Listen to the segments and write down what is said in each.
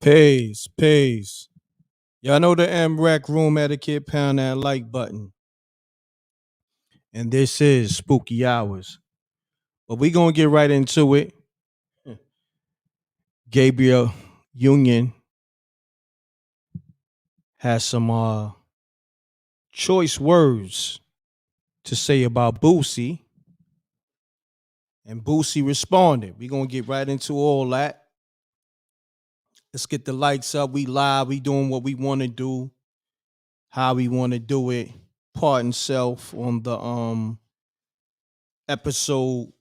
Peace, peace. Y'all know the m.reck room etiquette, pound that like button. And this is Spooky Hours. But we gonna get right into it. Gabrielle Union has some choice words to say about Boosie. And Boosie responded. We gonna get right into all that. Let's get the likes up. We live. We doing what we want to do, how we want to do it. Pardon self on the episode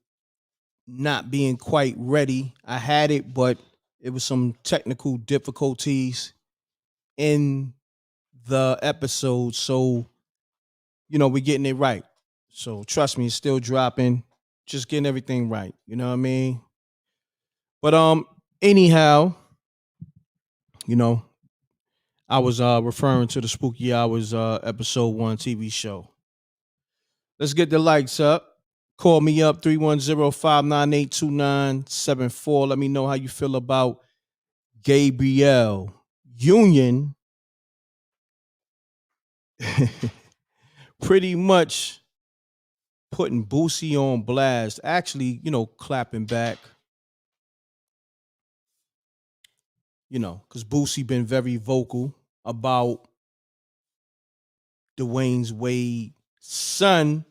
not being quite ready. I had it, but it was some technical difficulties in the episode. So, we're getting it right. So trust me, it's still dropping. Just getting everything right. You know what I mean? But anyhow, you know, I was referring to the Spooky Hours episode 1 TV show. Let's get the likes up. Call me up 310-598-2974. Let me know how you feel about Gabrielle Union pretty much putting Boosie on blast. Actually, clapping back. Because Boosie been very vocal about Dwayne's Wade's son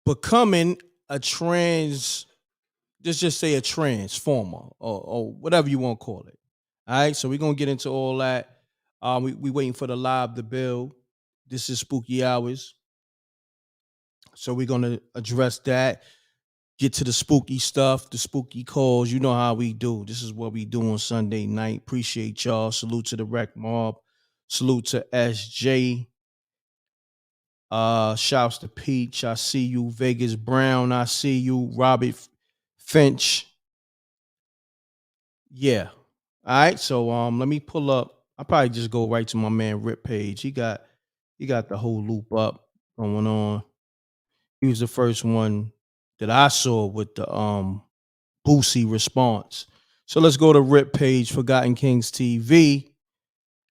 becoming a just say a transformer or whatever you want to call it. All right, so we're gonna get into all that. We waiting for the live to build. This is Spooky Hours, so we're gonna address that. Get to the spooky stuff, the spooky calls. You know how we do. This is what we do on Sunday night. Appreciate y'all. Salute to the Rec Mob. Salute to SJ. Shouts to Peach. I see you. Vegas Brown. I see you. Robert Finch. Yeah. All right. So let me pull up. I'll probably just go right to my man Rip page. He got the whole loop up going on. He was the first one that I saw with the Boosie response. So let's go to Rip page, Forgotten Kings TV,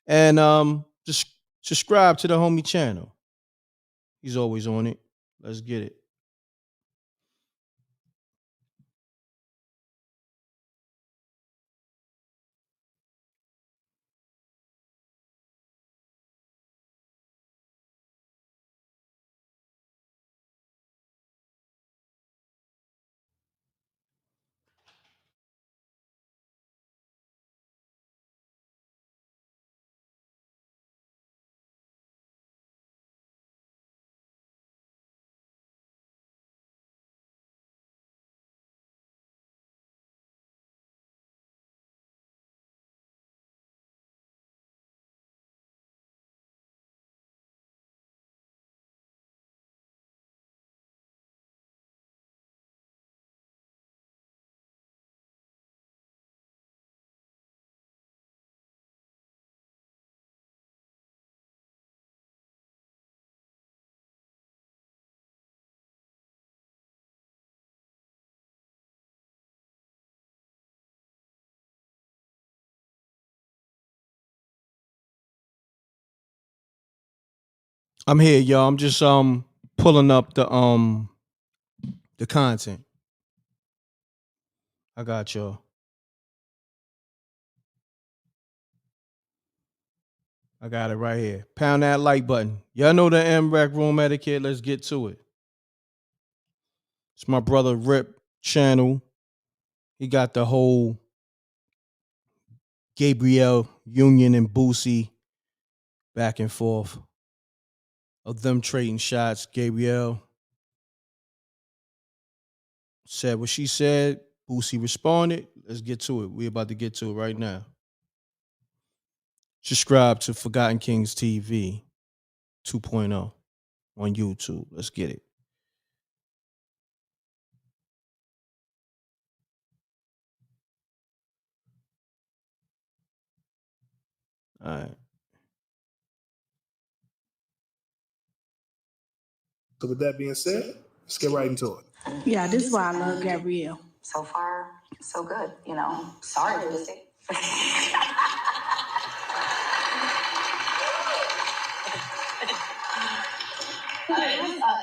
and just subscribe to the homie channel. He's always on it. Let's get it. I'm here, y'all. I'm just pulling up the content. I got y'all. I got it right here. Pound that like button. Y'all know the m.reck room etiquette. Let's get to it. It's my brother Rip channel. He got the whole Gabrielle Union and Boosie back and forth of them trading shots. Gabrielle said what she said. Boosie responded. Let's get to it. We're about to get to it right now. Subscribe to Forgotten Kings TV 2.0 on YouTube. Let's get it. All right. So with that being said, let's get right into it. Yeah, this is why I love Gabrielle. So far, so good, you know. Sorry, Boosie.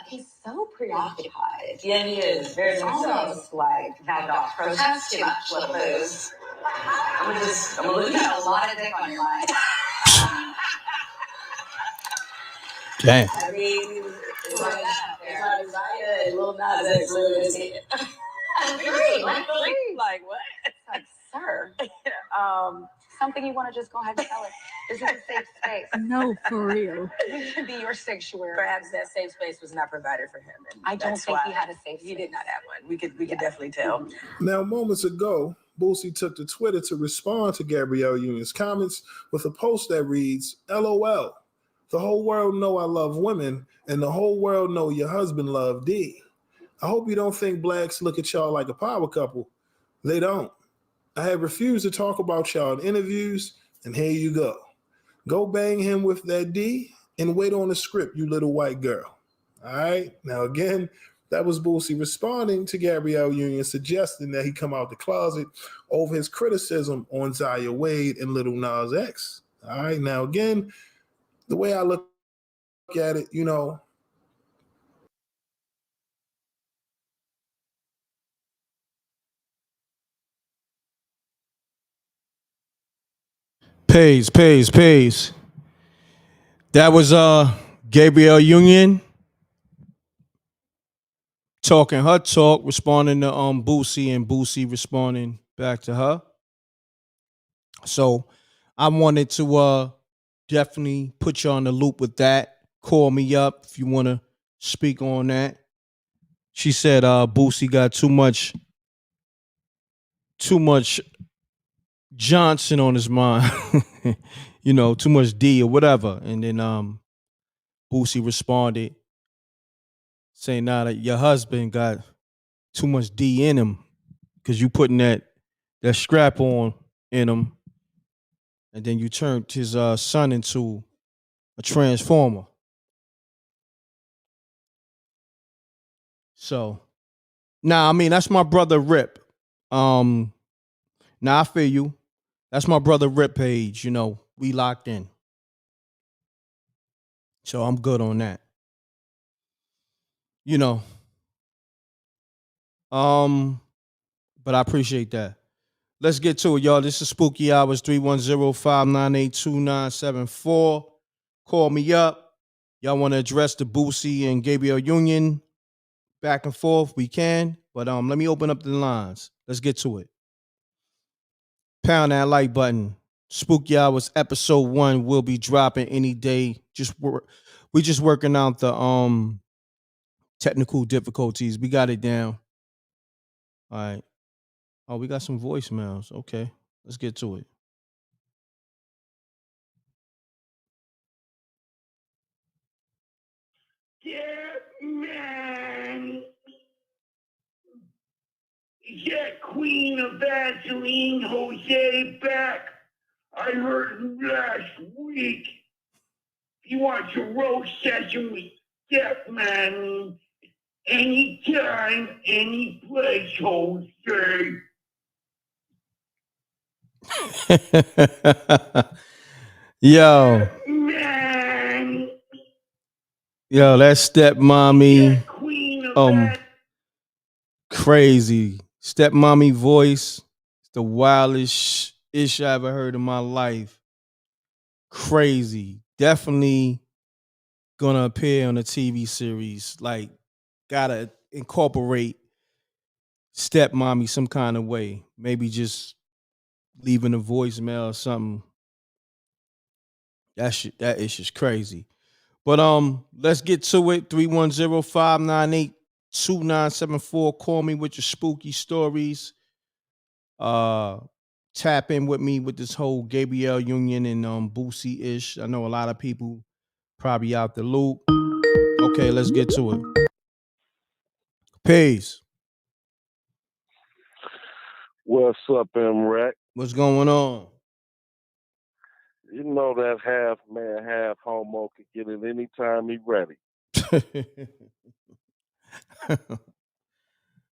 He's so preoccupied. Yeah, he is. Very It's much so. almost like thou dost protest too much, little booze. I'm gonna look You got a lot of dick on your mind. Damn. I mean, it's like that. It's like Zaya and Lil Nas X really is it. Like what? It's like, sir, something you want to just go ahead and tell us. This is a safe space. No, for real. This should be your sanctuary. Perhaps that safe space was not provided for him. And I don't think he had a safe space. He did not have one. We could definitely tell. Now, moments ago, Boosie took to Twitter to respond to Gabrielle Union's comments with a post that reads, LOL, the whole world know I love women, and the whole world know your husband loved D. I hope you don't think blacks look at y'all like a power couple. They don't. I have refused to talk about y'all in interviews, and here you go. Go bang him with that D and wait on the script, you little white girl. All right? Now, again, that was Boosie responding to Gabrielle Union, suggesting that he come out the closet over his criticism on Zaya Wade and Lil Nas X. All right? Now, again, the way I look at it, you know, Pays. That was Gabrielle Union talking her talk, responding to Boosie, and Boosie responding back to her. So I wanted to definitely put you on the loop with that. Call me up if you want to speak on that. She said Boosie got too much Johnson on his mind. You know, too much D or whatever. And then Boosie responded saying, "Nah, that your husband got too much D in him because you putting that strap on in him, and then you turned his son into a transformer." So, nah, I mean that's my brother Rip. Now I feel you. That's my brother Rip page. You know, we locked in, so I'm good on that. You know, but I appreciate that. Let's get to it, y'all. This is Spooky Hours 310-598-2974. Call me up. Y'all want to address the Boosie and Gabrielle Union back and forth? We can. But let me open up the lines. Let's get to it. Pound that like button. Spooky Hours episode 1 will be dropping any day. We just working out the technical difficulties. We got it down. All right. Oh, we got some voicemails. Okay. Let's get to it. Yeah, man. Is that Queen of Vaseline Jose back? I heard him last week. He wants a roast session with Steph, man. Anytime, any place, Jose. Yo, Man. yo, that stepmommy, That Queen of crazy stepmommy voice. It's the wildest ish I ever heard in my life. Crazy, definitely gonna appear on a TV series. Like, gotta incorporate stepmommy some kind of way. Maybe just leaving a voicemail or something. That ish is crazy. But let's get to it. 310-598-2974. Call me with your spooky stories. Uh Tap in with me with this whole Gabrielle Union and Boosie ish. I know a lot of people probably out the loop. Okay, let's get to it. Peace. What's up, m.reck? What's going on? You know that half man, half homo can get it anytime he ready.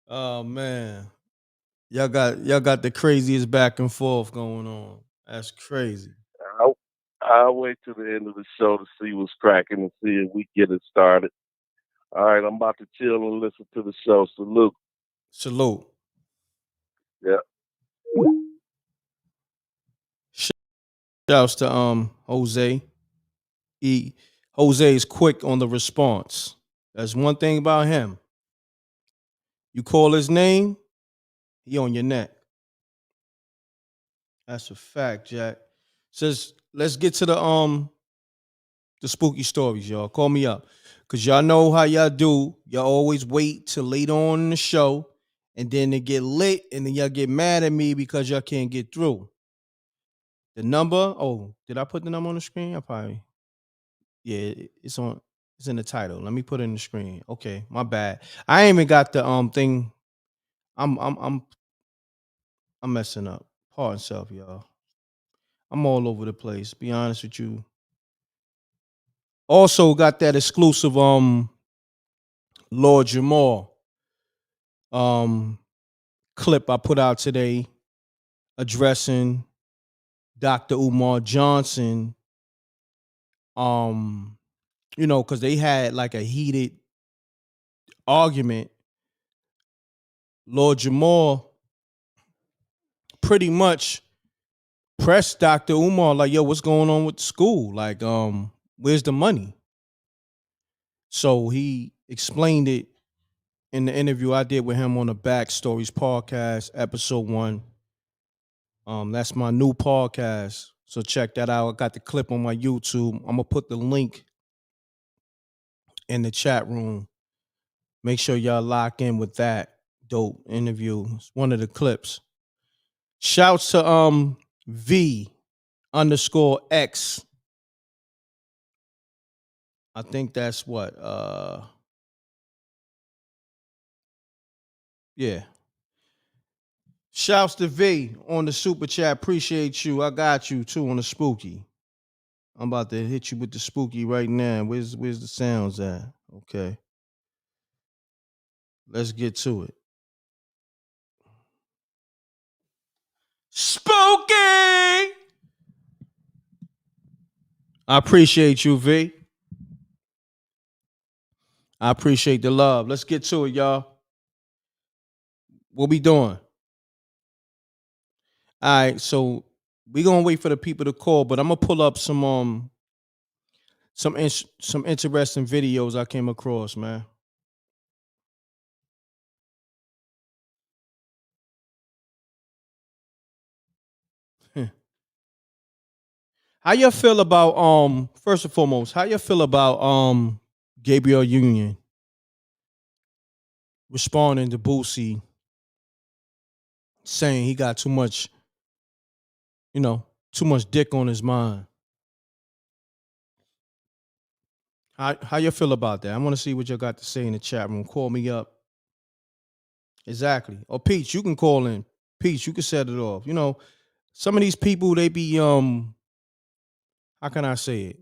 Oh man. y'all got the craziest back and forth going on. That's crazy. I'll wait till the end of the show to see what's cracking and see if we get it started. All right, I'm about to chill and listen to the show. Salute. Salute. Yeah. Shouts to Jose. Jose is quick on the response. That's one thing about him. You call his name, he on your neck. That's a fact, Jack. Says let's get to the spooky stories, y'all. Call me up. Cause y'all know how y'all do. Y'all always wait till later on in the show, and then it get lit, and then y'all get mad at me because y'all can't get through. The number, did I put the number on the screen? I probably, yeah, it's on, it's in the title. Let me put it in the screen. Okay, my bad. I ain't even got the thing. I'm messing up. Pardon self, y'all. I'm all over the place. Be honest with you. Also got that exclusive Lord Jamal um clip I put out today addressing Dr. Umar Johnson. Um, because they had like a heated argument. Lord Jamal pretty much pressed Dr. Umar like, yo, what's going on with the school? Like, where's the money? So he explained it in the interview I did with him on the Backstories podcast, episode 1. That's my new podcast. So check that out. I got the clip on my YouTube. I'm gonna put the link in the chat room. Make sure y'all lock in with that dope interview. It's one of the clips. Shouts to V_X. I think that's what yeah. Shouts to V on the super chat. Appreciate you. I got you too on the spooky. I'm about to hit you with the spooky right now. Where's the sounds at? Okay. Let's get to it. Spooky! I appreciate you, V. I appreciate the love. Let's get to it, y'all. What we doing? All right, so we gonna wait for the people to call, but I'm gonna pull up some interesting videos I came across, man. How you feel about first and foremost, how you feel about Gabrielle Union responding to Boosie saying he got too much, too much dick on his mind? How you feel about that? I want to see what you got to say in the chat room. Call me up. Exactly. Or Peach, you can call in. Peach, you can set it off. Some of these people, they be how can I say it?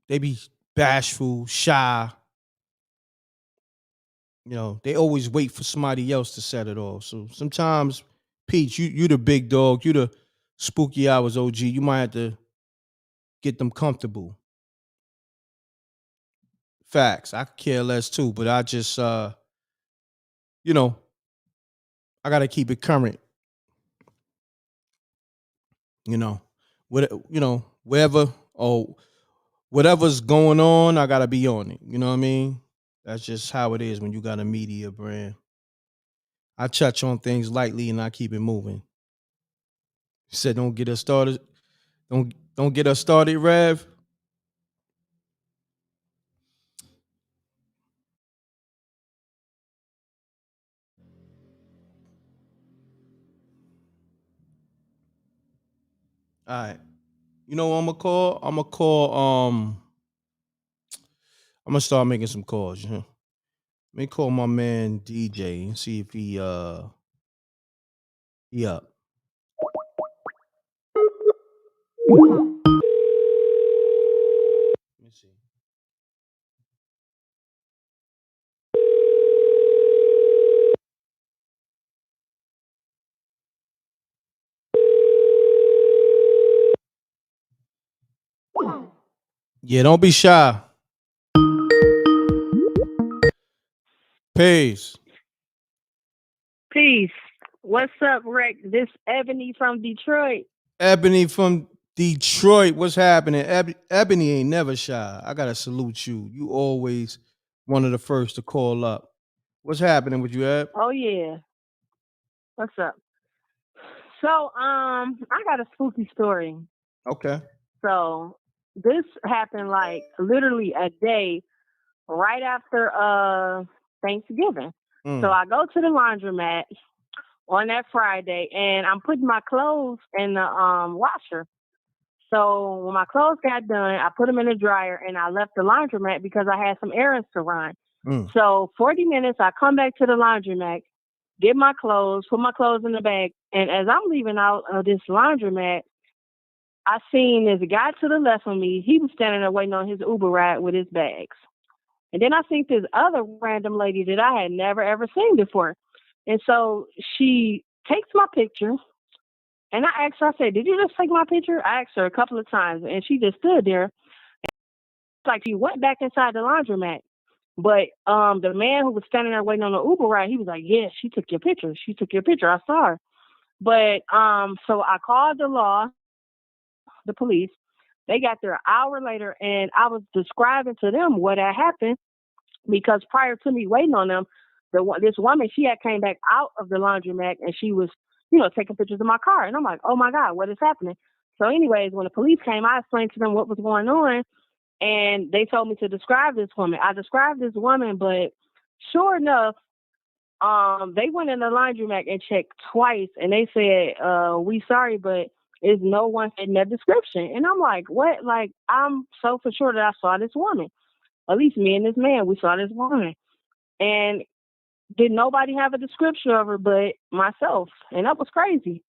They be bashful, shy. They always wait for somebody else to set it off. So sometimes, Peach, you the big dog, you the spooky hours OG. You might have to get them comfortable. Facts. I could care less too, but I just I gotta keep it current. Wherever or whatever's going on, I gotta be on it. You know what I mean? That's just how it is when you got a media brand. I touch on things lightly and I keep it moving. You said don't get us started. Don't get us started, Rev. All right. You know what I'm gonna call? I'm gonna start making some calls. Let me call my man DJ and see if he up. Let me see. Yeah, don't be shy. Peace. Peace. What's up, Rick? This Ebony from Detroit. Ebony from Detroit. What's happening? Ebony ain't never shy. I gotta salute you. You always one of the first to call up. What's happening with you, Eb? Oh yeah. What's up? So, I got a spooky story. Okay. So, this happened like literally a day right after Thanksgiving. So I go to the laundromat on that Friday and I'm putting my clothes in the washer. So when my clothes got done, I put them in the dryer and I left the laundromat because I had some errands to run. So 40 minutes, I come back to the laundromat, get my clothes, put my clothes in the bag. And as I'm leaving out of this laundromat, I seen this guy to the left of me. He was standing there waiting on his Uber ride with his bags. And then I seen this other random lady that I had never, ever seen before. And so she takes my picture. And I asked her, I said, did you just take my picture? I asked her a couple of times. And she just stood there. Like she went back inside the laundromat. But the man who was standing there waiting on the Uber ride, he was like, yeah, she took your picture. She took your picture. I saw her. But so I called the police. They got there an hour later, and I was describing to them what had happened because prior to me waiting on them, this woman, she had came back out of the laundromat and she was, taking pictures of my car. And I'm like, oh my God, what is happening? So anyways, when the police came, I explained to them what was going on. And they told me to describe this woman. I described this woman, but sure enough, they went in the laundromat and checked twice, and they said, "We sorry, but is no one in that description." And I'm like, "What?" Like, I'm so for sure that I saw this woman. At least me and this man, we saw this woman, and did nobody have a description of her but myself, and that was crazy.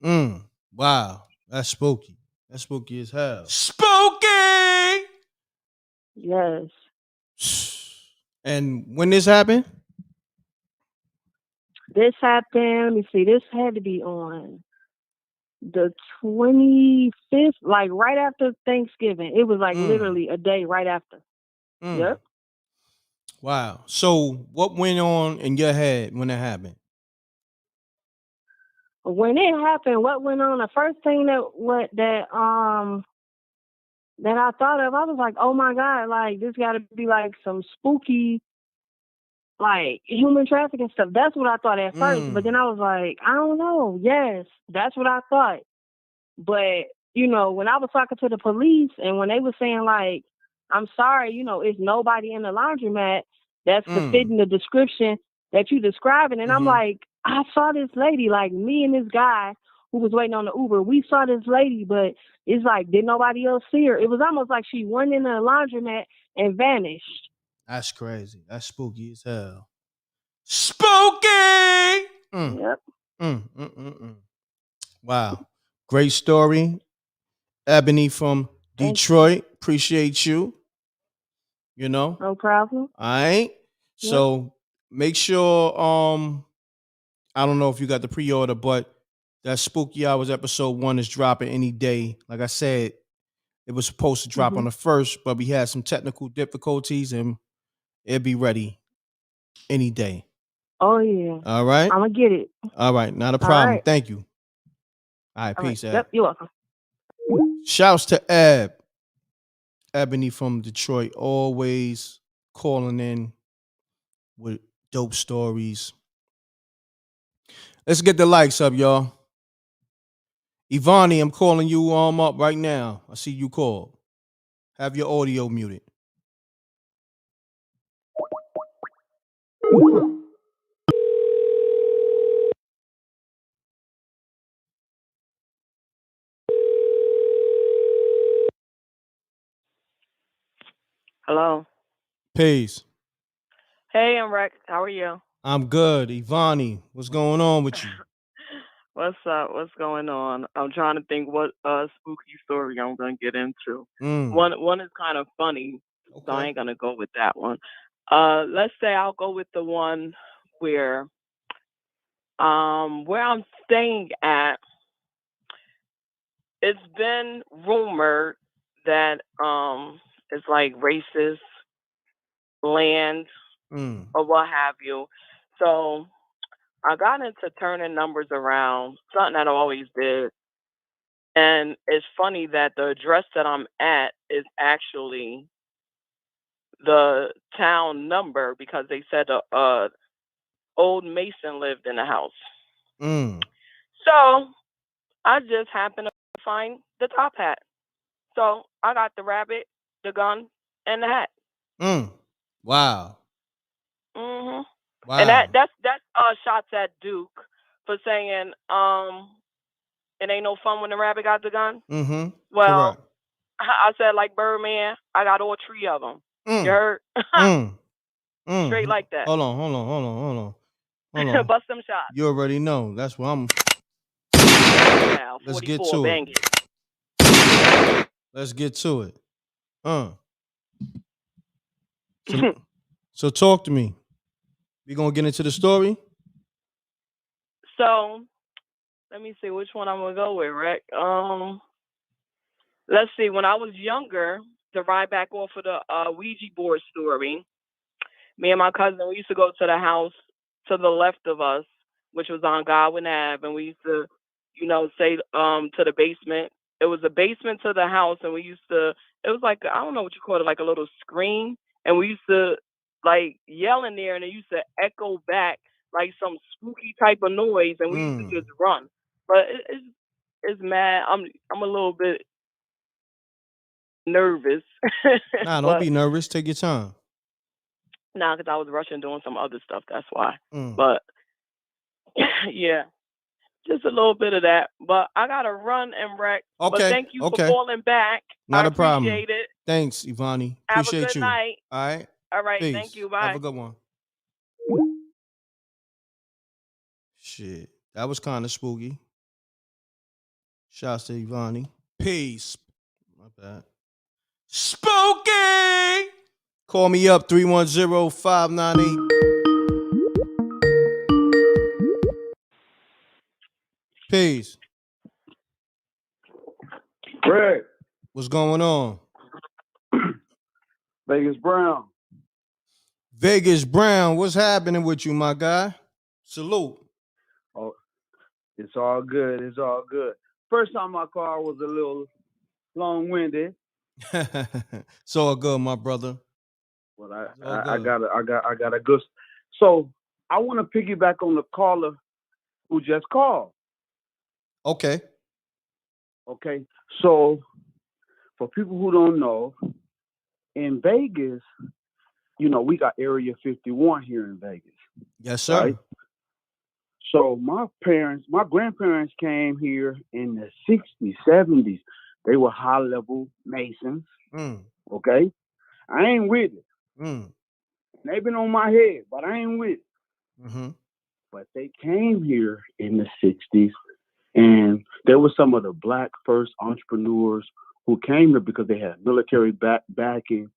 Wow, that's spooky. That's spooky as hell. Spooky. Yes. And when this happened? This happened. Let me see. This had to be on the 25th, like right after Thanksgiving. It was like literally a day right after. Yep. Wow. So what went on in your head when it happened? When it happened, what went on? The first thing that I thought of, I was like, oh my God, like this got to be like some spooky, like human trafficking stuff. That's what I thought at first, but then I was like, I don't know. Yes, that's what I thought. But when I was talking to the police and when they were saying like, I'm sorry, it's nobody in the laundromat that's fitting the description that you describing, and I'm like, I saw this lady, like me and this guy who was waiting on the Uber. We saw this lady, but it's like, did nobody else see her? It was almost like she went in the laundromat and vanished. That's crazy. That's spooky as hell. Spooky. Yep. Wow. Great story. Ebony from Detroit. Appreciate you. No problem. All right. So make sure I don't know if you got the pre-order, but that Spooky Hours episode 1 is dropping any day. Like I said, it was supposed to drop on the 1st, but we had some technical difficulties and it'll be ready any day. Oh yeah. All right. I'm gonna get it. All right. Not a problem. Right. Thank you. All right. Peace, Right. Eb. Yep. You're welcome. Shouts to Eb. Ebony from Detroit, always calling in with dope stories. Let's get the likes up, y'all. Ivani, I'm calling you up right now. I see you called. Have your audio muted. Hello. Peace. Hey, m.reck. How are you? I'm good. Ivani, what's going on with you? What's up? What's going on? I'm trying to think what spooky story I'm gonna get into. One is kind of funny, so I ain't gonna go with that one. Let's say I'll go with the one where I'm staying at. It's been rumored that it's like racist land or what have you. So I got into turning numbers around, something that I always did. And it's funny that the address that I'm at is actually the town number because they said a old Mason lived in the house. So I just happened to find the top hat. So I got the rabbit, the gun, and the hat. Wow. Wow. Wow. And that's shots at Duke for saying it ain't no fun when the rabbit got the gun. Well, correct. I said like Birdman, I got all three of them. You heard? Straight like that. Hold on. Bust them shots. You already know. That's what I'm. Now, Let's get 44, to bang it. Let's get to it. So talk to me. We gonna get into the story? So let me see which one I'm gonna go with, Rick. Let's see. When I was younger, to ride back off of the Ouija board story, me and my cousin, we used to go to the house to the left of us, which was on Godwin Ave, and we used to, say to the basement. It was a basement to the house, and we used to. It was like I don't know what you call it, like a little screen, and we used to like yell in there, and it used to echo back like some spooky type of noise, and we used to just run. But it's mad. I'm a little bit nervous. Nah, don't be nervous. Take your time. Nah, because I was rushing doing some other stuff. That's why. But yeah, just a little bit of that. But I gotta run m.reck. Okay. But thank you for calling back. Not I a problem. appreciate it. Thanks, Ivani. Have Appreciate a good you. night. All right. All right. Peace. Thank you. Bye. Have a good one. Shit, that was kind of spooky. Shouts to Ivani. Peace. My bad. Spooky. Call me up 310-598. Peace. Greg. What's going on? Vegas Brown. Vegas Brown, what's happening with you, my guy? Salute. Oh, it's all good. It's all good. First time my car was a little long-winded. It's all good, my brother. But I got a good. So I want to piggyback on the caller who just called. Okay. So for people who don't know, in Vegas, we got Area 51 here in Vegas. Yes, sir. Right? So my grandparents came here in the 60s, 70s. They were high-level Masons. Okay? I ain't with it. They've been on my head, but I ain't with it. But they came here in the 60s, and there were some of the black first entrepreneurs who came here because they had military backing.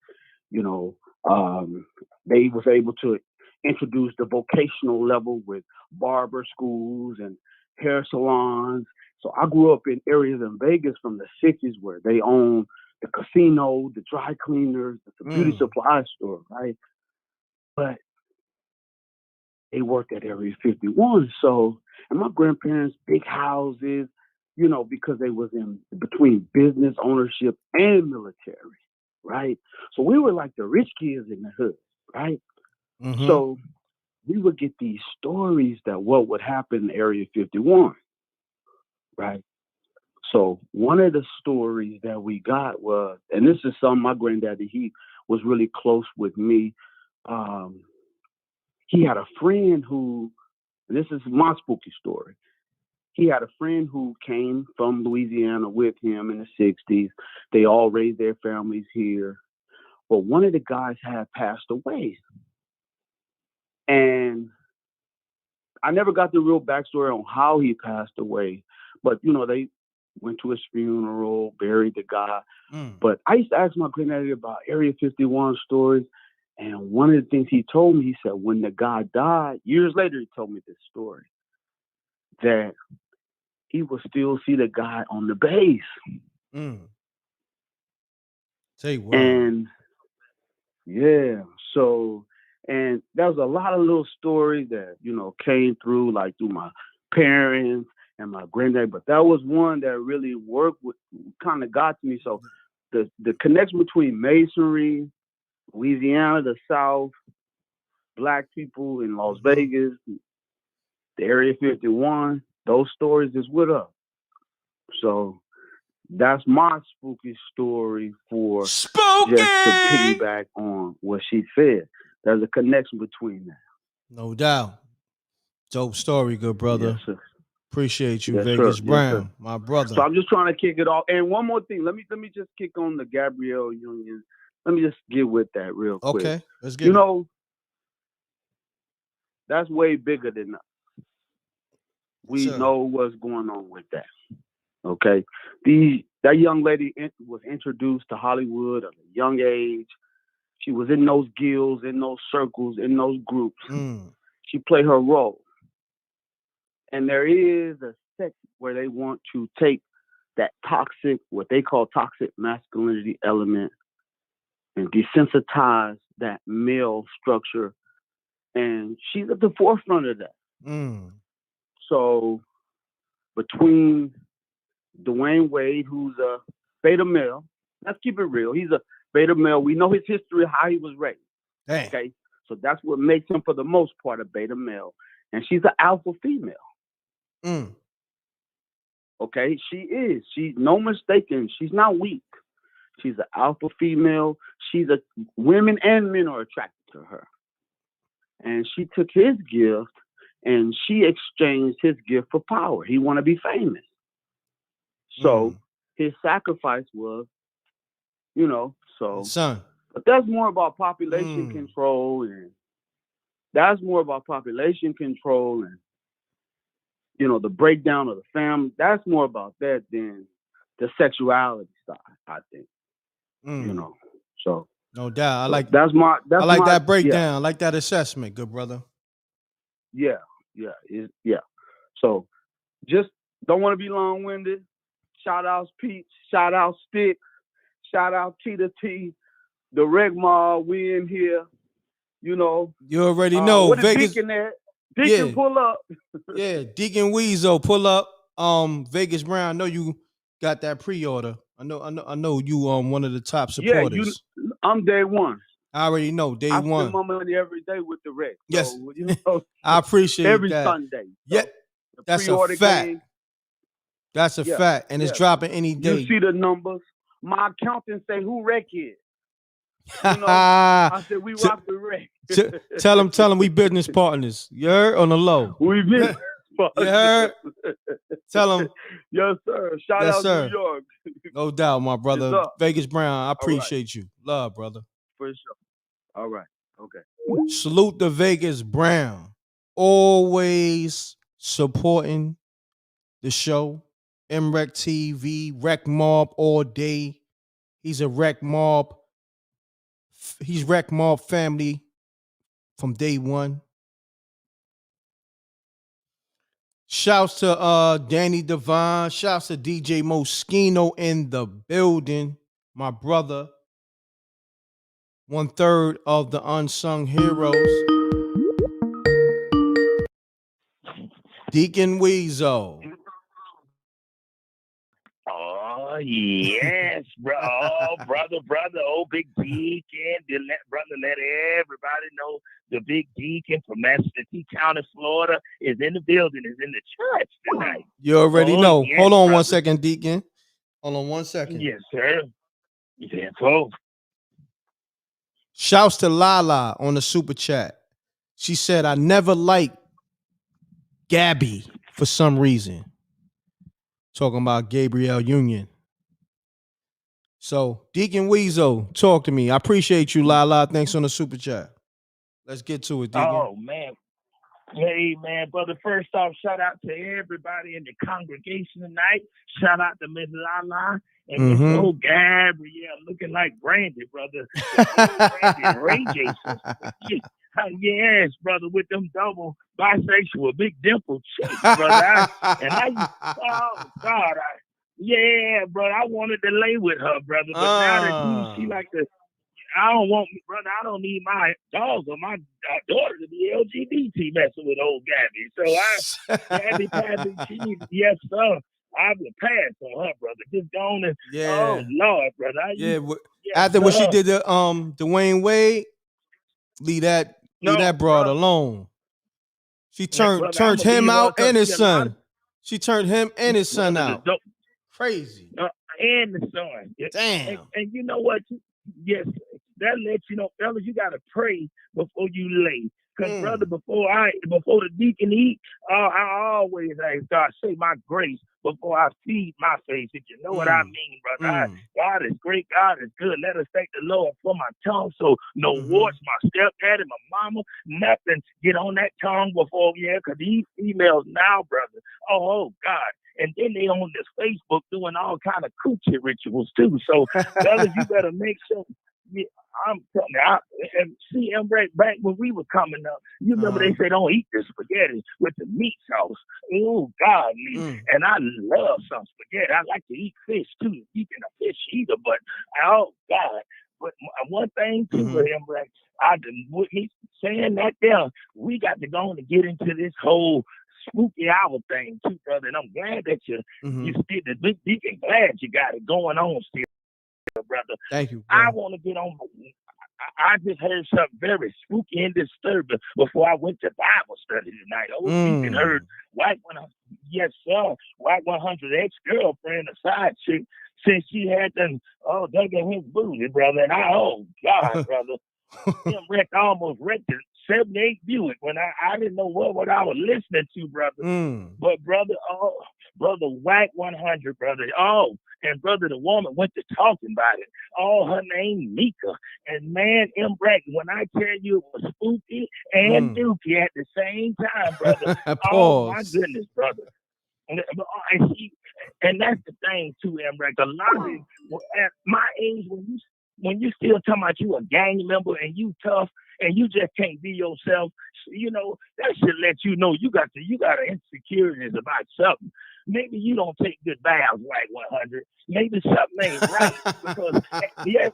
They was able to introduce the vocational level with barber schools and hair salons. So I grew up in areas in Vegas from the 60s where they owned the casino, the dry cleaners, the beauty supply store, right? But they worked at Area 51. So, and my grandparents, big houses, because they was in between business ownership and military, right? So we were like the rich kids in the hood, right? So we would get these stories that what would happen in Area 51, right? So one of the stories that we got was, and this is something my granddaddy, he was really close with me. He had a friend who, this is my spooky story. He had a friend who came from Louisiana with him in the 60s. They all raised their families here. But one of the guys had passed away. And I never got the real backstory on how he passed away. But, they went to his funeral, buried the guy. But I used to ask my granddaddy about Area 51 stories. And one of the things he told me, he said, when the guy died, years later, he told me this story, that he would still see the guy on the base. Say what? And yeah, so and there was a lot of little stories that, you know, came through like through my parents and my granddad, but that was one that really worked with, kind of got to me. So the connection between Masonry, Louisiana, the South, Black people in Las Vegas, the Area 51, those stories is with us. So that's my spooky story for spooky! Just to piggyback on what she said. There's a connection between that. No doubt. Dope story, good brother. Yes, sir. Appreciate you, Yes, Vegas sir. Brown, Yes, sir. my brother. So I'm just trying to kick it off. And one more thing. Let me just kick on the Gabrielle Union. Let me just get with that real quick. Okay, let's get it. You know, that's way bigger than us. We know what's going on with that. Okay. That young lady was introduced to Hollywood at a young age. She was in those guilds, in those circles, in those groups. She played her role. And there is a sect where they want to take that toxic, what they call toxic masculinity element, and desensitize that male structure. And she's at the forefront of that. So between Dwayne Wade, who's a beta male, let's keep it real. He's a beta male. We know his history, how he was raised. Dang. Okay. So that's what makes him, for the most part, a beta male. And she's an alpha female. Okay, she is. She's no mistaken. She's not weak. She's an alpha female. Women and men are attracted to her. And she took his gift and she exchanged his gift for power. He want to be famous. So his sacrifice was, you know, so. Son. But that's more about population control, and you know, the breakdown of the family. That's more about that than the sexuality side, I think. You know, so no doubt. I like that breakdown. Yeah. I like that assessment, good brother. Yeah. So just don't want to be long-winded. Shout out Peach, shout out Stick, shout out T to T, the Reg Mall, we in here. You know. You already know. What Vegas. is Deacon at? Deacon, pull up. Yeah, Deacon Weasel, pull up. Vegas Brown, I know you got that pre-order. I know you one of the top supporters. Yeah, I'm day one. I already know, day one. I spend my money every day with the Reg. Yes. So, you know, I appreciate every that. Sunday. So yeah, that's a fact. Game, that's a fact, and it's dropping any day. You see the numbers. My accountant say who Rec is. You know, I said we rock the Rec. Tell him we business partners. You heard? On the low. We business partners. You heard? Tell him. Yes, sir. Shout out sir. New York. No doubt, my brother. Vegas Brown, I appreciate you. Love, brother. For sure. All right. Okay. Salute to Vegas Brown. Always supporting the show. m.reck.tv, Rec Mob all day. He's a Rec Mob. He's Rec Mob family from day one. Shouts to Danny Devine. Shouts to DJ Moschino in the building. My brother. 1/3 of the unsung heroes. Deacon Weasel. Oh, yes, bro. Oh, brother. Oh, Big Deacon. Brother, let everybody know the Big Deacon from Massachusetts County, Florida is in the building, is in the church tonight. You already know. Yes, hold on, brother. 1 second, Deacon. Hold on 1 second. Yes, sir. Yes, sir. Shouts to Lala on the super chat. She said, I never liked Gabby for some reason. Talking about Gabrielle Union. So, Deacon Weasel, talk to me. I appreciate you, Lala. Thanks on the super chat. Let's get to it, Deacon. Oh, man. Hey, man, brother. First off, shout out to everybody in the congregation tonight. Shout out to Miss Lala and Miss old Gabrielle, looking like Brandy, brother. Brandy and Ray Jason. Yes, brother, with them double bisexual, big dimple cheeks, brother. Oh, God, Yeah, bro. I wanted to lay with her, brother, but now that she like to. I don't want, brother. I don't need my dog or my daughter to be LGBT messing with old Gabby. So Gabby, she needs, yes, sir. I will pass on her, brother. Just go on and, oh Lord, brother. Yes, after sir. when she did the Dwayne Wade, leave that broad alone. She turned him out and his son. She turned him and his son out. Crazy. And the son. Damn. And you know what? Yes, that lets you know, fellas, you gotta pray before you lay. Because brother, before the deacon eat, I always God say my grace before I feed my face. If you know what I mean, brother. God is great. God is good. Let us thank the Lord for my tongue. So no warts, my stepdaddy, my mama, nothing get on that tongue before, because these females now, brother. Oh God. And then they on this Facebook doing all kind of coochie rituals too. So, fellas, you better make sure. Yeah, I'm telling you, and see, m.reck, back when we were coming up, you remember they say don't eat the spaghetti with the meat sauce. Oh God, and I love some spaghetti. I like to eat fish too. Speaking of fish eater, but oh God. But one thing too with m.reck, with me saying that there, we got to go on and get into this whole spooky hour thing too, brother. And I'm glad that you still the big deacon. Glad you got it going on still, brother. Thank you. Bro. I want to get on. I just heard something very spooky and disturbing before I went to Bible study tonight. Deacon heard White 100. Yes, sir. White 100 ex-girlfriend, a side chick, since she had them dug in his booty, brother. And God, brother. m.reck almost wrecked it. 78 Buick when I didn't know what I was listening to, brother. But brother, brother, Whack 100, brother. And brother, the woman went to talking about it. Her name Mika. And man, m.reck, when I tell you it was spooky and dookie at the same time, brother. Oh my goodness, brother. And that's the thing too, m.reck. A lot of it, at my age, when you still talking about you a gang member and you tough and you just can't be yourself, that should let you know you got insecurities about something. Maybe you don't take good baths, White 100. Maybe something ain't right because yes,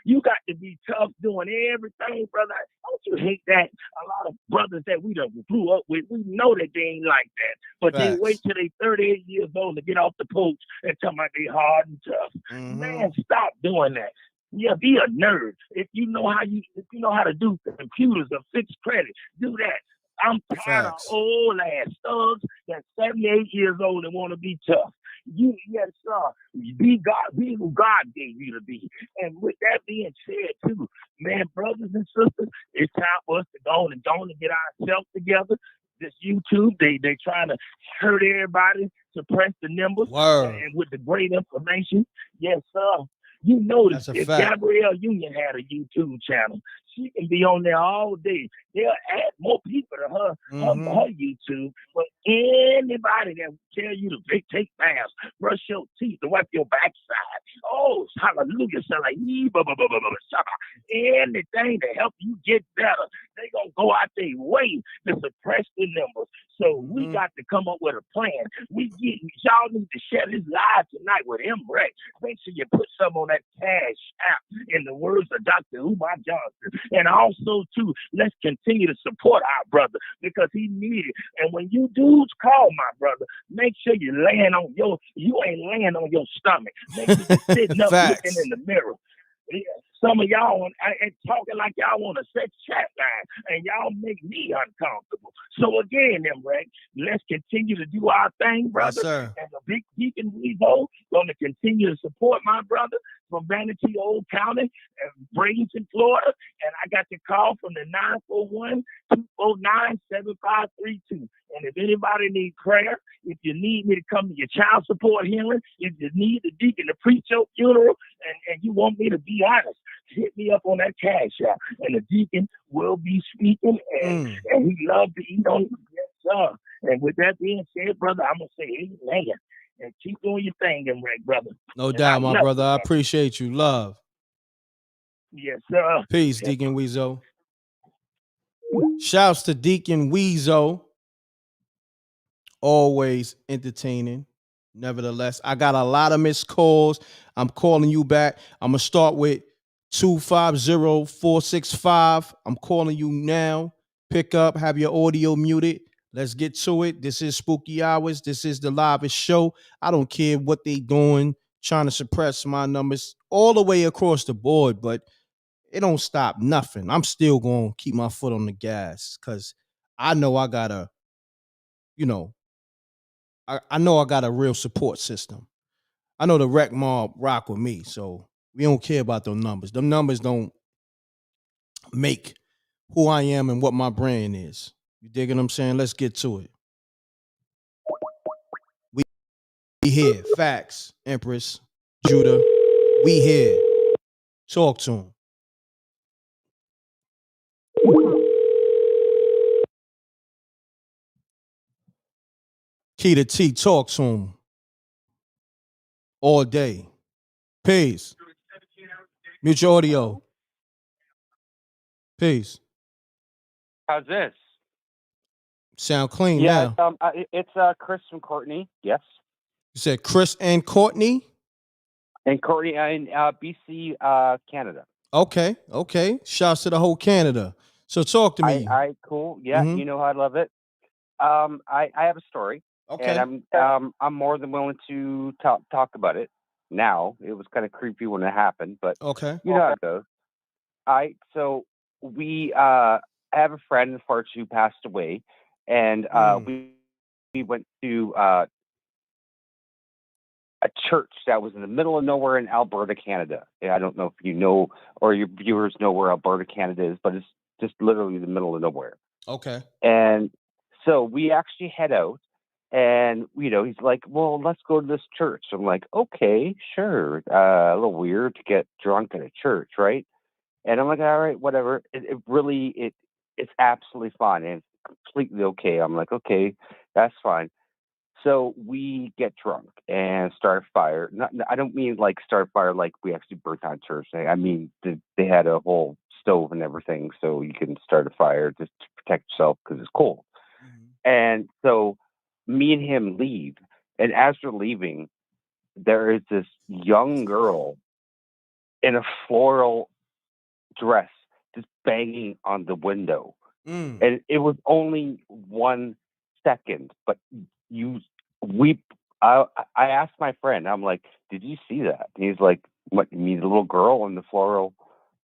you got to be tough doing everything, brother. Don't you hate that? A lot of brothers that we done grew up with, we know that they ain't like that. But they wait till they 38 years old to get off the porch and tell me they hard and tough. Man, stop doing that. Yeah, be a nerd. If you know how to do computers or fix credit, do that. I'm tired of old ass thugs that's 78 years old and want to be tough. Yes, sir. Be who God gave you to be. And with that being said, too, man, brothers and sisters, it's time for us to go and get ourselves together. This YouTube, they trying to hurt everybody, suppress the numbers, and with the great information. Yes, sir. You notice if Gabrielle Union had a YouTube channel, she can be on there all day. They'll add more people to her YouTube. But anybody that will tell you to take baths, brush your teeth, to wipe your backside, hallelujah, anything to help you get better, they gonna go out their way to suppress the numbers. So we got to come up with a plan. Y'all need to share this live tonight with m.reck. Make sure you put some on that cash app in the words of Dr. Umar Johnson. And also, too, let's continue to support our brother because he needs it. And when you dudes call my brother, make sure you ain't laying on your stomach. Make sure you're sitting up looking in the mirror. Yeah. Some of y'all and talking like y'all want a sex chat line, and y'all make me uncomfortable. So again, m.reck, let's continue to do our thing, brother. Yes, and the big Deacon Weasel going to continue to support my brother from Vanity Old County and Bradenton, Florida. And I got the call from the 941-249-7532. And if anybody needs prayer, if you need me to come to your child support hearing, if you need the deacon to preach your funeral, and you want me to be honest, hit me up on that cash app, and the deacon will be speaking, and he loves to eat on you. Yes, sir. And with that being said, brother, I'm going to say amen. And keep doing your thing, m.reck, brother. No doubt, my brother. I appreciate you. Love. Yes, sir. Peace, yes. Deacon Weasel. Shouts to Deacon Weasel. Always entertaining. Nevertheless, I got a lot of missed calls. I'm calling you back. I'm going to start with 250-465. I'm calling you now. Pick up, have your audio muted. Let's get to it. This is Spooky Hours. This is the livest show. I don't care what they doing, trying to suppress my numbers all the way across the board, but it don't stop nothing. I'm still going to keep my foot on the gas because I know I got a, you know, I know I got a real support system. I know the rec mob rock with me, so we don't care about those numbers. Them numbers don't make who I am and what my brand is. You dig what I'm saying? Let's get to it. We here. Facts, Empress, Judah. We here. Talk to him. Key to T, talk to him. All day. Peace. Mute your audio. Peace. How's this? Sound clean Yeah, now. it's Chris from Courtney. Yes. You said Chris and Courtney? And Courtney in BC, Canada. Okay. Shouts to the whole Canada. So talk to me. Cool. Yeah, You know how I love it. I have a story. Okay. And I'm more than willing to talk about it now. It was kind of creepy when it happened, but okay. You know how it goes. So we I have a friend, unfortunately, who passed away, and we went to a church that was in the middle of nowhere in Alberta, Canada. I don't know if you know or your viewers know where Alberta, Canada is, but it's just literally the middle of nowhere. Okay. And so we actually head out, and he's like, "Well, let's go to this church." I'm like, "Okay, sure." A little weird to get drunk at a church, right? And I'm like, "All right, whatever." It's absolutely fine, and it's completely okay. I'm like, "Okay, that's fine." So we get drunk and start a fire. I don't mean like start a fire like we actually burnt down church. I mean they had a whole stove and everything, so you can start a fire just to protect yourself because it's cold. Mm-hmm. And so me and him leave, and as we're leaving, there is this young girl in a floral dress just banging on the window. And it was only 1 second, but I asked my friend, I'm like, "Did you see that?" And he's like, "What, you mean the little girl in the floral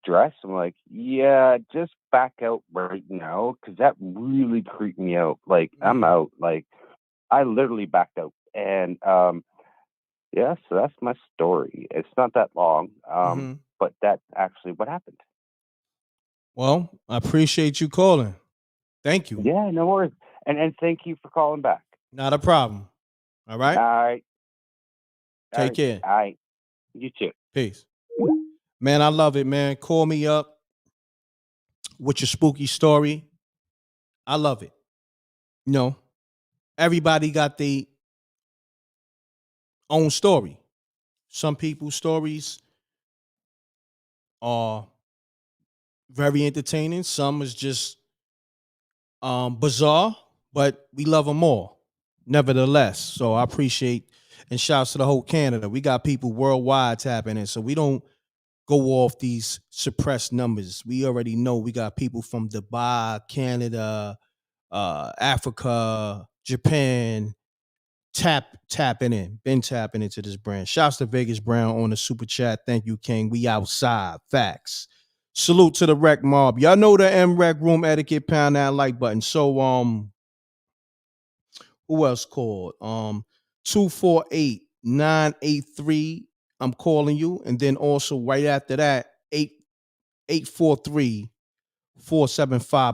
dress?" I'm like, "Yeah, just back out right now, because that really creeped me out. Like, I'm out." Like, I literally backed out. And yeah, so that's my story. It's not that long, but that's actually what happened. Well, I appreciate you calling. Thank you. Yeah, no worries. And thank you for calling back. Not a problem. All right? All right. Take care. All right. You too. Peace. Man, I love it, man. Call me up with your spooky story. I love it. Everybody got their own story. Some people's stories are very entertaining. Some is just bizarre, but we love them all, nevertheless. So I appreciate and shouts to the whole Canada. We got people worldwide tapping in, so we don't go off these suppressed numbers. We already know we got people from Dubai, Canada, Africa, Japan, tapping in, been tapping into this brand. Shouts to Vegas Brown on the super chat. Thank you, King. We outside. Facts. Salute to the rec mob. Y'all know the m.reck room etiquette. Pound that like button. So who else called? 248-983. I'm calling you. And then also right after that, 843-475.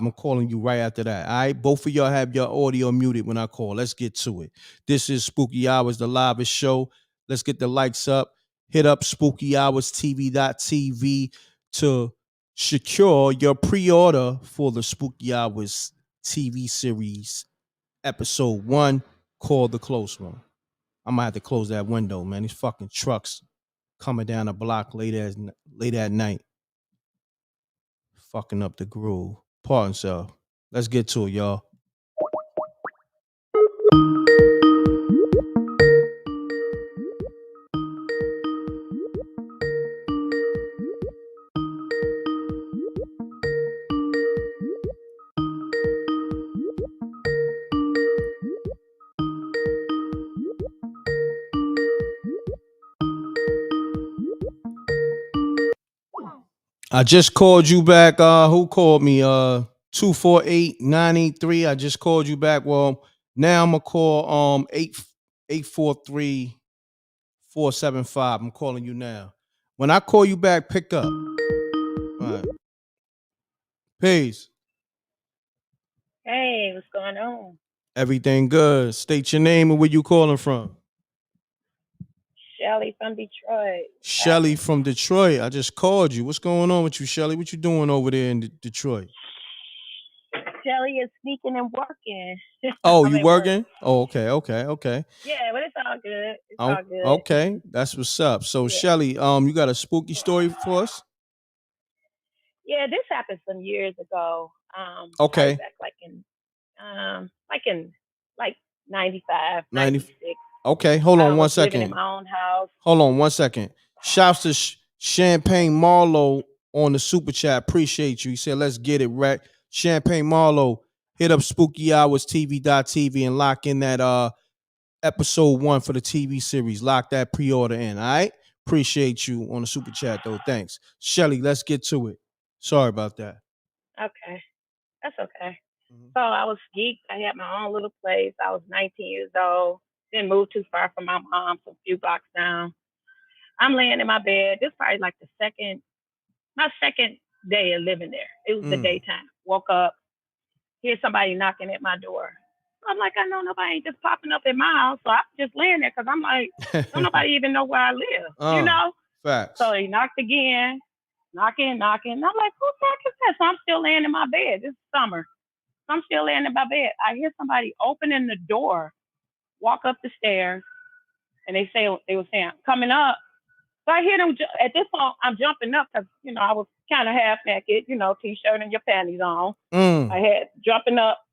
I'm calling you right after that. All right. Both of y'all have your audio muted when I call. Let's get to it. This is Spooky Hours, the livest show. Let's get the likes up. Hit up SpookyHoursTV.tv to secure your pre-order for the Spooky Hours TV series, episode 1, called The Close One. I might have to close that window, man. These fucking trucks coming down the block late at night. Fucking up the groove. Pardon self. Let's get to it, y'all. I just called you back. Who called me? 248-983. I just called you back. Well, now I'm gonna call 843-475. I'm calling you now. When I call you back, pick up. All right. Peace. Hey, what's going on? Everything good. State your name and where you calling from. Shelly from Detroit. Shelly from Detroit. I just called you. What's going on with you, Shelly? What you doing over there in Detroit? Shelly is sneaking and working. Oh, I'm you at work. working? Oh, okay. Yeah, but it's all good. It's Oh, all good. okay. That's what's up. So, Yeah. Shelly, you got a spooky story for us? Yeah, this happened some years ago. Okay. Probably back like 95, 90. 96. Okay, hold on I one was living in second. my own house. Hold on one second. Shouts to Champagne Marlowe on the super chat. Appreciate you. He said, let's get it, right? Champagne Marlowe, hit up Spooky Hours TV.tv and lock in that episode 1 for the TV series. Lock that pre-order in. All right. Appreciate you on the super chat though. Thanks. Shelly, let's get to it. Sorry about that. Okay, that's okay. So I was geeked. I had my own little place. I was 19 years old. Didn't move too far from my mom's, a few blocks down. I'm laying in my bed. This is probably like my second day of living there. It was the daytime. Woke up, hear somebody knocking at my door. I'm like, I know nobody ain't just popping up in my house. So I'm just laying there because I'm like, don't nobody even know where I live, you know? Facts. So he knocked again, knocking. And I'm like, who the heck is that? So I'm still laying in my bed. This is summer. So I'm still laying in my bed. I hear somebody opening the door, walk up the stairs, and they were saying, coming up. So I hear them at this point. I'm jumping up because I was kind of half naked, t-shirt and your panties on. I had jumping up,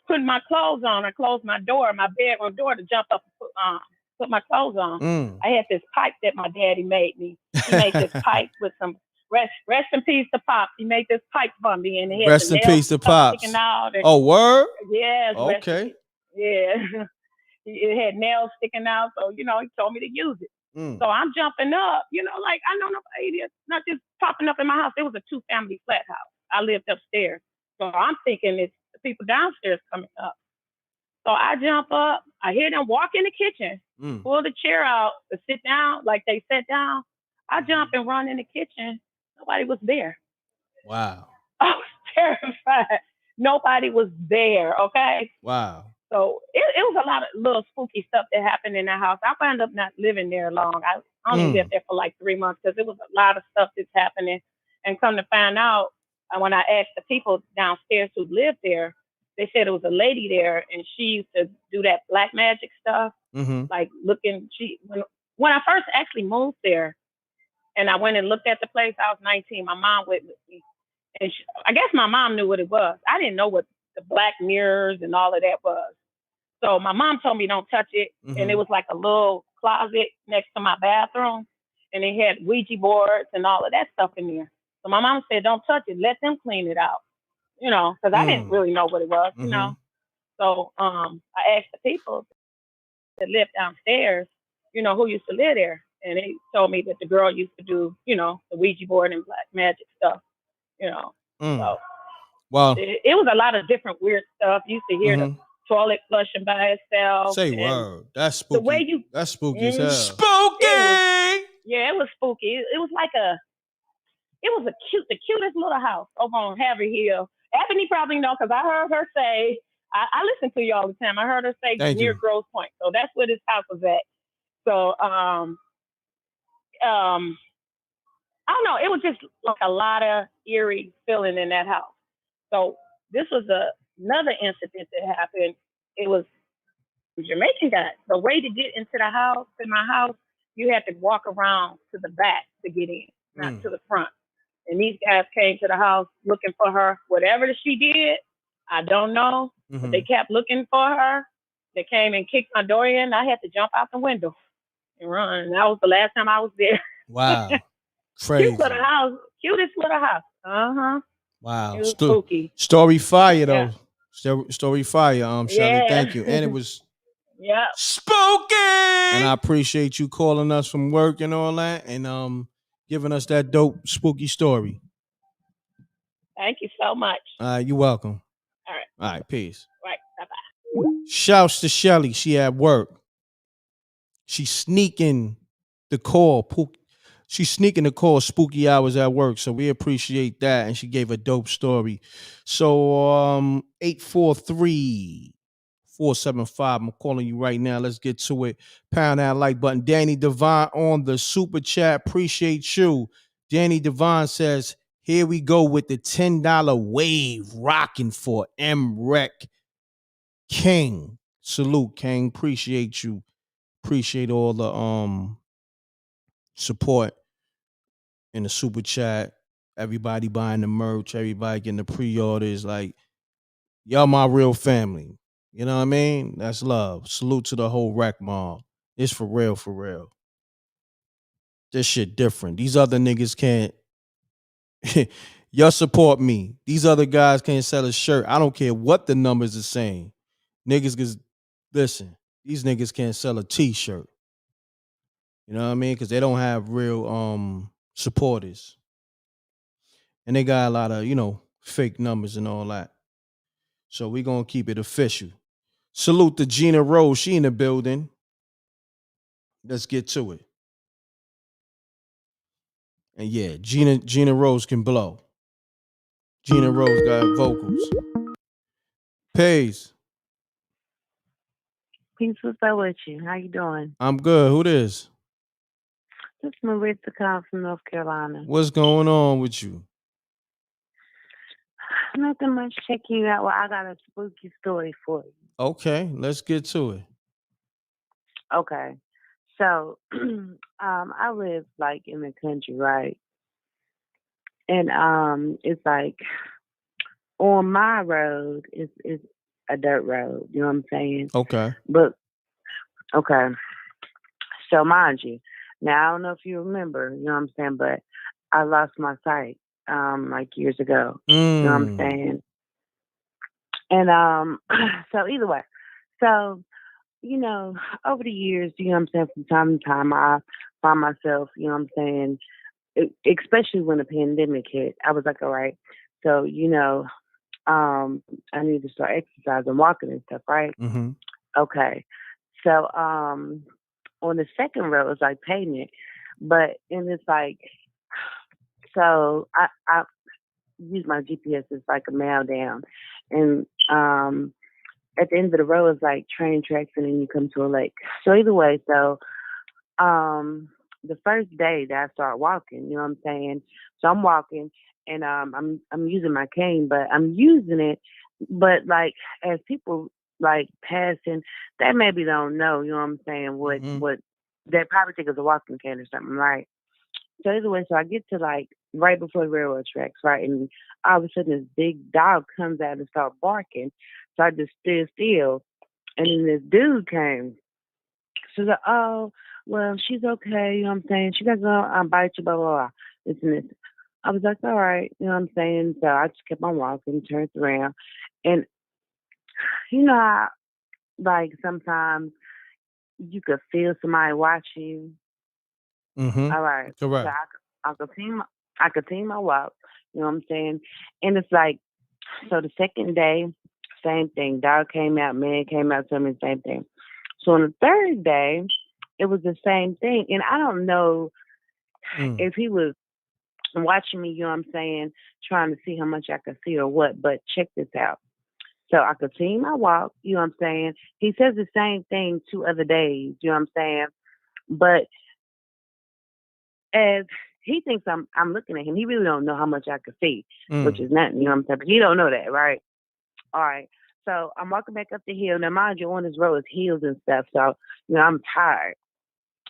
putting my clothes on. I closed my bedroom door to jump up and put my clothes on. I had this pipe that my daddy made me. He made this pipe with some rest in peace to Pops. He made this pipe for me, and it had Rest the in nails peace to Pops. sticking out. And, oh, word? Yes. Okay. Yeah. It had nails sticking out, so he told me to use it. So I'm jumping up, like I know nobody, not just popping up in my house. It was a 2-family flat house. I lived upstairs, so I'm thinking it's the people downstairs coming up. So I jump up. I hear them walk in the kitchen, pull the chair out to sit down, like they sat down. I jump and run in the kitchen. Nobody was there. Wow. I was terrified. Nobody was there. Okay. Wow. So it was a lot of little spooky stuff that happened in that house. I wound up not living there long. I only lived there for like 3 months because it was a lot of stuff that's happening. And come to find out, when I asked the people downstairs who lived there, they said it was a lady there, and she used to do that black magic stuff. Like when I first actually moved there, and I went and looked at the place. I was 19. My mom went with me, and I guess my mom knew what it was. I didn't know what the black mirrors and all of that was. So my mom told me don't touch it. And it was like a little closet next to my bathroom. And it had Ouija boards and all of that stuff in there. So my mom said, don't touch it. Let them clean it out, because I didn't really know what it was, So I asked the people that lived downstairs, who used to live there. And they told me that the girl used to do, the Ouija board and black magic stuff, So wow. It was a lot of different weird stuff. You used to hear the toilet flushing by itself. Say word. That's spooky. The way that's spooky as hell. Spooky. It was spooky. It was like the cutest little house over on Haverhill Hill. Ebony probably know because I heard her say, I listen to you all the time. I heard her say near Grosse Pointe. So that's where this house was at. So I don't know. It was just like a lot of eerie feeling in that house. So this was another incident that happened. It was Jamaican guys. The way to get into my house, you had to walk around to the back to get in, not to the front. And these guys came to the house looking for her. Whatever she did, I don't know. But they kept looking for her. They came and kicked my door in. I had to jump out the window and run. And that was the last time I was there. Wow. Crazy. Cutest little house. Wow. It was spooky. Story fire though. Yeah. Story fire, Shelly. Thank you. And it was spooky. And I appreciate you calling us from work and all that. And giving us that dope, spooky story. Thank you so much. You're welcome. All right. All right, peace. Right. Bye-bye. Shouts to Shelly. She at work. She's sneaking the call. She's sneaking the call spooky hours at work. So we appreciate that. And she gave a dope story. So 843 475. I'm calling you right now. Let's get to it. Pound that like button. Danny Devine on the super chat. Appreciate you. Danny Devine says, here we go with the $10 wave rocking for m.reck King. Salute, King. Appreciate you. Appreciate all the support in the super chat. Everybody buying the merch, everybody getting the pre-orders. Like, y'all my real family. You know what I mean? That's love. Salute to the whole rec mob. It's for real, for real. This shit different. These other niggas can't. Y'all support me. These other guys can't sell a shirt. I don't care what the numbers are saying. Niggas, listen, these niggas can't sell a t-shirt. You know what I mean? Because they don't have real supporters. And they got a lot of, fake numbers and all that. So we gonna keep it official. Salute to Gina Rose. She in the building. Let's get to it. And yeah, Gina Rose can blow. Gina Rose got vocals. Pays. Peace, what's up with you? How you doing? I'm good. Who this? This is Marissa calling from North Carolina. What's going on with you? Nothing much. Checking you out. Well, I got a spooky story for you. Okay, let's get to it. Okay. So, I live like in the country, right? And it's like on my road is a dirt road. You know what I'm saying? Okay. But okay. So mind you, now I don't know if you remember, you know what I'm saying, but I lost my sight like years ago. You know what I'm saying? And so either way. So, over the years, you know what I'm saying, from time to time I find myself, you know what I'm saying, especially when the pandemic hit, I was like, all right, so, I need to start exercising, walking and stuff, right? Mm-hmm. Okay. So on the second road it's like pavement, and it's like, so I use my GPS as like a mail down, and at the end of the road is like train tracks, and then you come to a lake. So either way, so the first day that I start walking, you know what I'm saying? So I'm walking, and I'm using my cane, but I'm using it, but like as people like passing, they maybe don't know, you know what I'm saying, what they probably think it's a walking cane or something, right? So either way, so I get to like right before the railroad tracks, right? And all of a sudden this big dog comes out and starts barking. So I just stood still, and then this dude came. She's like, oh, well, she's okay, you know what I'm saying? She doesn't bite you, blah, blah, blah. This and this. I was like, all right, you know what I'm saying? So I just kept on walking, turned around. And you know how, like, sometimes you could feel somebody watching you? Mm-hmm. All right. Correct. So I continue my walk, you know what I'm saying? And it's like, so the second day, same thing. Dog came out, man came out, told me the same thing. So on the third day, it was the same thing. And I don't know if he was watching me, you know what I'm saying, trying to see how much I could see or what, but check this out. So I continue my walk, you know what I'm saying? He says the same thing 2 other days, you know what I'm saying? But as he thinks I'm looking at him, he really don't know how much I could see, which is nothing, you know what I'm saying? But he don't know that, right? All right. So I'm walking back up the hill. Now, mind you, on this road is hills and stuff. So, I'm tired.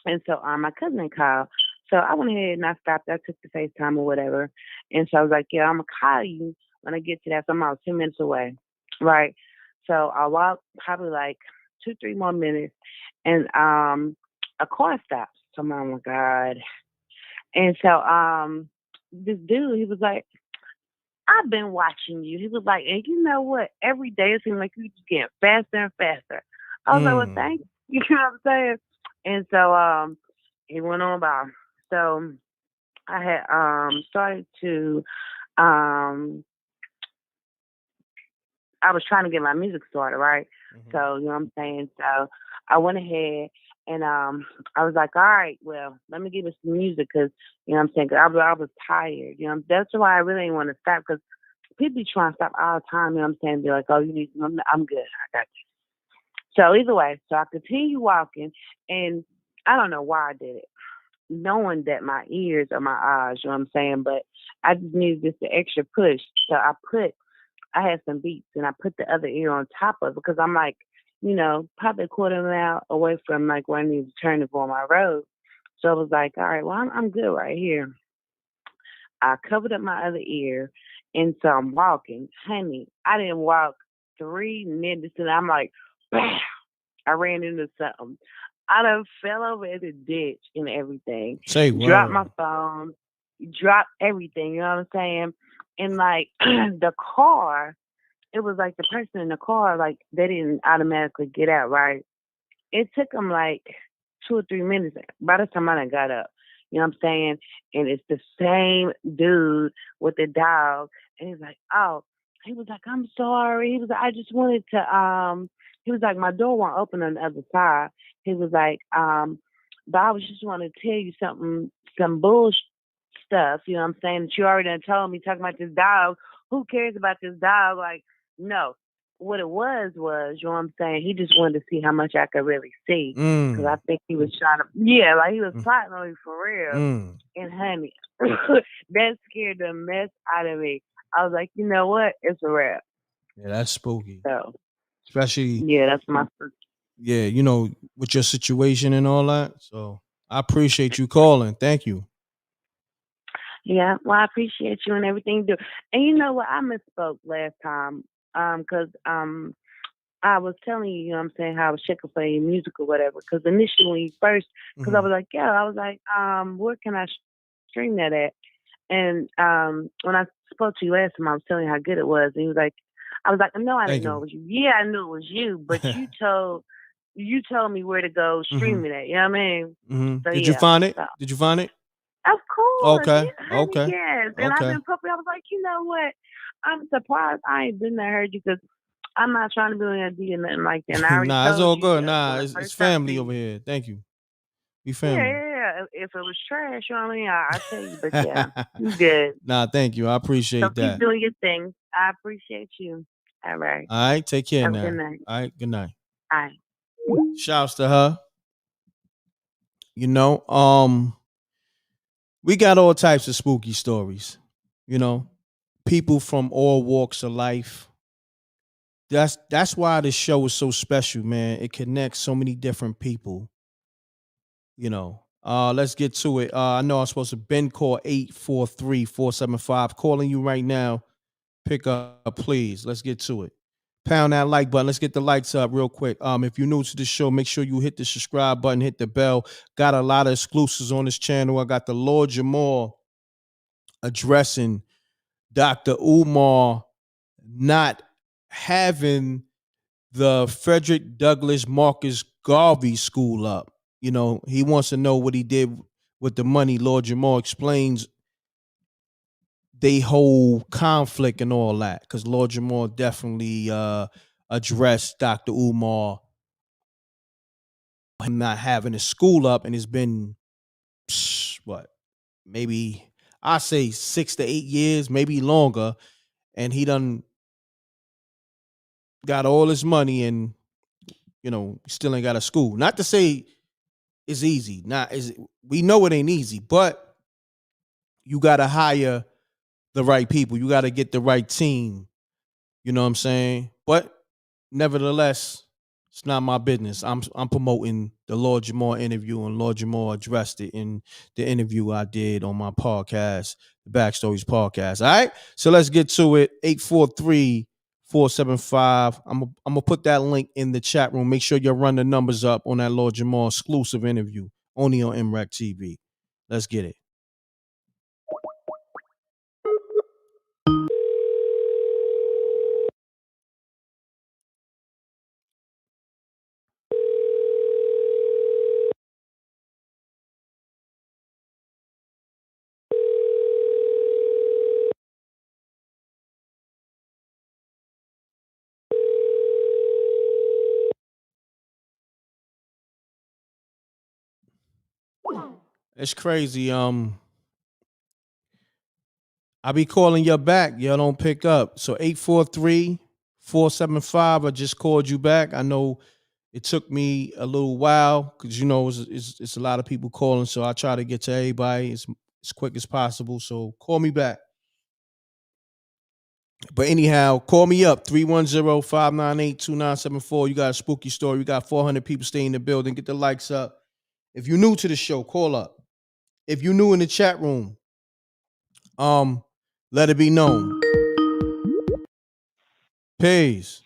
And so my cousin called. So I went ahead and I stopped. I took the FaceTime or whatever. And so I was like, yeah, I'm going to call you when I get to that. So I'm about 2 minutes away. Right. So I walked probably like 2-3 more minutes. And a car stops. So I'm like, oh, my God. And so this dude, he was like, I've been watching you. He was like, and you know what? Every day it seems like you just getting faster and faster. I was like, well, thank you. You know what I'm saying? And so he went on by. So I had started to um I was trying to get my music started, right? So, you know what I'm saying? So I went ahead and I was like, all right, well, let me give it some music because, you know what I'm saying? 'Cause I was tired. You know, that's why I really didn't want to stop because people be trying to stop all the time. You know what I'm saying? Be like, oh, you need some. I'm good. I got you. So either way, so I continue walking and I don't know why I did it. Knowing that my ears are my eyes, you know what I'm saying? But I just needed just the extra push. So I had some beats and I put the other ear on top of it because I'm like, you know, probably a quarter mile away from like where I need to turn to go on my road. So I was like, all right, well, I'm good right here. I covered up my other ear and so I'm walking. Honey, I didn't walk 3 minutes and I'm like, bam, I ran into something. I done fell over in the ditch and everything. Say Dropped my word. phone, dropped everything, you know what I'm saying? And like the car, it was like the person in the car, like they didn't automatically get out, right? It took them like 2 or 3 minutes. By the time I done got up, you know what I'm saying? And it's the same dude with the dog. And he's like, oh, he was like, I'm sorry. He was like, I just wanted to, he was like, my door won't open on the other side. He was like, but I was just want to tell you something, some bullshit stuff, you know what I'm saying? That you already done told me talking about this dog. Who cares about this dog? Like, no. What it was, you know what I'm saying? He just wanted to see how much I could really see. Because I think he was trying to, yeah, like he was plotting on me for real. And honey, that scared the mess out of me. I was like, you know what? It's a wrap. Yeah, that's spooky. So, Especially, yeah, that's my first. yeah, you know, with your situation and all that. So I appreciate you calling. Thank you. Yeah, well, I appreciate you and everything you do. And you know what? I misspoke last time. Cause I was telling you, you know what I'm saying, how I was checking for your music or whatever. Because initially, when you first, because I was like, yeah, I was like, where can I stream that at? And when I spoke to you last time, I was telling you how good it was. And he was like, I was like, no, I didn't Thank know it you. was you. Yeah, I knew it was you, but you told me where to go stream it at. You know what I mean? So Did you yeah. find it? So Did you find it? of course, Okay. yeah, honey, Okay. yes. And I've Okay. been puppy. I was like, you know what? I'm surprised I ain't been there heard you because I'm not trying to be on your D or nothing like that. And I already Nah, it's told all you good. when Nah, the it's first time I family seen over you. here. Thank you. We Yeah, family. yeah, yeah. If it was trash, you know what I mean? I tell you, but yeah, you good. Nah, thank you. I So appreciate keep that. doing your thing. I appreciate you. All right. All right. Take care Have a good now. night. All right. Good night. All right. Shouts to her. You know, we got all types of spooky stories. You know, people from all walks of life. That's why this show is so special, man. It connects so many different people. You know, let's get to it. I know I'm supposed to been call 843-475. Calling you right now. Pick up, please. Let's get to it. Pound that like button. Let's get the lights up real quick. If you're new to the show, make sure you hit the subscribe button, hit the bell. Got a lot of exclusives on this channel. I got the Lord Jamal addressing Dr. Umar not having the Frederick Douglass Marcus Garvey school up. You know, he wants to know what he did with the money. Lord Jamal explains they whole conflict and all that because Lord Jamal definitely addressed Dr. Umar him not having his school up, and it's been what, maybe I say 6 to 8 years, maybe longer, and he done got all his money and still ain't got a school. Not to say it's easy, not is we know it ain't easy, but you got to hire the right people. You got to get the right team. You know what I'm saying? But nevertheless, it's not my business. I'm promoting the Lord Jamal interview, and Lord Jamal addressed it in the interview I did on my podcast, the Backstories podcast. All right, so let's get to it. 843-475. I'm gonna put that link in the chat room. Make sure you run the numbers up on that Lord Jamal exclusive interview only on m.reck TV. Let's get it. It's crazy. I be calling you back. Y'all don't pick up. So 843-475. I just called you back. I know it took me a little while because it's a lot of people calling. So I try to get to everybody as quick as possible. So call me back. But anyhow, call me up 310-598-2974. You got a spooky story. We got 400 people staying in the building. Get the likes up. If you're new to the show, call up. If you're new in the chat room, let it be known. Peace.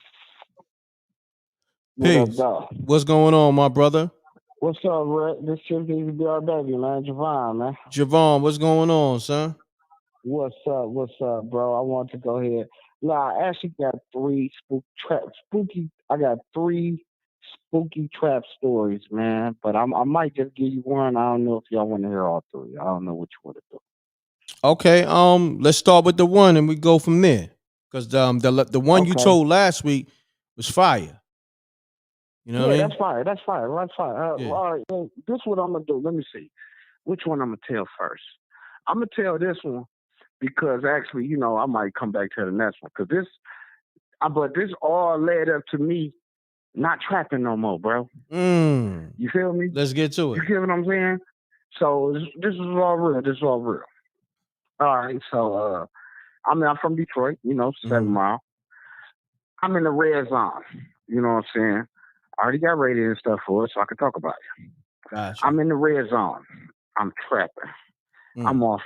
Peace. What's going on, my brother? What's up, Rick? This shit needs to be our baby, man. Javon, man. Javon, what's going on, son? What's up, bro? I want to go ahead. Nah, I actually got three spooky trap stories, man. But I might just give you one. I don't know if y'all want to hear all three. I don't know what you want to do. Okay, let's start with the one and we go from there. Because the one you told last week was fire. You know what I mean? That's fire. That's fire. Yeah. All right, well, this is what I'm gonna do. Let me see. Which one I'm gonna tell first? I'm gonna tell this one because actually, I might come back to the next one. Because but this all led up to me not trapping no more, bro. You feel me? Let's get to it. You feel what I'm saying? So this is all real. This is all real. All right. So I'm from Detroit. 7 Mile. I'm in the red zone. You know what I'm saying? I already got radio and stuff for it, so I can talk about it. Gotcha. I'm in the red zone. I'm trapping. I'm off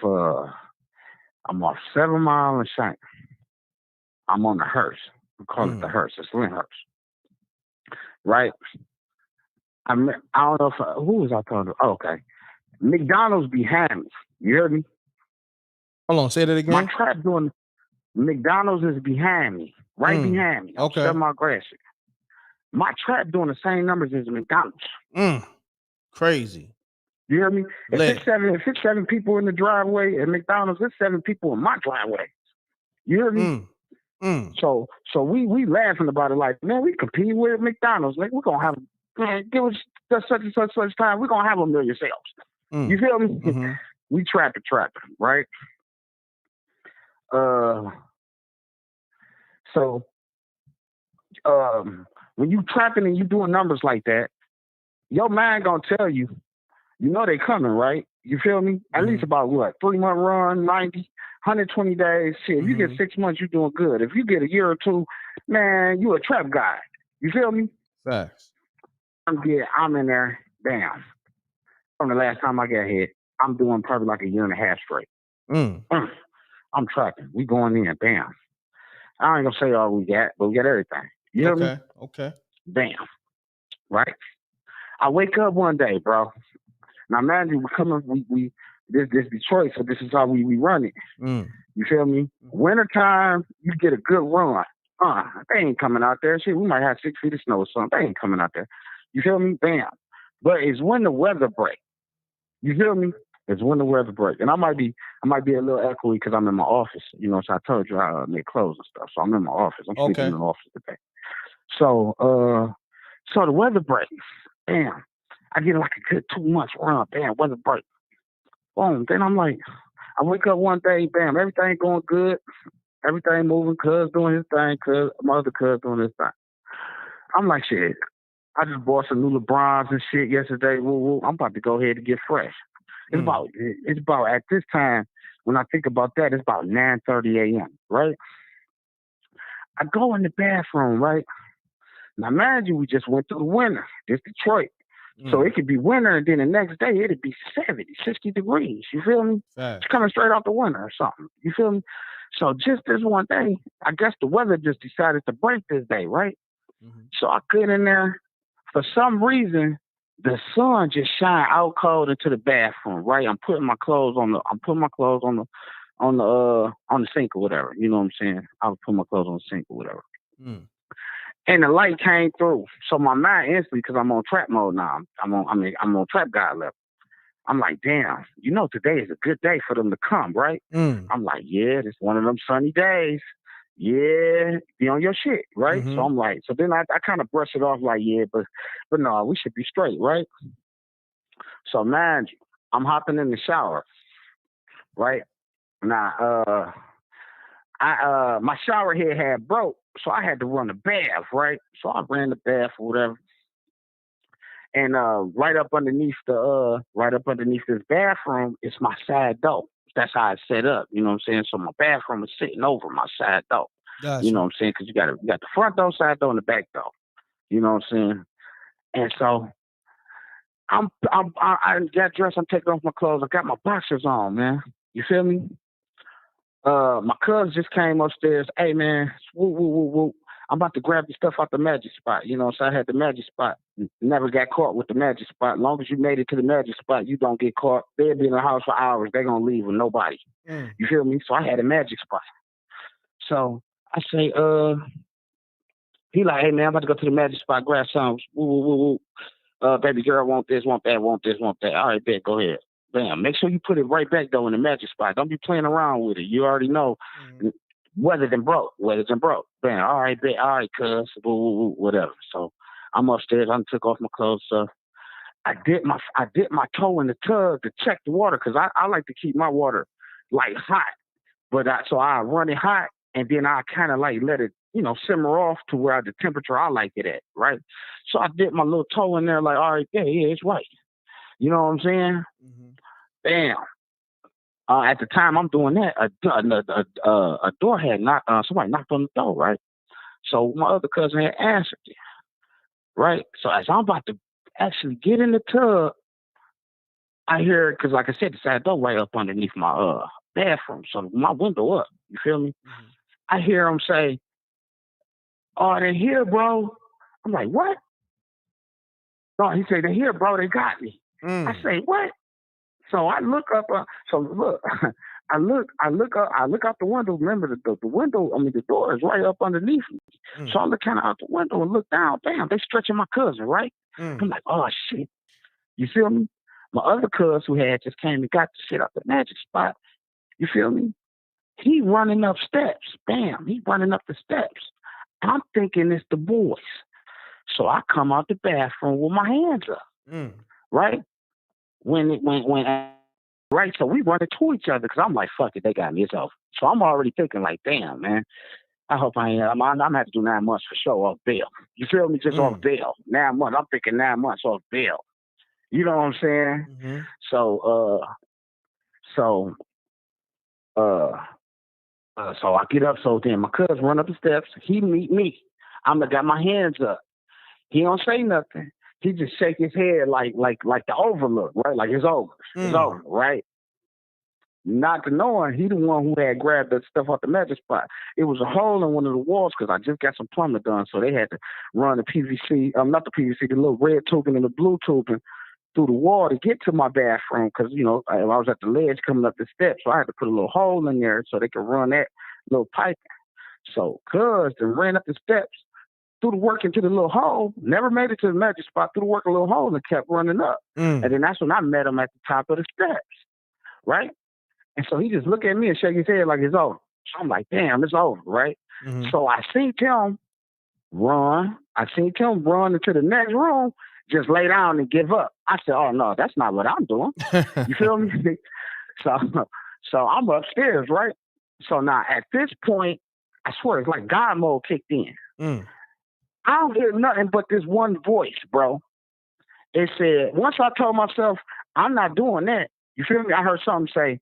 7 Mile and Shank. I'm on the hearse. We call it the hearse. It's Lyndhurst. Right? I don't know who was I talking to? Oh, okay. McDonald's behind me. You heard me? Hold on, say that again. My trap doing McDonald's is behind me. Right behind me. Okay. 7 Mile Grassy. My trap doing the same numbers as McDonald's. Crazy. You hear me? If it's seven people in the driveway at McDonald's, it's 7 people in my driveway. You hear me? So we laughing about it like, man, we compete with McDonald's. Like, we're gonna have give us such and such time. We're gonna have a million sales. You feel me? We trapping, right? When you trapping and you doing numbers like that, your mind gonna tell you, they coming, right? You feel me? At least about what? 3-month run, 90, 120 days. Shit, if you get 6 months, you doing good. If you get a year or two, man, you a trap guy. You feel me? Facts. I'm in there, bam. From the last time I got hit, I'm doing probably like a year and a half straight. I'm trapping. We going in, bam. I ain't gonna say all we got, but we got everything. You hear me? Okay. Bam. Right? I wake up one day, bro. Now, man, this Detroit, so this is how we run it. You feel me? Wintertime, you get a good run. They ain't coming out there. Shit, we might have 6 feet of snow or something. They ain't coming out there. You feel me? Bam. But it's when the weather break. You feel me? It's when the weather break. And I might be a little echoey because I'm in my office. So I told you I make clothes and stuff. So I'm in my office. I'm sleeping in the office today. So the weather breaks. Bam. I get like a good 2 months run. Bam, weather break. Boom. Then I'm like, I wake up one day, bam, everything going good. Everything moving, cuz doing his thing, my other cuz doing his thing. I'm like, shit, I just bought some new LeBrons and shit yesterday. Woo. I'm about to go ahead and get fresh. It's about at this time, when I think about that, it's about 9:30 a.m., right? I go in the bathroom, right? Now, imagine we just went through the winter. This Detroit. So it could be winter, and then the next day it'd be 70, 60 degrees. You feel me? It's coming straight out the winter or something. You feel me? So just this one day, I guess the weather just decided to break this day, right? So I get in there. For some reason, the sun just shine out cold into the bathroom, right? I'm putting my clothes on the sink or whatever. You know what I'm saying? I'll put my clothes on the sink or whatever. And the light came through. So my mind instantly, because I'm on trap mode now. I'm on trap guy level. I'm like, damn, today is a good day for them to come, right? I'm like, yeah, this one of them sunny days. Yeah, be on your shit, right? So I'm like, so then I kind of brush it off like, yeah, but no, we should be straight, right? So mind you, I'm hopping in the shower, right? Now, my shower head had broke, so I had to run the bath, right? So I ran the bath or whatever. And right up underneath this bathroom is my side door. That's how it's set up. You know what I'm saying? So my bathroom is sitting over my side door. Gotcha. You know what I'm saying? Because you got the front door, side door, and the back door. You know what I'm saying? And so I got dressed. I'm taking off my clothes. I got my boxers on, man. You feel me? My cousin just came upstairs. Hey, man, woo, woo, woo, woo. I'm about to grab the stuff out the magic spot. You know, so I had the magic spot. Never got caught with the magic spot. As long as you made it to the magic spot, you don't get caught. They'll be in the house for hours. They're going to leave with nobody. You feel me? So I had a magic spot. So I say, he like, hey, man, I'm about to go to the magic spot, grab some. Woo, woo, woo, woo. Baby girl, want this, want that, want this, want that. All right, bet, go ahead. Bam. Make sure you put it right back, though, in the magic spot. Don't be playing around with it. You already know. Weather than broke. Bam. All right, bet. All right, cuz. Whatever. So I'm upstairs. I took off my clothes. So I did my toe in the tub to check the water because I like to keep my water like hot. But so I run it hot and then I kind of like let it, simmer off to where the temperature I like it at, right? So I did my little toe in there like, all right, yeah, it's right. You know what I'm saying? Bam. At the time I'm doing that, a door had somebody knocked on the door, right? So my other cousin had answered it, right? So as I'm about to actually get in the tub, I hear, because like I said, the side door right up underneath my bathroom, so my window up, you feel me? I hear him say, oh, they're here, bro. I'm like, what? No, he said, they're here, bro, they got me. I say, what? So I look up. I look out the window. Remember the window? I mean, the door is right up underneath me. So I look kind of out the window and look down. Damn, they stretching my cousin, right? I'm like, oh shit. You feel me? My other cousin who had just came and got the shit out the magic spot. You feel me? He running up steps. Bam, he running up the steps. I'm thinking it's the boys. So I come out the bathroom with my hands up. Right? Right, so we run into each other because I'm like, fuck it, they got me. It's over. So I'm already thinking like, damn, man, I hope I ain't. I'm gonna have to do 9 months for sure off bail. You feel me? Just off bail. 9 months. I'm thinking 9 months off bail. You know what I'm saying? So I get up. So then my cousin run up the steps. He meet me. I'm got my hands up. He don't say nothing. He just shake his head like the overlook, right? Like it's over. It's over, right? Not to knowing he the one who had grabbed that stuff off the magic spot. It was a hole in one of the walls because I just got some plumbing done, so they had to run the PVC, not the PVC, the little red tubing and the blue tubing through the wall to get to my bathroom because, I was at the ledge coming up the steps, so I had to put a little hole in there so they could run that little pipe. So cuz they ran up the steps, threw the work into the little hole, never made it to the magic spot, threw the work in a little hole and kept running up. And then that's when I met him at the top of the steps, right? And so he just looked at me and shake his head like it's over. So I'm like, damn, it's over, right? So I seen him run. I seen him run into the next room, just lay down and give up. I said, oh, no, that's not what I'm doing. You feel me? So I'm upstairs, right? So now at this point, I swear it's like God mode kicked in. I don't hear nothing but this one voice, bro. It said, once I told myself, I'm not doing that. You feel me? I heard something say,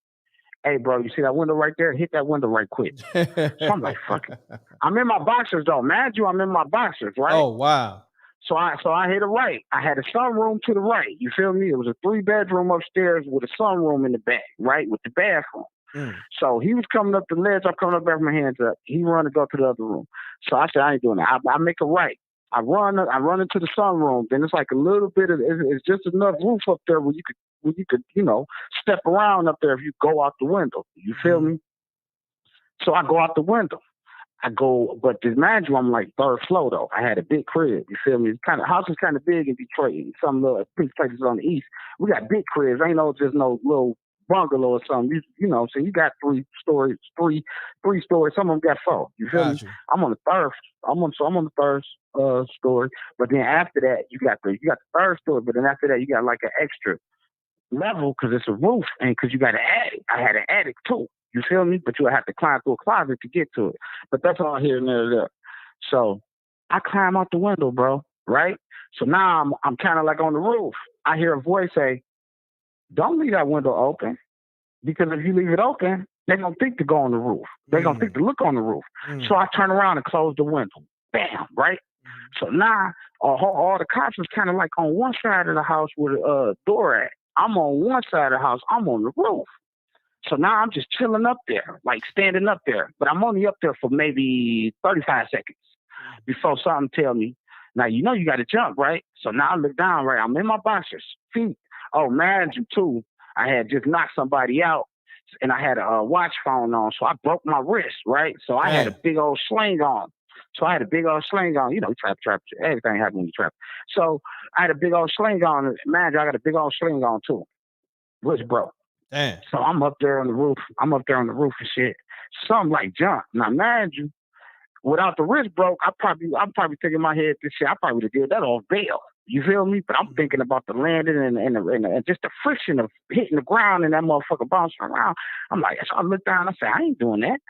hey, bro, you see that window right there? Hit that window right quick. So I'm like, fuck it. I'm in my boxers, though. Mind you, I'm in my boxers, right? Oh, wow. So I hit it right. I had a sunroom to the right. You feel me? It was a 3-bedroom upstairs with a sunroom in the back, right? With the bathroom. So he was coming up the ledge. I'm coming up there with my hands up. He run to go to the other room. So I said, I ain't doing that. I make a right. I run into the sunroom. Then it's like a little bit of, it's just enough roof up there where you could, step around up there if you go out the window. You feel me? So I go out the window. But mind you, I'm like 3rd floor though. I had a big crib. You feel me? House is kind of big in Detroit. Some little places on the east. We got big cribs. Ain't just no little bungalow or something. So you got 3 stories, three stories. Some of them got 4. You feel me? I'm on the 3rd. I'm on the 3rd story. But then after that, you got the 3rd story. But then after that, you got like an extra level because it's a roof and because you got an attic. I had an attic too. You feel me? But you have to climb through a closet to get to it. But that's all here and there. So I climb out the window, bro. Right? So now I'm kind of like on the roof. I hear a voice say, "Don't leave that window open because if you leave it open, they're gonna think to go on the roof. They're gonna think to look on the roof." So I turn around and close the window. Bam! Right? So now all the cops was kind of like on one side of the house with a door at. I'm on one side of the house. I'm on the roof. So now I'm just chilling up there, like standing up there. But I'm only up there for maybe 35 seconds before something tell me, now you know you got to jump, right? So now I look down, right? I'm in my boxers, feet. Oh, man, you too. I had just knocked somebody out, and I had a watch phone on, so I broke my wrist, right? So I had a big old sling on. You know, trap, everything happened when you trap. So I had a big old sling on. Man, I got a big old sling on too. Wrist broke. Damn. So I'm up there on the roof. and shit. Something like jump. Now, mind you, without the wrist broke, I'm probably thinking in my head this shit. I probably would have did that off bail. You feel me? But I'm thinking about the landing and just the friction of hitting the ground and that motherfucker bouncing around. I'm like, so I look down. I say, I ain't doing that.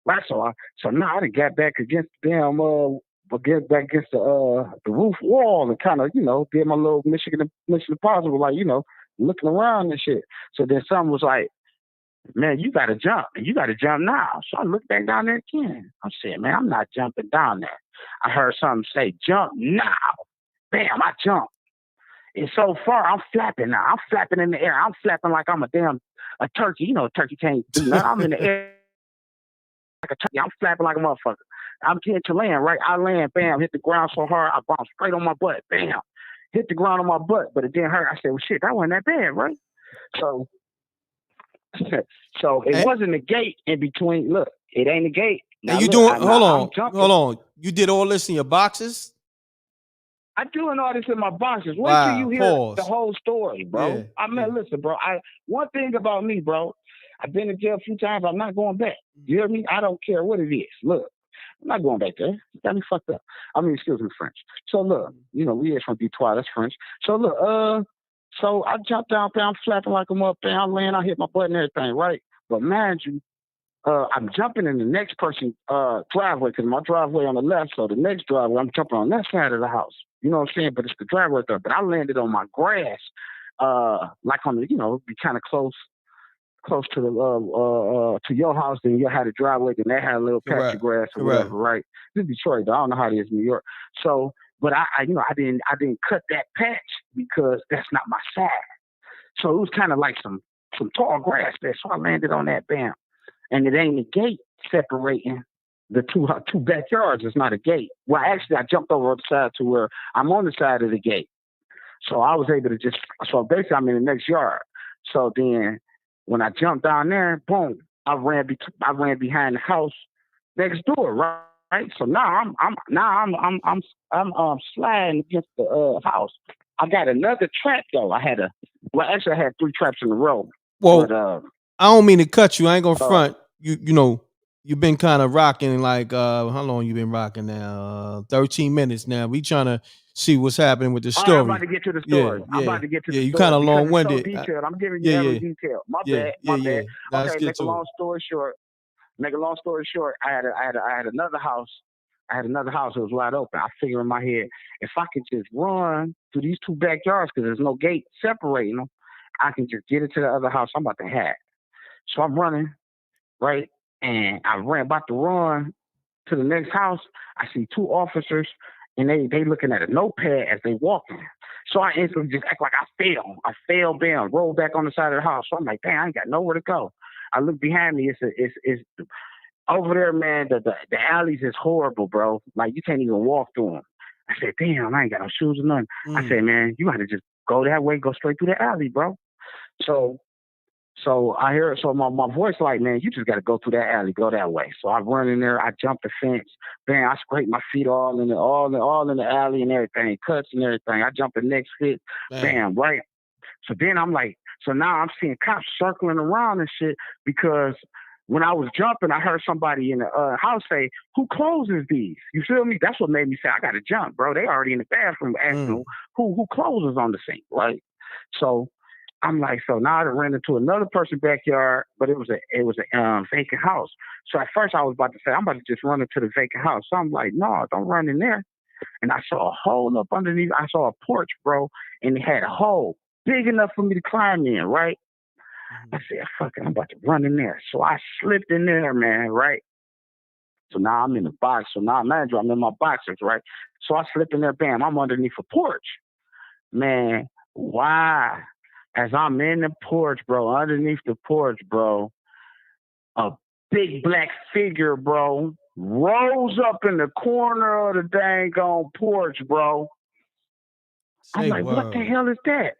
Right, so now I done got back against the damn the roof wall and kind of, you know, did my little Mission Impossible, like, you know, looking around and shit. So then something was like, man, you gotta jump, and you gotta jump now. So I looked back down there again. I said, man, I'm not jumping down there. I heard something say, jump now. Bam, I jumped. And so far, I'm flapping now. I'm flapping in the air. I'm flapping like I'm a turkey. You know, a turkey can't do nothing. I'm in the air. I'm flapping like a motherfucker. I'm getting to land, right? I land, bam, hit the ground so hard, I bounced straight on my butt, bam. Hit the ground on my butt, but it didn't hurt. I said, well, shit, that wasn't that bad, right? So it wasn't a gate in between. Look, it ain't a gate. Now, and you look, hold on. You did all this in your boxes? I'm doing all this in my boxes. Wait till you hear the whole story, bro. Yeah, listen, bro. One thing about me, bro, I've been in jail a few times. I'm not going back. You hear me? I don't care what it is. Look, I'm not going back there. You got me fucked up. I mean, excuse me, French. So look, you know, we is from Detroit. That's French. So look, so I jumped down, I'm flapping like I'm up there. I land, I hit my butt and everything, right? But mind you, I'm jumping in the next person's driveway because my driveway on the left. So the next driveway, I'm jumping on that side of the house. You know what I'm saying? But it's the driveway there. But I landed on my grass, like on the, you know, be kind of close to the to your house. Then you had a driveway, then they had a little patch of grass or whatever, right? This is Detroit, though. I don't know how it is in New York. So, but I didn't cut that patch because that's not my side. So it was kind of like some tall grass there. So I landed on that, bam. And it ain't a gate separating the two backyards. It's not a gate. Well, actually, I jumped over on the side to where I'm on the side of the gate. So I was able to so basically I'm in the next yard. So then when I jumped down there, boom, I ran behind the house next door, right? So now I'm sliding against the house. I got another trap though. I had 3 traps in a row. Well, but, I don't mean to cut you. I ain't gonna front. You know, you've been kind of rocking like how long you been rocking now? 13 minutes now. We trying to see what's happening with the story. I'm about to get to the story. Yeah. I'm about to get to the story. You kind of long winded. So detailed. I'm giving you every detail. My bad. Now, okay, make a long story short. I had another house. It was wide open. I figured in my head, if I could just run through these 2 backyards because there's no gate separating them, I can just get into the other house I'm about to have. So I'm running, right? And I about to run to the next house. I see 2 officers, and they looking at a notepad as they walking. So I instantly just act like I fell. Bam, roll back on the side of the house. So I'm like, damn, I ain't got nowhere to go. I look behind me. It's over there, man. The alleys is horrible, bro. Like you can't even walk through them. I said, damn, I ain't got no shoes or nothing. I said, man, you got to just go that way, go straight through the alley, bro. So I hear my voice like, man, you just got to go through that alley, go that way. So I run in there, I jump the fence, bam, I scrape my feet all in the alley and everything, cuts and everything. I jump the next fit, bam, right. So then I'm like, so now I'm seeing cops circling around and shit because when I was jumping, I heard somebody in the house say, "Who closes these?" You feel me? That's what made me say, I got to jump, bro. They already in the bathroom asking who closes on the sink, right? So I'm like, so now I ran into another person's backyard, but it was a vacant house. So at first I was about to say, I'm about to just run into the vacant house. So I'm like, no, don't run in there. And I saw a hole up underneath. I saw a porch, bro, and it had a hole big enough for me to climb in, right? I said, fuck it, I'm about to run in there. So I slipped in there, man, right? So now I'm in the box. So now, mind you, I'm in my boxers, right? So I slip in there, bam, I'm underneath a porch. Man, why? As I'm in the porch, bro, underneath the porch, bro, a big black figure, bro, rose up in the corner of the dang on porch, bro. I'm like, what the hell is that?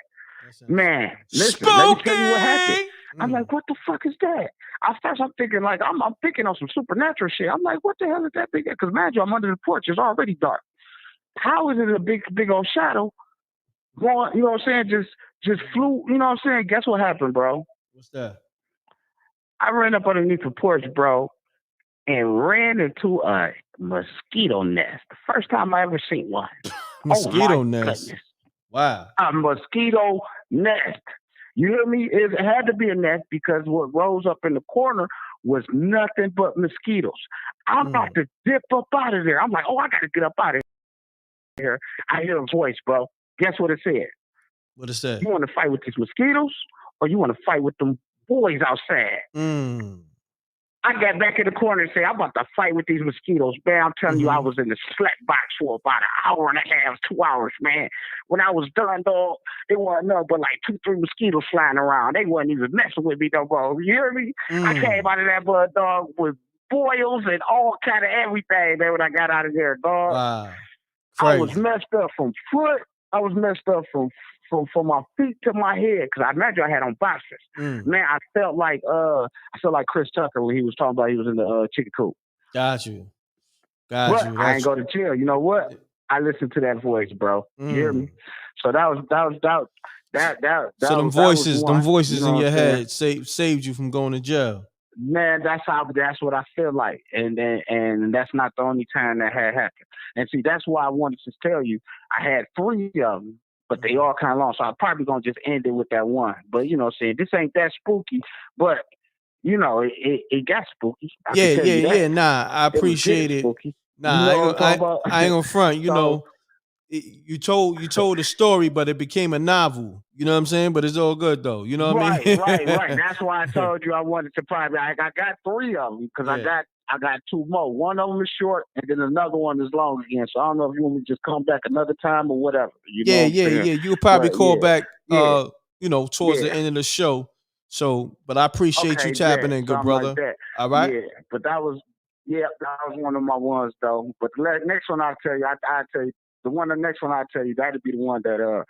Man, listen, let me tell you what happened. I'm like, what the fuck is that? At first, I'm thinking like, I'm thinking on some supernatural shit. I'm like, what the hell is that big? Because mind you, I'm under the porch. It's already dark. How is it a big old shadow going? You know what I'm saying? Just flew. You know what I'm saying? Guess what happened, bro? What's that? I ran up underneath the porch, bro, and ran into a mosquito nest. The first time I ever seen one. Mosquito oh my nest. Goodness. Wow. A mosquito nest. You hear me? It had to be a nest because what rose up in the corner was nothing but mosquitoes. I'm about to dip up out of there. I'm like, oh, I got to get up out of here. I hear a voice, bro. Guess what it said? What it said? You want to fight with these mosquitoes or you want to fight with them boys outside? I got back in the corner and said, I'm about to fight with these mosquitoes, man. I'm telling you, I was in the slack box for about an hour and a half, 2 hours, man. When I was done, dog, there wasn't nothing but like 2-3 mosquitoes flying around. They wasn't even messing with me, though, bro. You hear me? I came out of that blood, dog, with boils and all kind of everything, man, when I got out of there, dog. Wow. I was messed up from foot. I was messed up from my feet to my head because I imagine I had on boxers. Man, I felt like Chris Tucker when he was talking about he was in the chicken coop. Got you. But I ain't go to jail. You know what? I listened to that voice, bro. You hear me? So that was. So them voices in your head saved you from going to jail. Man, that's what I feel like, and that's not the only time that had happened. And see, that's why I wanted to tell you I had 3 of them, but they all kind of long. So I'm probably gonna just end it with that one. But you know, what I'm saying this ain't that spooky, but you know, it got spooky. Yeah. Nah, I appreciate it. Spooky. Nah, you know I ain't gonna front. You know, you told a story, but it became a novel. You know what I'm saying? But it's all good though. You know what I mean? Right. That's why I told you I wanted to probably. I got 3 of them because I got 2 more. One of them is short, and then another one is long again. So I don't know if you want me to just come back another time or whatever. You know yeah. You'll probably call back. You know, towards the end of the show. So, but I appreciate you tapping in, good brother. Like that. All right. Yeah, but that was one of my ones though. But the next one I'll tell you, I'll tell you. The next one I'll tell you, that'd be the one that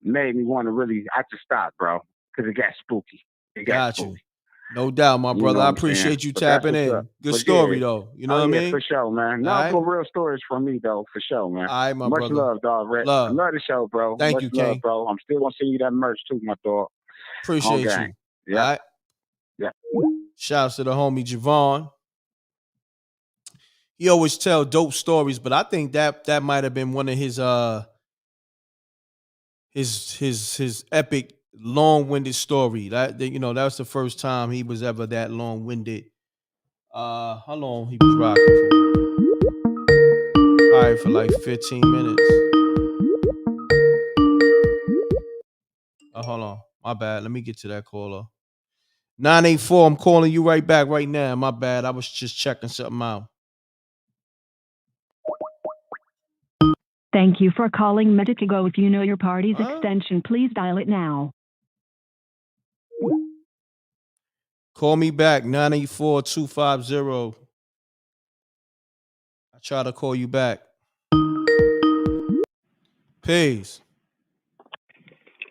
made me want to really. I just stopped, bro, because it got spooky. Got you. No doubt, my brother. I appreciate you tapping in. Good story, though. You know what I mean? For sure, man. For real stories from me, though. For sure, man. All right, my Much brother. love, dog. Red. Love. I love the show, bro. Thank Much you, love, King. bro. I'm still going to send you that merch, too, my dog. Appreciate you. Yeah. All right? Yeah. Shouts to the homie Javon. He always tell dope stories, but I think that might have been one of his epic long-winded story. That you know, that was the first time he was ever that long-winded. How long he was rocking for? Probably for like 15 minutes. Hold on. My bad. Let me get to that caller. 984, I'm calling you right back right now. My bad. I was just checking something out. Thank you for calling m.reck. If you know your party's extension, please dial it now. Call me back, 984-250. I try to call you back. Peace.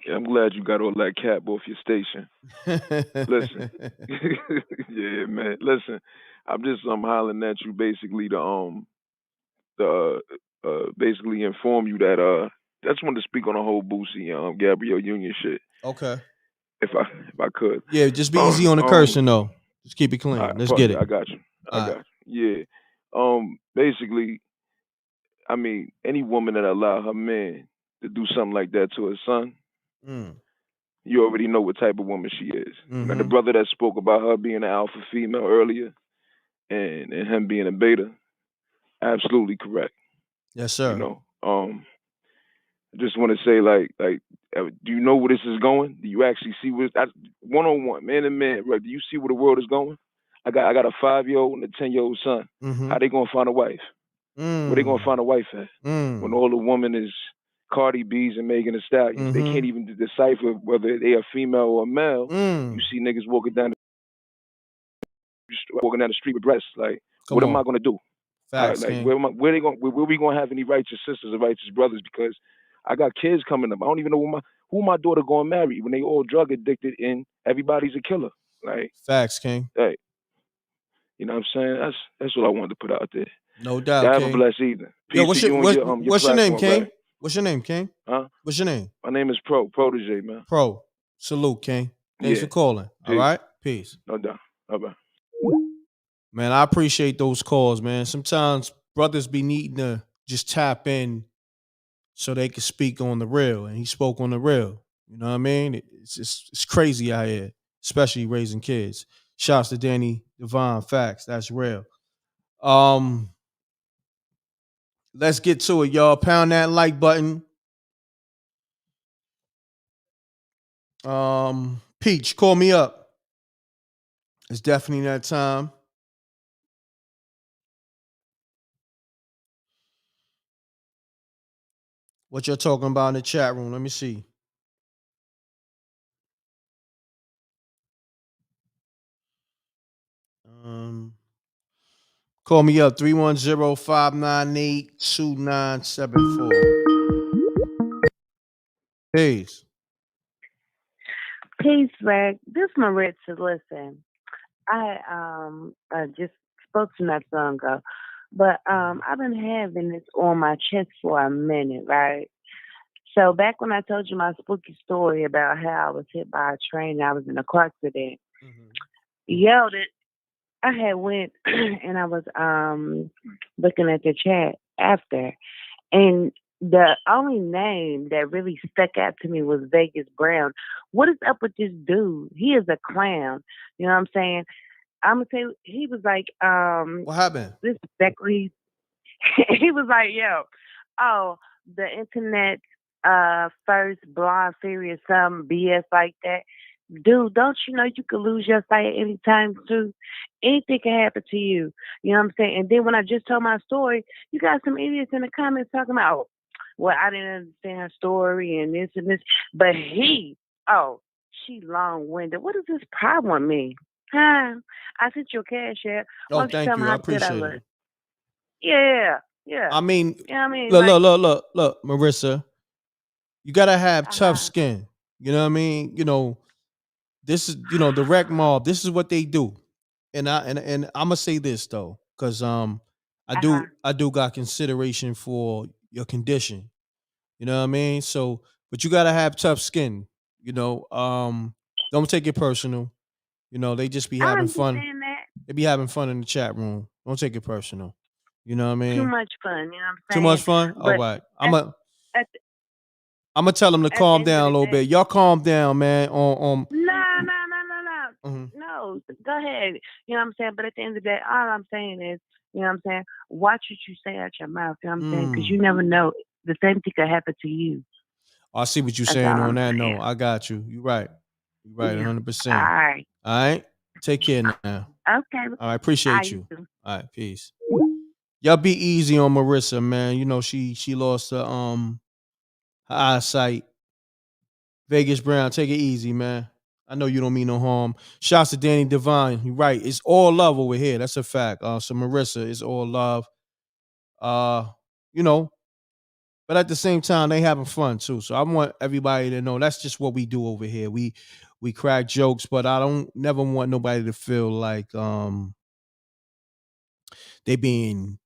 Yeah, I'm glad you got all that cap off your station. Listen. Yeah, man. Listen, I'm just hollering at you basically to basically inform you that I just wanted to speak on the whole Boosie Gabrielle Union shit. Okay. If I could. Yeah, just be easy on the cursing though. Just keep it clean. Right, Let's get it. I got you. Yeah. Basically, I mean, any woman that allow her man to do something like that to her son, you already know what type of woman she is. Now, the brother that spoke about her being an alpha female earlier and him being a beta, absolutely correct. Yes, sir. You know, I just want to say, do you know where this is going? Do you actually see what one-on-one, man to man, right? Do you see where the world is going? I got a 5-year-old and a 10-year-old son. How they gonna find a wife? Where they gonna find a wife at? When all the woman is Cardi B's and Megan Thee Stallions, they can't even decipher whether they are female or male. You see niggas walking down the street with breasts. Like, what am I gonna do? Facts, Like, King. where we gonna have any righteous sisters or righteous brothers? Because I got kids coming up. I don't even know who my daughter gonna marry when they all drug addicted and everybody's a killer. Like, facts, King. Hey, you know what I'm saying? That's what I wanted to put out there. No doubt, Y'all have King. a blessed evening. Yo, Peace what's to you and your what's your name, platform, King? right? What's your name, King? Huh? What's your name? My name is Protege, man. Pro. Salute, King. Thanks Yeah. for calling. All Peace. right? Peace. No doubt. Bye-bye. Man, I appreciate those calls, man. Sometimes brothers be needing to just tap in so they can speak on the real, and he spoke on the real. You know what I mean? It's crazy out here, especially raising kids. Shouts to Danny Divine. Facts. That's real. Let's get to it, y'all. Pound that like button. Peach, call me up. It's definitely that time. What you're talking about in the chat room? Let me see. Call me up 310-598-2974. Peace. Peace, Reg. This Maritza. Listen, I just spoke to not so long ago, but I've been having this on my chest for a minute, right? So back when I told you my spooky story about how I was hit by a train, I was in a car accident. Yo, I had went and I was looking at the chat after, and the only name that really stuck out to me was Vegas Brown. What is up with this dude? He is a clown. You know what I'm saying? I'm gonna say he was like, what happened? This is exactly. He was like, yo, the internet first blonde theory or some BS like that. Dude, don't you know you could lose your sight at any time too? Anything can happen to you. You know what I'm saying? And then when I just told my story, you got some idiots in the comments talking about, well, I didn't understand her story and this and this. But she long-winded. What does this problem with me? Huh? I sent you a cash app. Oh, thank you. I appreciate it. Yeah. I mean, you know what I mean? Look, Marissa. You gotta have tough skin. You know what I mean? You know, this is the rec mob. This is what they do. And I'm gonna say this though, because I do got consideration for your condition. You know what I mean? So, but you gotta have tough skin. You know, don't take it personal. You know, they just be having fun. That. They be having fun in the chat room. Don't take it personal. You know what I mean? Too much fun. You know what I'm saying? Too much fun? But all right. I'm gonna tell them to calm down a little bit. Y'all calm down, man. No. Mm-hmm. No, go ahead. You know what I'm saying? But at the end of the day, all I'm saying is, you know what I'm saying? Watch what you say out your mouth. You know what I'm saying? Because you never know. The same thing could happen to you. I see what you're saying on that note. I got you. You're right. You're right, 100%. All right. All right. Take care now. Okay. All right. Appreciate you. All right. Peace. Y'all be easy on Marissa, man. You know she lost her eyesight. Vegas Brown, take it easy, man. I know you don't mean no harm. Shouts to Danny Divine. You're right. It's all love over here. That's a fact. So Marissa, it's all love. You know, but at the same time, they having fun too. So I want everybody to know that's just what we do over here. We crack jokes, but I don't never want nobody to feel like they being,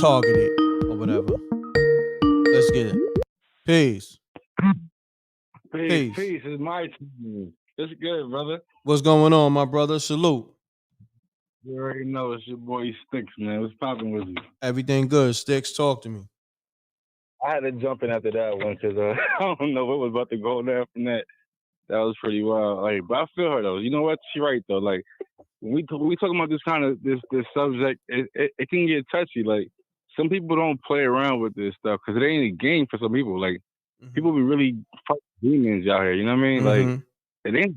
targeted or whatever. Let's get it. Peace. Peace. It's my team. It's good, brother. What's going on, my brother? Salute. You already know it's your boy Sticks, man. What's popping with you? Everything good. Sticks, talk to me. I had to jump in after that one because I don't know what was about to go down from that That was pretty wild. Like, but I feel her though. You know what? She right though. Like when we talking about this kind of this subject, it can get touchy. Like some people don't play around with this stuff because it ain't a game for some people. Like people be really fucking demons out here. You know what I mean? Like it ain't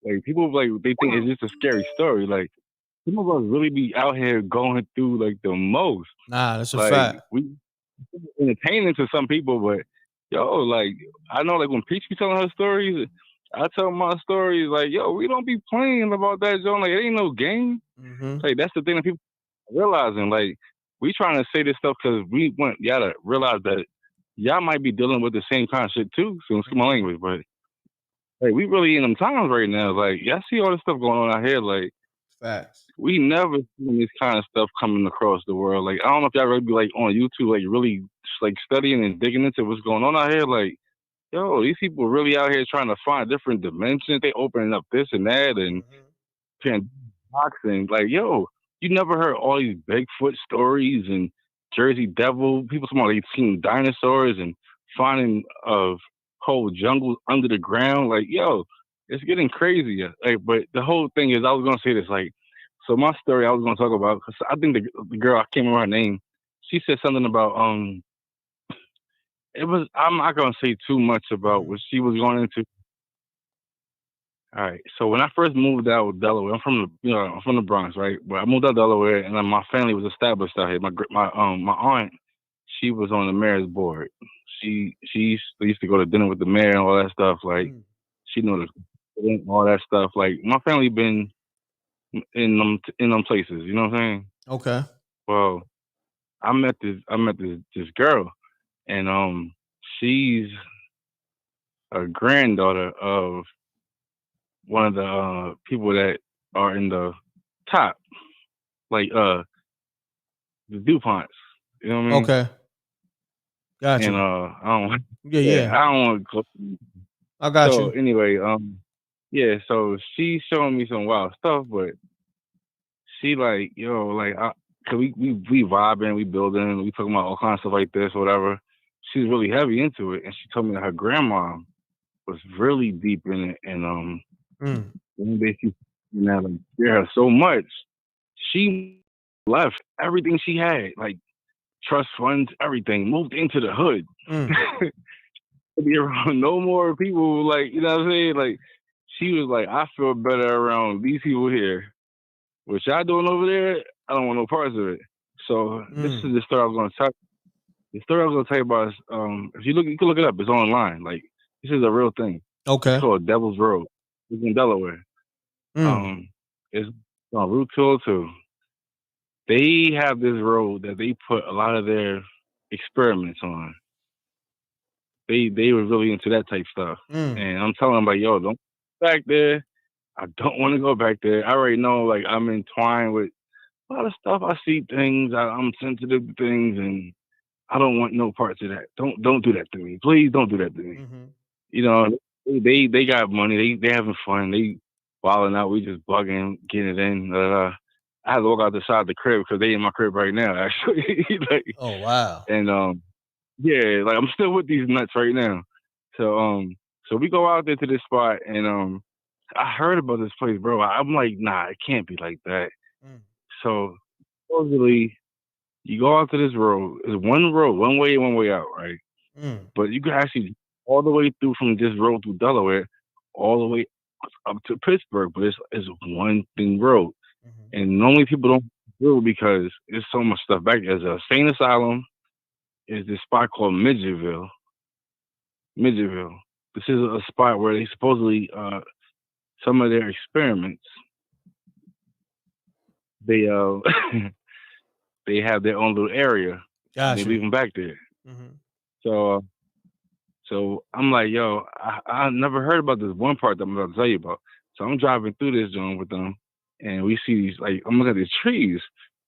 like people like they think it's just a scary story. Like some of us really be out here going through like the most. Nah, that's a like fact. we entertaining to some people, but yo, like I know like when Peach be telling her stories, I tell my stories like, yo, we don't be playing about that, John. Like it ain't no game. Like that's the thing that people realizing. Like we trying to say this stuff because we want y'all to realize that y'all might be dealing with the same kind of shit too. So excuse my language, but like we really in them times right now. Like y'all see all this stuff going on out here. Like facts. We never seen this kind of stuff coming across the world. Like I don't know if y'all really be like on YouTube, like really like studying and digging into what's going on out here. Like, yo, these people really out here trying to find different dimensions. They opening up this and that and boxing. Like, yo, you never heard all these Bigfoot stories and Jersey Devil. People talking about they seen dinosaurs and finding whole jungles under the ground. Like, yo, it's getting crazier. Like, but the whole thing is, I was gonna say this. Like, so my story I was gonna talk about because I think the girl, I can't remember her name. She said something about it was. I'm not gonna say too much about what she was going into. All right. So when I first moved out of Delaware, I'm from the Bronx, right? But I moved out of Delaware, and then my family was established out here. My aunt, she was on the mayor's board. She used to go to dinner with the mayor and all that stuff. Like she knew all that stuff. Like my family been in them places. You know what I'm saying? Okay. Well, I met this girl, and she's a granddaughter of one of the people that are in the top, like the DuPonts. You know what I mean? Okay. Gotcha. And I don't. Yeah. I don't want to go. I got So you. anyway, yeah. So she's showing me some wild stuff, but she like, yo, like, cause we vibing, we building, we talking about all kinds of stuff like this, whatever. She's really heavy into it, and she told me that her grandma was really deep in it, and one day she, like, scared her so much, she left everything she had, like trust funds, everything, moved into the hood. To be around no more people, like, you know what I'm saying? Like, she was like, I feel better around these people here. What y'all doing over there, I don't want no parts of it. So this is the story I was going to tell. The story I was going to tell you about is, if you look, you can look it up. It's online. Like, this is a real thing. Okay. It's called Devil's Road. It's in Delaware. It's on Route 202. They have this road that they put a lot of their experiments on. They were really into that type stuff. And I'm telling them, like, yo, don't go back there. I don't want to go back there. I already know, like, I'm entwined with a lot of stuff. I see things. I'm sensitive to things, and I don't want no parts of that. Don't do that to me. Please don't do that to me. You know, they got money. They having fun. They wilding out. We just bugging, getting it in. I had to walk out the side of the crib because they in my crib right now, actually. Like, oh wow. And yeah, like I'm still with these nuts right now. So we go out there to this spot, and I heard about this place, bro. I'm like, nah, it can't be like that. So supposedly, you go out to this road. It's one road, one way in, one way out, right? But you can actually all the way through from this road through Delaware, all the way up to Pittsburgh. But it's one thing road, and normally people don't do it because there's so much stuff back there. There's a sane asylum. Is this spot called Midgetville. This is a spot where they supposedly some of their experiments. They they have their own little area. Gotcha. They leave them back there. So I'm like, yo, I never heard about this one part that I'm about to tell you about. So I'm driving through this zone with them, and we see these, like, I'm looking at these trees.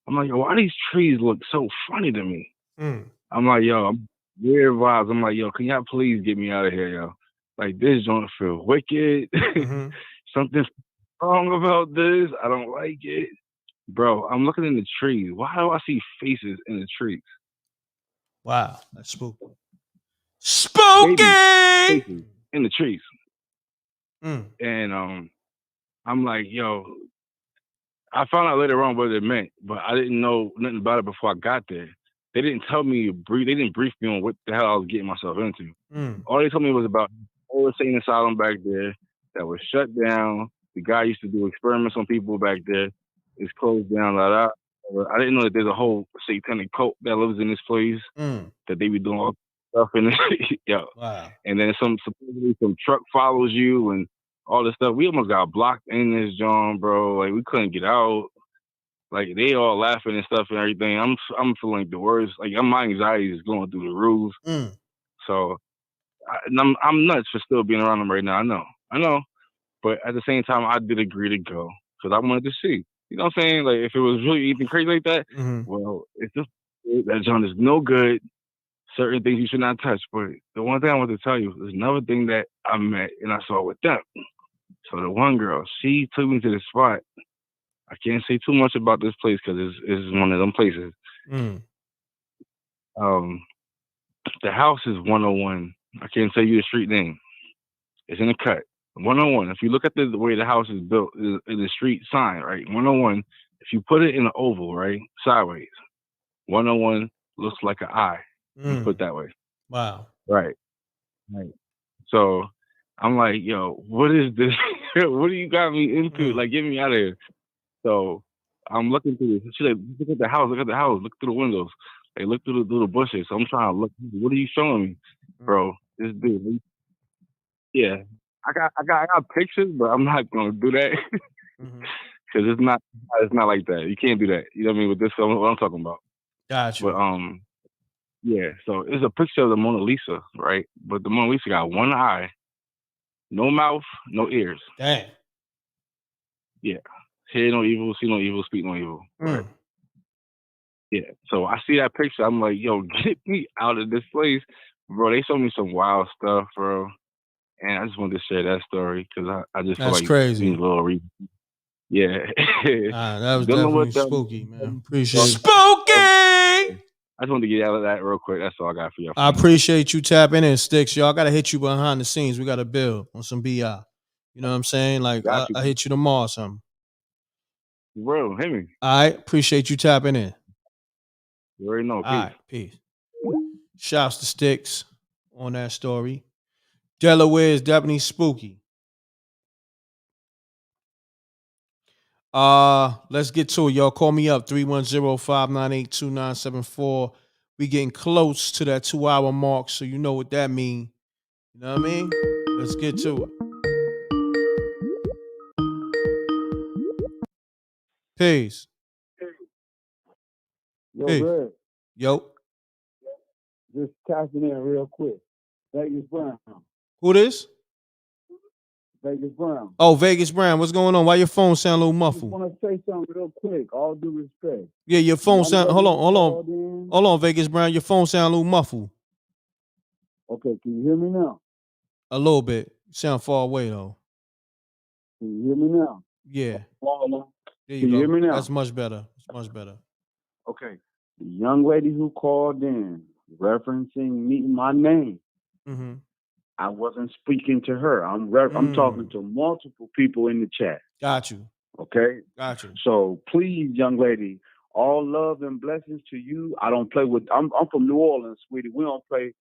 I'm like, yo, why these trees look so funny to me? I'm like, yo, I'm weird vibes. I'm like, yo, can y'all please get me out of here, yo? Like, this joint feel wicked. Something's wrong about this. I don't like it. Bro, I'm looking in the trees. Why do I see faces in the trees? Wow, that's spooky. Spooky! Faces in the trees. And I'm like, yo, I found out later on what it meant, but I didn't know nothing about it before I got there. They didn't tell me, they didn't brief me on what the hell I was getting myself into. All they told me was about old insane asylum back there that was shut down. The guy used to do experiments on people back there. It's closed down. I didn't know that there's a whole satanic cult that lives in this place, that they be doing all stuff in it. Yo. Wow. And then supposedly some truck follows you and all this stuff. We almost got blocked in this John, bro. Like we couldn't get out. Like they all laughing and stuff and everything. I'm feeling like the worst. Like my anxiety is going through the roof. So I'm nuts for still being around them right now. I know. But at the same time, I did agree to go because I wanted to see. You know what I'm saying? Like if it was really anything crazy like that, well, it's just that John is no good. Certain things you should not touch. But the one thing I want to tell you is another thing that I met and I saw with them. So the one girl, she took me to the spot. I can't say too much about this place because it's one of them places. The house is 101. I can't tell you the street name. It's in the cut. 101. If you look at the way the house is built, in the street sign, right? 101. If you put it in an oval, right, sideways, 101 looks like an eye. You put that way. Wow. Right. So I'm like, yo, what is this? What do you got me into? Like, get me out of here. So I'm looking through this. She's like, look at the house. Look through the windows. Like, look through the bushes. So I'm trying to look. What are you showing me, bro? This dude. Yeah, I got pictures, but I'm not gonna do that because it's not like that. You can't do that. You know what I mean? With this, what I'm talking about. Gotcha. But yeah. So it's a picture of the Mona Lisa, right? But the Mona Lisa got one eye, no mouth, no ears. Damn. Yeah. Hear no evil, see no evil, speak no evil. Right. Yeah. So I see that picture. I'm like, yo, get me out of this place, bro. They showed me some wild stuff, bro. And I just wanted to share that story because I just feel That's like crazy. a little reason. Yeah. That was Dealing definitely with them. spooky, man. Appreciate it. Spooky! I just wanted to get out of that real quick. That's all I got for you. I appreciate you tapping in, Sticks. Y'all got to hit you behind the scenes. We got to build on some BI. You know what I'm saying? Like, I hit you tomorrow or something. Bro, hit me. All right. Appreciate you tapping in. You already know. Peace. All right. Peace. Shouts to Sticks on that story. Delaware is definitely spooky. Let's get to it, y'all. Call me up 310-598-2974. We getting close to that 2-hour mark, so you know what that means. You know what I mean? Let's get to it. Peace. Yo, Peace. Greg. Yo. Just cashing in real quick. Vegas Brown. Who this? Vegas Brown. Oh, Vegas Brown. What's going on? Why your phone sound a little muffled? I just want to say something real quick. All due respect. Yeah, your phone sound. Hold on, Vegas Brown. Your phone sound a little muffled. Okay, can you hear me now? A little bit. You sound far away though. Can you hear me now? Yeah. There you Can go. you hear me now? That's much better. It's much better. Okay. The young lady who called in referencing me, my name. Mm-hmm. I wasn't speaking to her. I'm talking to multiple people in the chat. Got you. Okay? Got you. So please, young lady, all love and blessings to you. I don't play with, I'm from New Orleans, sweetie. We don't play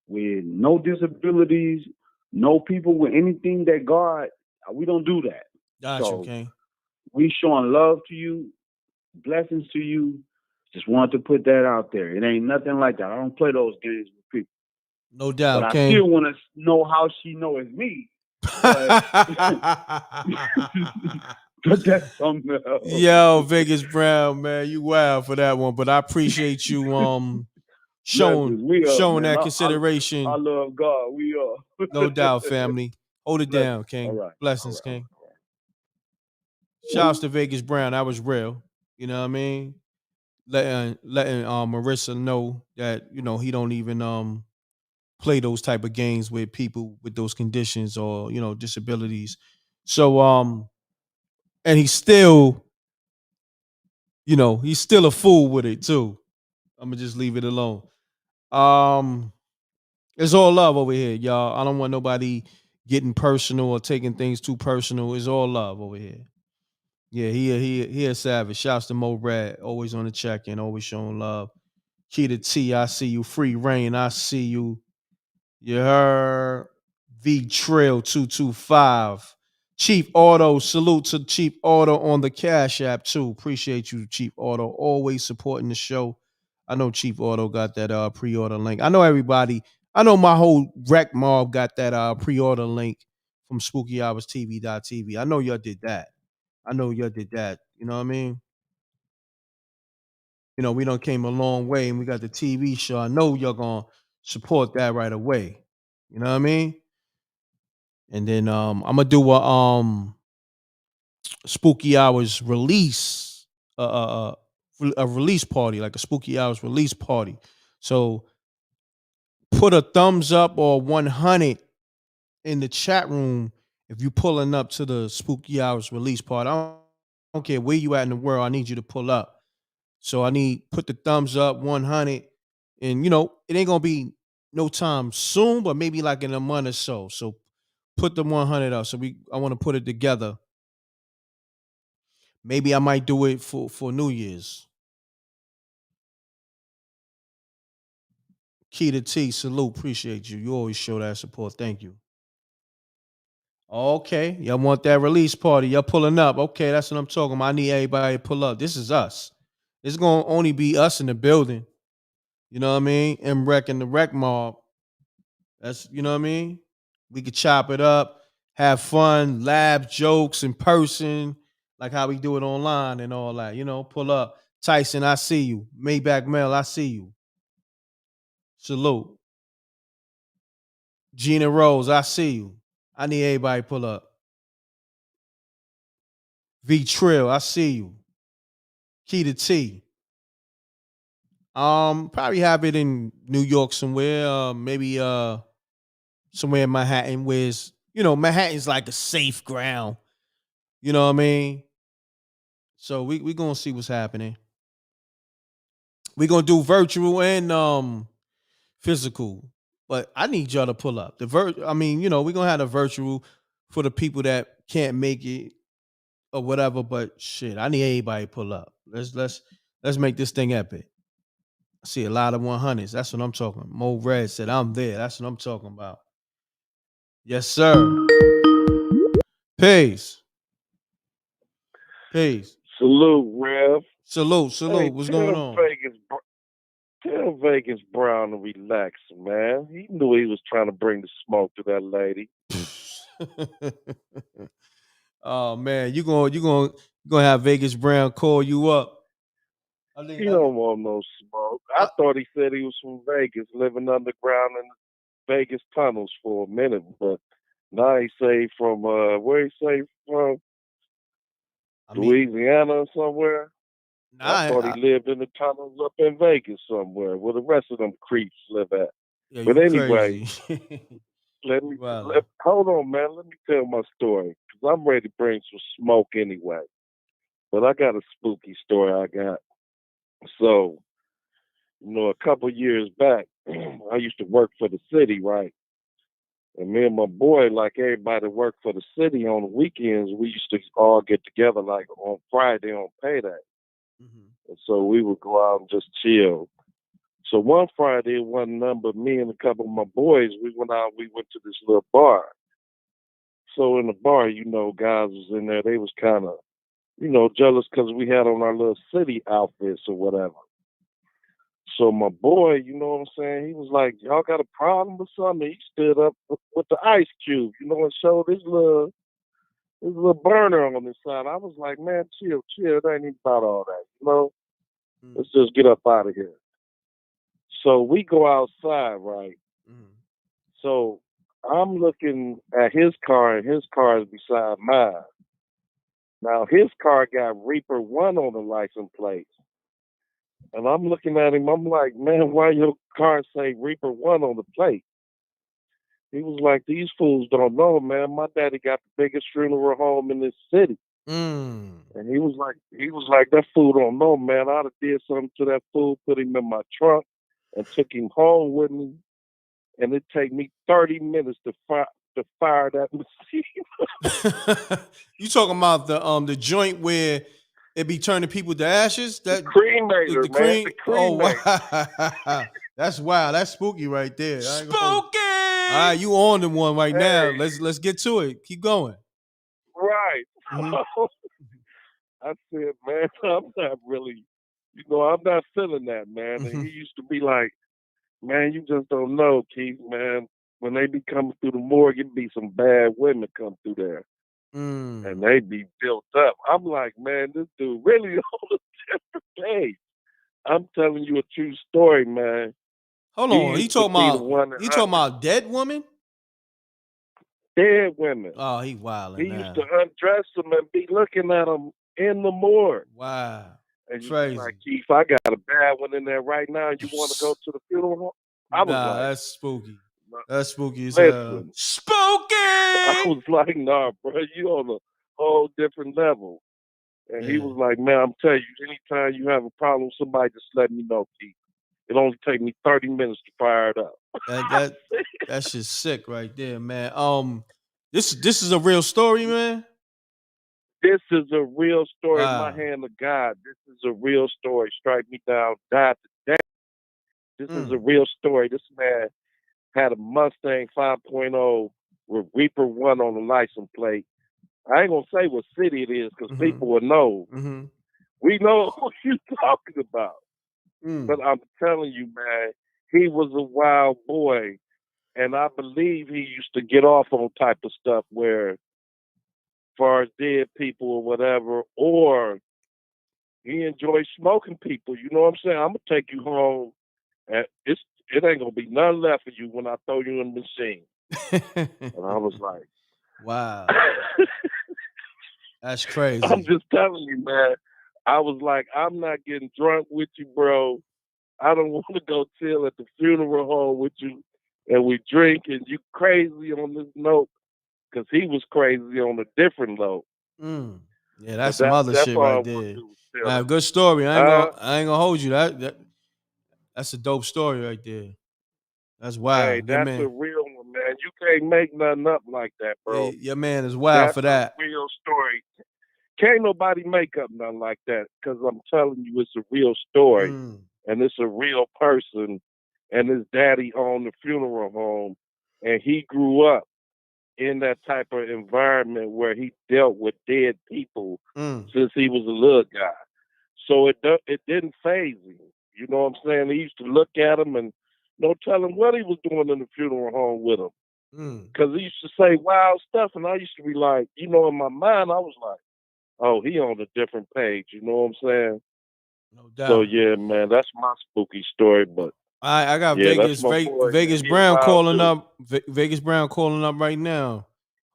with no disabilities, no people with anything that God, we don't do that. Got you, King. We showing love to you, blessings to you. Just wanted to put that out there. It ain't nothing like that. I don't play those games with people. No doubt, but King. I still want to know how she know it's me. But, but that's something else. Yo, Vegas Brown, man, you wild for that one. But I appreciate you showing that consideration. I love God. We are. No doubt, family. Hold it down, King. All right. Blessings, King. Shouts to Vegas Brown. That was real. You know what I mean? Letting Marissa know that, you know, he don't even play those type of games with people with those conditions or, you know, disabilities. So and he's still, you know, he's still a fool with it too. I'm gonna just leave it alone. It's all love over here, y'all. I don't want nobody getting personal or taking things too personal. It's all love over here. Yeah, he a savage. Shouts to m.reck, always on the check-in, always showing love. Key to T, I see you. Free Rain, I see you. You heard V Trail 225. Chief Auto, salute to Chief Auto on the Cash App too. Appreciate you, Chief Auto. Always supporting the show. I know Chief Auto got that pre-order link. I know everybody. I know my whole rec mob got that pre-order link from SpookyHoursTV.tv. I know y'all did that. I know y'all did that. You know what I mean? You know, we done came a long way and we got the TV show. I know y'all gonna support that right away. You know what I mean? And then I'm gonna do a Spooky Hours release, a release party, like a Spooky Hours release party. So put a thumbs up or 100 in the chat room if you pulling up to the Spooky Hours release party. I don't care where you at in the world. I need you to pull up. So I need put the thumbs up 100, and you know it ain't gonna be no time soon, but maybe like in a month or so. So put the 100 up. So I want to put it together. Maybe I might do it for New Year's. Key to T, salute, appreciate you. You always show that support. Thank you. Okay, y'all want that release party? Y'all pulling up? Okay, that's what I'm talking about. I need everybody to pull up. This is us. It's gonna only be us in the building. You know what I mean? m.reck and the Rec Mob. That's you know what I mean? We could chop it up, have fun, laugh, jokes in person, like how we do it online and all that. You know, pull up. Tyson, I see you. Maybach Mel, I see you. Salute. Gina Rose, I see you. I need everybody to pull up. V Trill, I see you. Key to T. Probably have it in New York somewhere. Maybe somewhere in Manhattan, where's Manhattan's like a safe ground. You know what I mean? So we gonna see what's happening. We gonna do virtual and physical, but I need y'all to pull up. We gonna have a virtual for the people that can't make it or whatever. But shit, I need everybody to pull up. Let's make this thing epic. I see a lot of 100s. That's what I'm talking. Mo Red said I'm there. That's what I'm talking about. Yes, sir. Peace. Peace. Salute, Rev. Salute. Hey, What's going on? Tell Vegas Brown to relax, man. He knew he was trying to bring the smoke to that lady. Oh man, you gonna have Vegas Brown call you up. He don't want no smoke. I thought he said he was from Vegas, living underground in the Vegas tunnels for a minute, but now he say from where he say from? Louisiana or somewhere. I thought he lived in the tunnels up in Vegas somewhere, where the rest of them creeps live at. Yeah, but anyway, crazy. hold on, man. Let me tell my story, because I'm ready to bring some smoke anyway. But I got a spooky story I got. So, a couple years back, I used to work for the city, right? And me and my boy, like everybody that worked for the city on the weekends, we used to all get together like on Friday on payday. And so we would go out and just chill. So one Friday, it wasn't none but me and a couple of my boys. We went out, we went to this little bar. So in the bar, guys was in there. They was kind of, jealous because we had on our little city outfits or whatever. So my boy, you know what I'm saying? He was like, y'all got a problem or something? He stood up with the ice cube, and showed his little burner on his side. I was like, man, chill. It ain't even about all that, Let's just get up out of here. So we go outside, right? So I'm looking at his car, and his car is beside mine. Now, his car got Reaper 1 on the license plate. And I'm looking at him, I'm like, man, why your car say Reaper 1 on the plate? He was like, these fools don't know, man. My daddy got the biggest funeral home in this city. And he was like, that fool don't know, man. I'd have did something to that fool, put him in my trunk, and took him home with me. And it take me 30 minutes to to fire that machine. You talking about the joint where it be turning people to ashes? That cremator, the man. cream. The Oh cremator. wow, that's wild. That's spooky right there. Spooky. All right, you on the one right now. Let's get to it. Keep going. Right. Mm-hmm. I said, man, I'm not really, I'm not feeling that, man. And he used to be like, man, you just don't know, Keith, man. When they be coming through the morgue, it be some bad women come through there. And they be built up. I'm like, man, this dude really on a different page. I'm telling you a true story, man. Hold on. He talking about dead women? Dead women. Oh, he wilding. He used to undress them and be looking at them in the morgue. Wow. And you crazy. was like, Keith, I got a bad one in there right now. You want to go to the funeral? I was like, that's spooky. That's spooky as listen, hell. Spooky! I was like, nah, bro, you on a whole different level. And he was like, man, I'm telling you, anytime you have a problem with somebody, just let me know, Keith. It only take me 30 minutes to fire it up. That's just sick right there, man. This is a real story, man. This is a real story. Wow. My hand of God. This is a real story. Strike me down, die today. This is a real story. This man had a Mustang 5.0 with Reaper 1 on the license plate. I ain't gonna say what city it is because people will know. We know who you're talking about. But I'm telling you, man, he was a wild boy. And I believe he used to get off on type of stuff where, as far as dead people or whatever, or he enjoys smoking people. You know what I'm saying? I'm gonna take you home, and it ain't gonna be none left for you when I throw you in the machine. And I was like, wow, that's crazy. I'm just telling you, man. I was like, I'm not getting drunk with you, bro. I don't want to go chill at the funeral home with you, and we drink, and you crazy on this note, because he was crazy on a different note. Yeah, that's some other shit right there. Nah, good story. I ain't gonna hold you. That's a dope story right there. That's wild. Hey, that's a real one, man. You can't make nothing up like that, bro. Your man is wild for that. That's a real story. Can't nobody make up nothing like that, because I'm telling you, it's a real story, and it's a real person, and his daddy owned the funeral home, and he grew up in that type of environment where he dealt with dead people since he was a little guy. So it didn't faze him. You know what I'm saying? He used to look at him and tell him what he was doing in the funeral home with him. Because he used to say wild stuff, and I used to be like, in my mind, I was like, oh, he on a different page. You know what I'm saying? No doubt. So yeah, man, that's my spooky story. But I got Vegas Brown calling up. Vegas Brown calling up right now.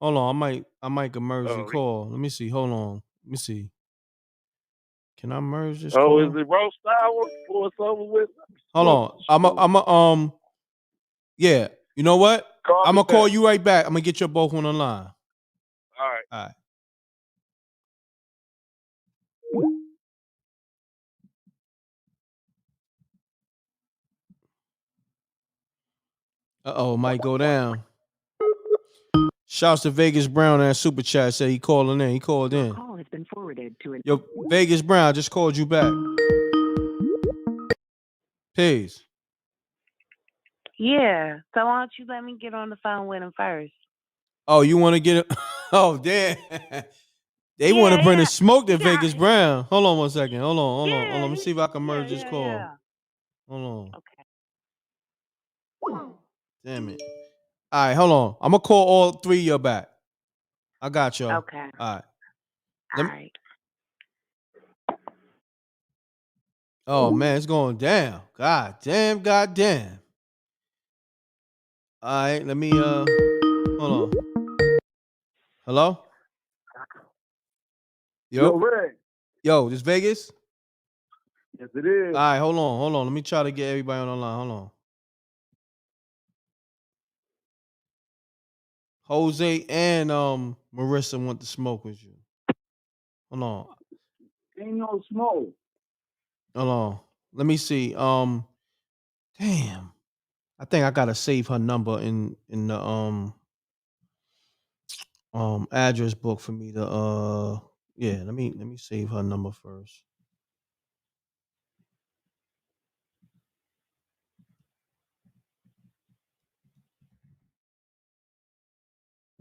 Hold on, I might merge the call. Let me see. Hold on. Let me see. Can I merge this call? Oh, is it roast hour before it's over with? Hold on. Yeah. You know what? I'm gonna call you right back. I'm gonna get you both on the line. All right. All right. It might go down. Shouts to Vegas Brown and Super Chat. Said he calling in. He called in. Call has been forwarded to an. Yo, Vegas Brown, I just called you back. Peace. Yeah. So why don't you let me get on the phone with him first? Oh, you want to get it? Oh, damn. They want to bring the smoke to Vegas Brown. Hold on one second. Hold on. Let me see if I can merge this call. Hold on. Okay. Damn it. All right, hold on. I'm gonna call all three of you back. I got y'all. Okay. All right. All right. Oh man, it's going down. God damn. All right, let me hold on. Hello? Yo, Red. Yo, this Vegas? Yes, it is. All right, hold on. Let me try to get everybody on the line. Hold on. Jose and Marissa want to smoke with you. Hold on. Ain't no smoke. Hold on. Let me see. Damn. I think I gotta save her number in the address book for me to yeah, let me save her number first.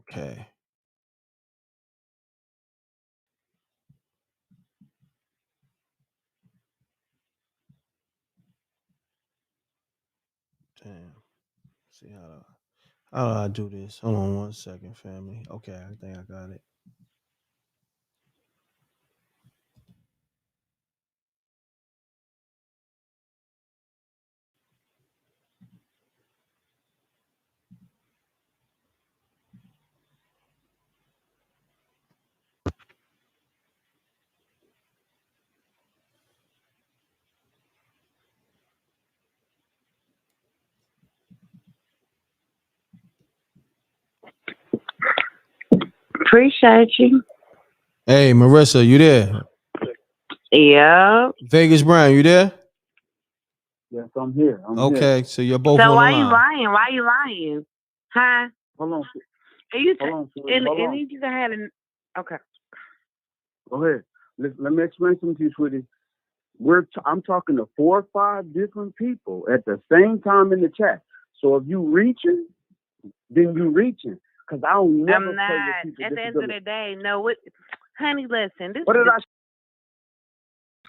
Okay. Damn. See how do I do this? Hold on 1 second, family. Okay, I think I got it. Appreciate you. Hey, Marissa, you there? Yeah. Vegas Brown, you there? Yes, I'm here. I'm Okay, here. so you're both So on the why you line. lying? Why you lying? Huh? Hold on. And you Hold on, sweetie. and Hold on. you just had an okay. Go ahead. Let me explain something to you, sweetie. I'm talking to 4 or 5 different people at the same time in the chat. So if you reaching, then you reaching. Because I don't never I'm play with not. people At the end disability. of the day, no. What, honey? Listen. This What is did I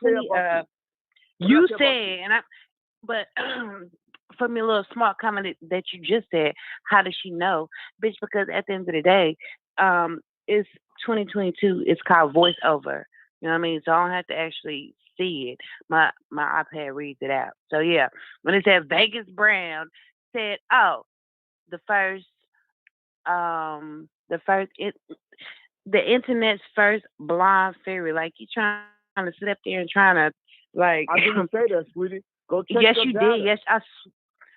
say the about you? you said, and I. But for me, a little smart comment that you just said. How does she know, bitch? Because at the end of the day, it's 2022. It's called voiceover. You know what I mean? So I don't have to actually see it. My iPad reads it out. So yeah, when it said Vegas Brown said, oh, the first the internet's first blind fairy. Like you trying to sit up there and trying to like. I didn't say that, sweetie. Go check Yes, your you data. did. Yes,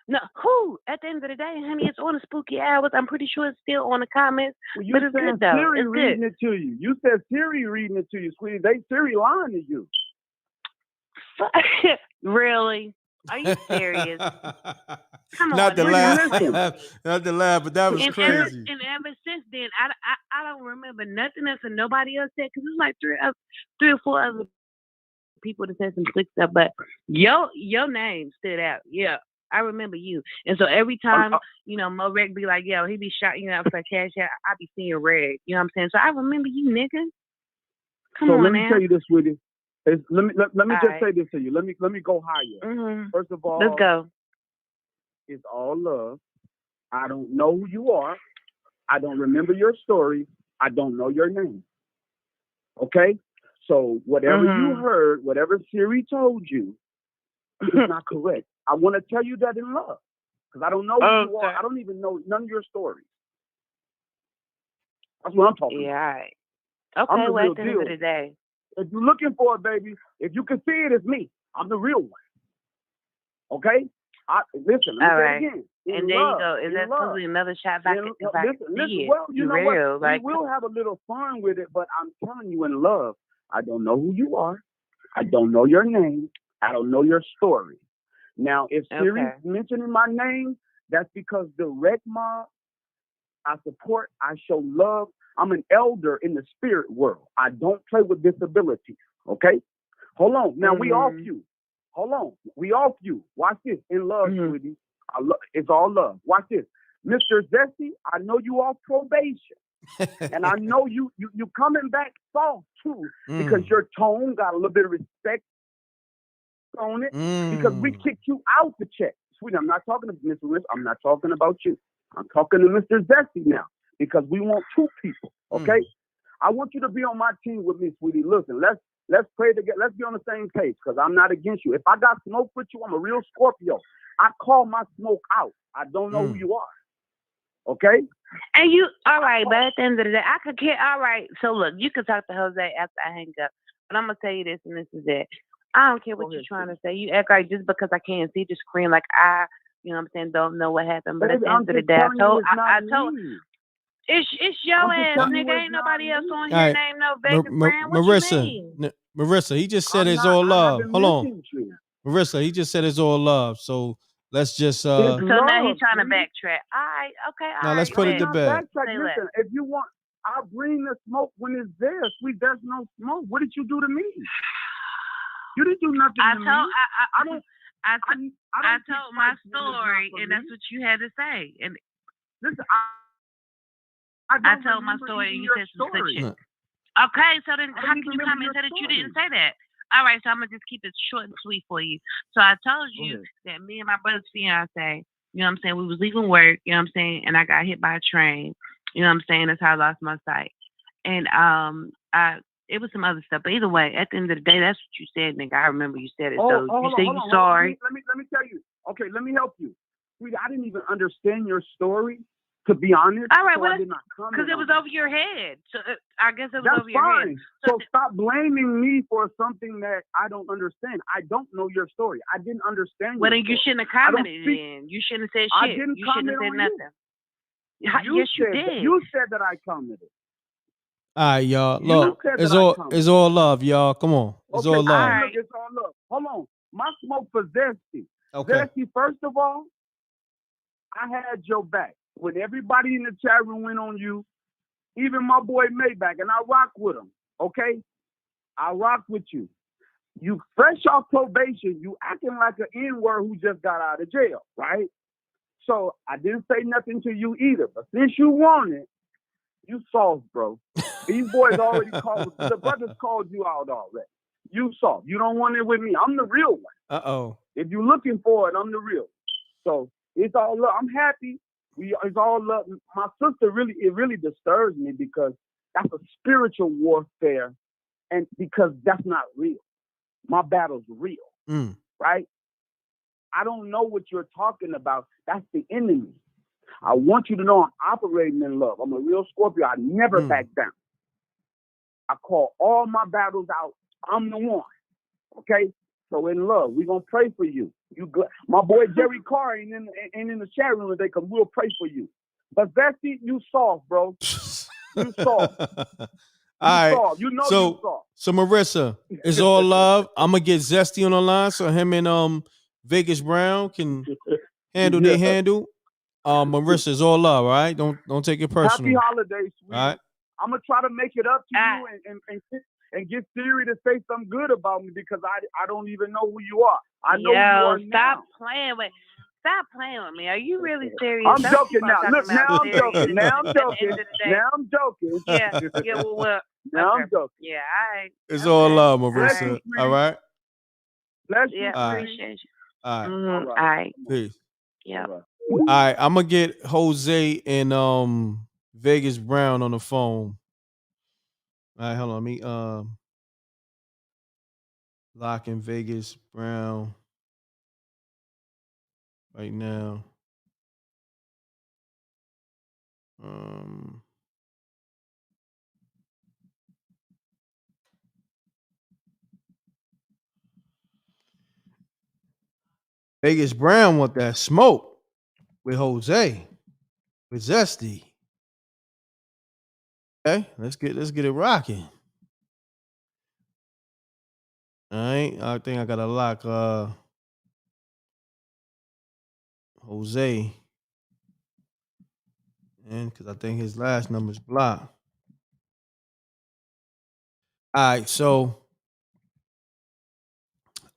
no, who? At the end of the day, honey, it's on the spooky hours. I'm pretty sure it's still on the comments. Well, you but it's saying good though. Siri It's reading good. it to you. You said Siri reading it to you, sweetie. Siri lying to you. Really? Are you serious? Come on, Not the man. laugh, not the laugh, but that was And crazy. ever since then, I don't remember nothing else that nobody else said because it's like three or four other people that said some slick stuff, but your name stood out. Yeah, I remember you. And so every time, m.reck be like, yo, he be shouting out for cash out, I be seeing red. You know what I'm saying? So I remember you, nigga. Come on, let me now. tell you this, sweetie. Let me just right. say this to you. Let me go higher. Mm-hmm. First of all, let's go. It's all love. I don't know who you are. I don't remember your story. I don't know your name. Okay? So whatever you heard, whatever Siri told you, is not correct. I want to tell you that in love. Because I don't know who you are. I don't even know none of your stories. That's what I'm talking about. Yeah, all right. Okay, I'm the well, real at the end deal. of the day. If you're looking for it, baby, if you can see it, it's me. I'm the real one. Okay? Listen, let me say it again. And there you go. Is that supposed to be another shot if I can see it? Well, you know real. what? Like, we will have a little fun with it, but I'm telling you in love, I don't know who you are. I don't know your name. I don't know your story. Now, if Siri's mentioning my name, that's because the Rec Mob, I support, I show love. I'm an elder in the spirit world. I don't play with disabilities, okay? Hold on. Now, we off you. Hold on. We off you. Watch this. In love, sweetie. It's all love. Watch this. Mr. Zesty, I know you off probation. And I know you coming back soft, too, because your tone got a little bit of respect on it, because we kicked you out the check. Sweetie, I'm not talking to Mr. Risk. I'm not talking about you. I'm talking to Mr. Zesty now, because we want 2 people, okay? I want you to be on my team with me, sweetie. Listen, let's pray together. Let's be on the same page, because I'm not against you. If I got smoke with you, I'm a real Scorpio. I call my smoke out. I don't know who you are. Okay? And you, all right, but at the end of the day, I could care. All right, so look, you can talk to Jose after I hang up, but I'm going to tell you this, and this is it. I don't care what you're trying to say. You act like just because I can't see the screen, like you know what I'm saying, don't know what happened. But at the end of the day, I told it's your ass, nigga. Ain't nobody else on here named no Vegas Brand. What you mean? Marissa, he just said it's all love. Hold on. Marissa, he just said it's all love. So let's just so now he's trying to backtrack. All right, okay, all now right. let's put it to bed. Listen, if you want, I bring the smoke when it's there. Sweet, there's no smoke. What did you do to me? You didn't do nothing to me. I told my story, and that's what you had to say. And listen, I told my story, and you said some good shit. Okay, so then how can you come and say that you didn't say that? All right, so I'm gonna just keep it short and sweet for you. So I told you that me and my brother's fiance, you know what I'm saying, we was leaving work, you know what I'm saying, and I got hit by a train. You know what I'm saying? That's how I lost my sight. And it was some other stuff. But either way, at the end of the day, that's what you said, nigga. I remember you said it. So you say you sorry. Let me tell you. Okay, let me help you. Sweetie, I didn't even understand your story, to be honest. All right, so I did not comment because it was over your head. So I guess it was That's over your fine. head. So stop blaming me for something that I don't understand. I don't know your story. I didn't understand Well, your then you story. shouldn't have commented then. You shouldn't have said I shit. didn't You shouldn't have comment said on nothing. You Yes, you did. You said that I commented. All right, y'all. You Look, said it's that I all commented. it's all love, y'all. Come on, it's all love. Look, it's all love. Hold on. My smoke for Zesty. Okay. Zesty, first of all, I had your back. When everybody in the chat room went on you, even my boy Maybach, and I rock with him, okay? I rock with you. You fresh off probation, you acting like an N-word who just got out of jail, right? So I didn't say nothing to you either. But since you want it, you soft, bro. These boys already called, the brothers called you out already. You soft. You don't want it with me. I'm the real one. Uh-oh. If you're looking for it, I'm the real. So it's all love. I'm happy. It's all love. My sister it really disturbs me because that's a spiritual warfare, and because that's not real. My battle's real, right? I don't know what you're talking about. That's the enemy. I want you to know I'm operating in love. I'm a real Scorpio. I never back down. I call all my battles out. I'm the one. Okay? So in love, we're going to pray for you. You good. My boy Jerry Carr ain't in the chat room today because we'll pray for you. But Vesty, you soft, bro. You soft. All right. Soft. You know you soft. So Marissa, it's all love. I'm gonna get Zesty on the line so him and Vegas Brown can handle their handle. Marissa, it's all love, all right? Don't take it personal. Happy holidays, sweetie. All right. I'm gonna try to make it up to you and get Siri to say something good about me because I don't even know who you are. I know who you are now. Stop playing with me. Are you really serious? I'm joking now. Look, now I'm joking. Now I'm joking. Now I'm joking. Yeah, well, now I'm joking. Yeah, It's all love, Marissa. All right. Bless you. Yeah, appreciate you. All right. All right. Peace. Yeah. All right, I'm gonna get Jose and Vegas Brown on the phone. All right, hold on. Let me lock in Vegas Brown right now. Vegas Brown want that smoke with Jose, with Zesty. Okay, let's get it rocking. All right, I think I gotta lock Jose in because I think his last number's blocked. All right, so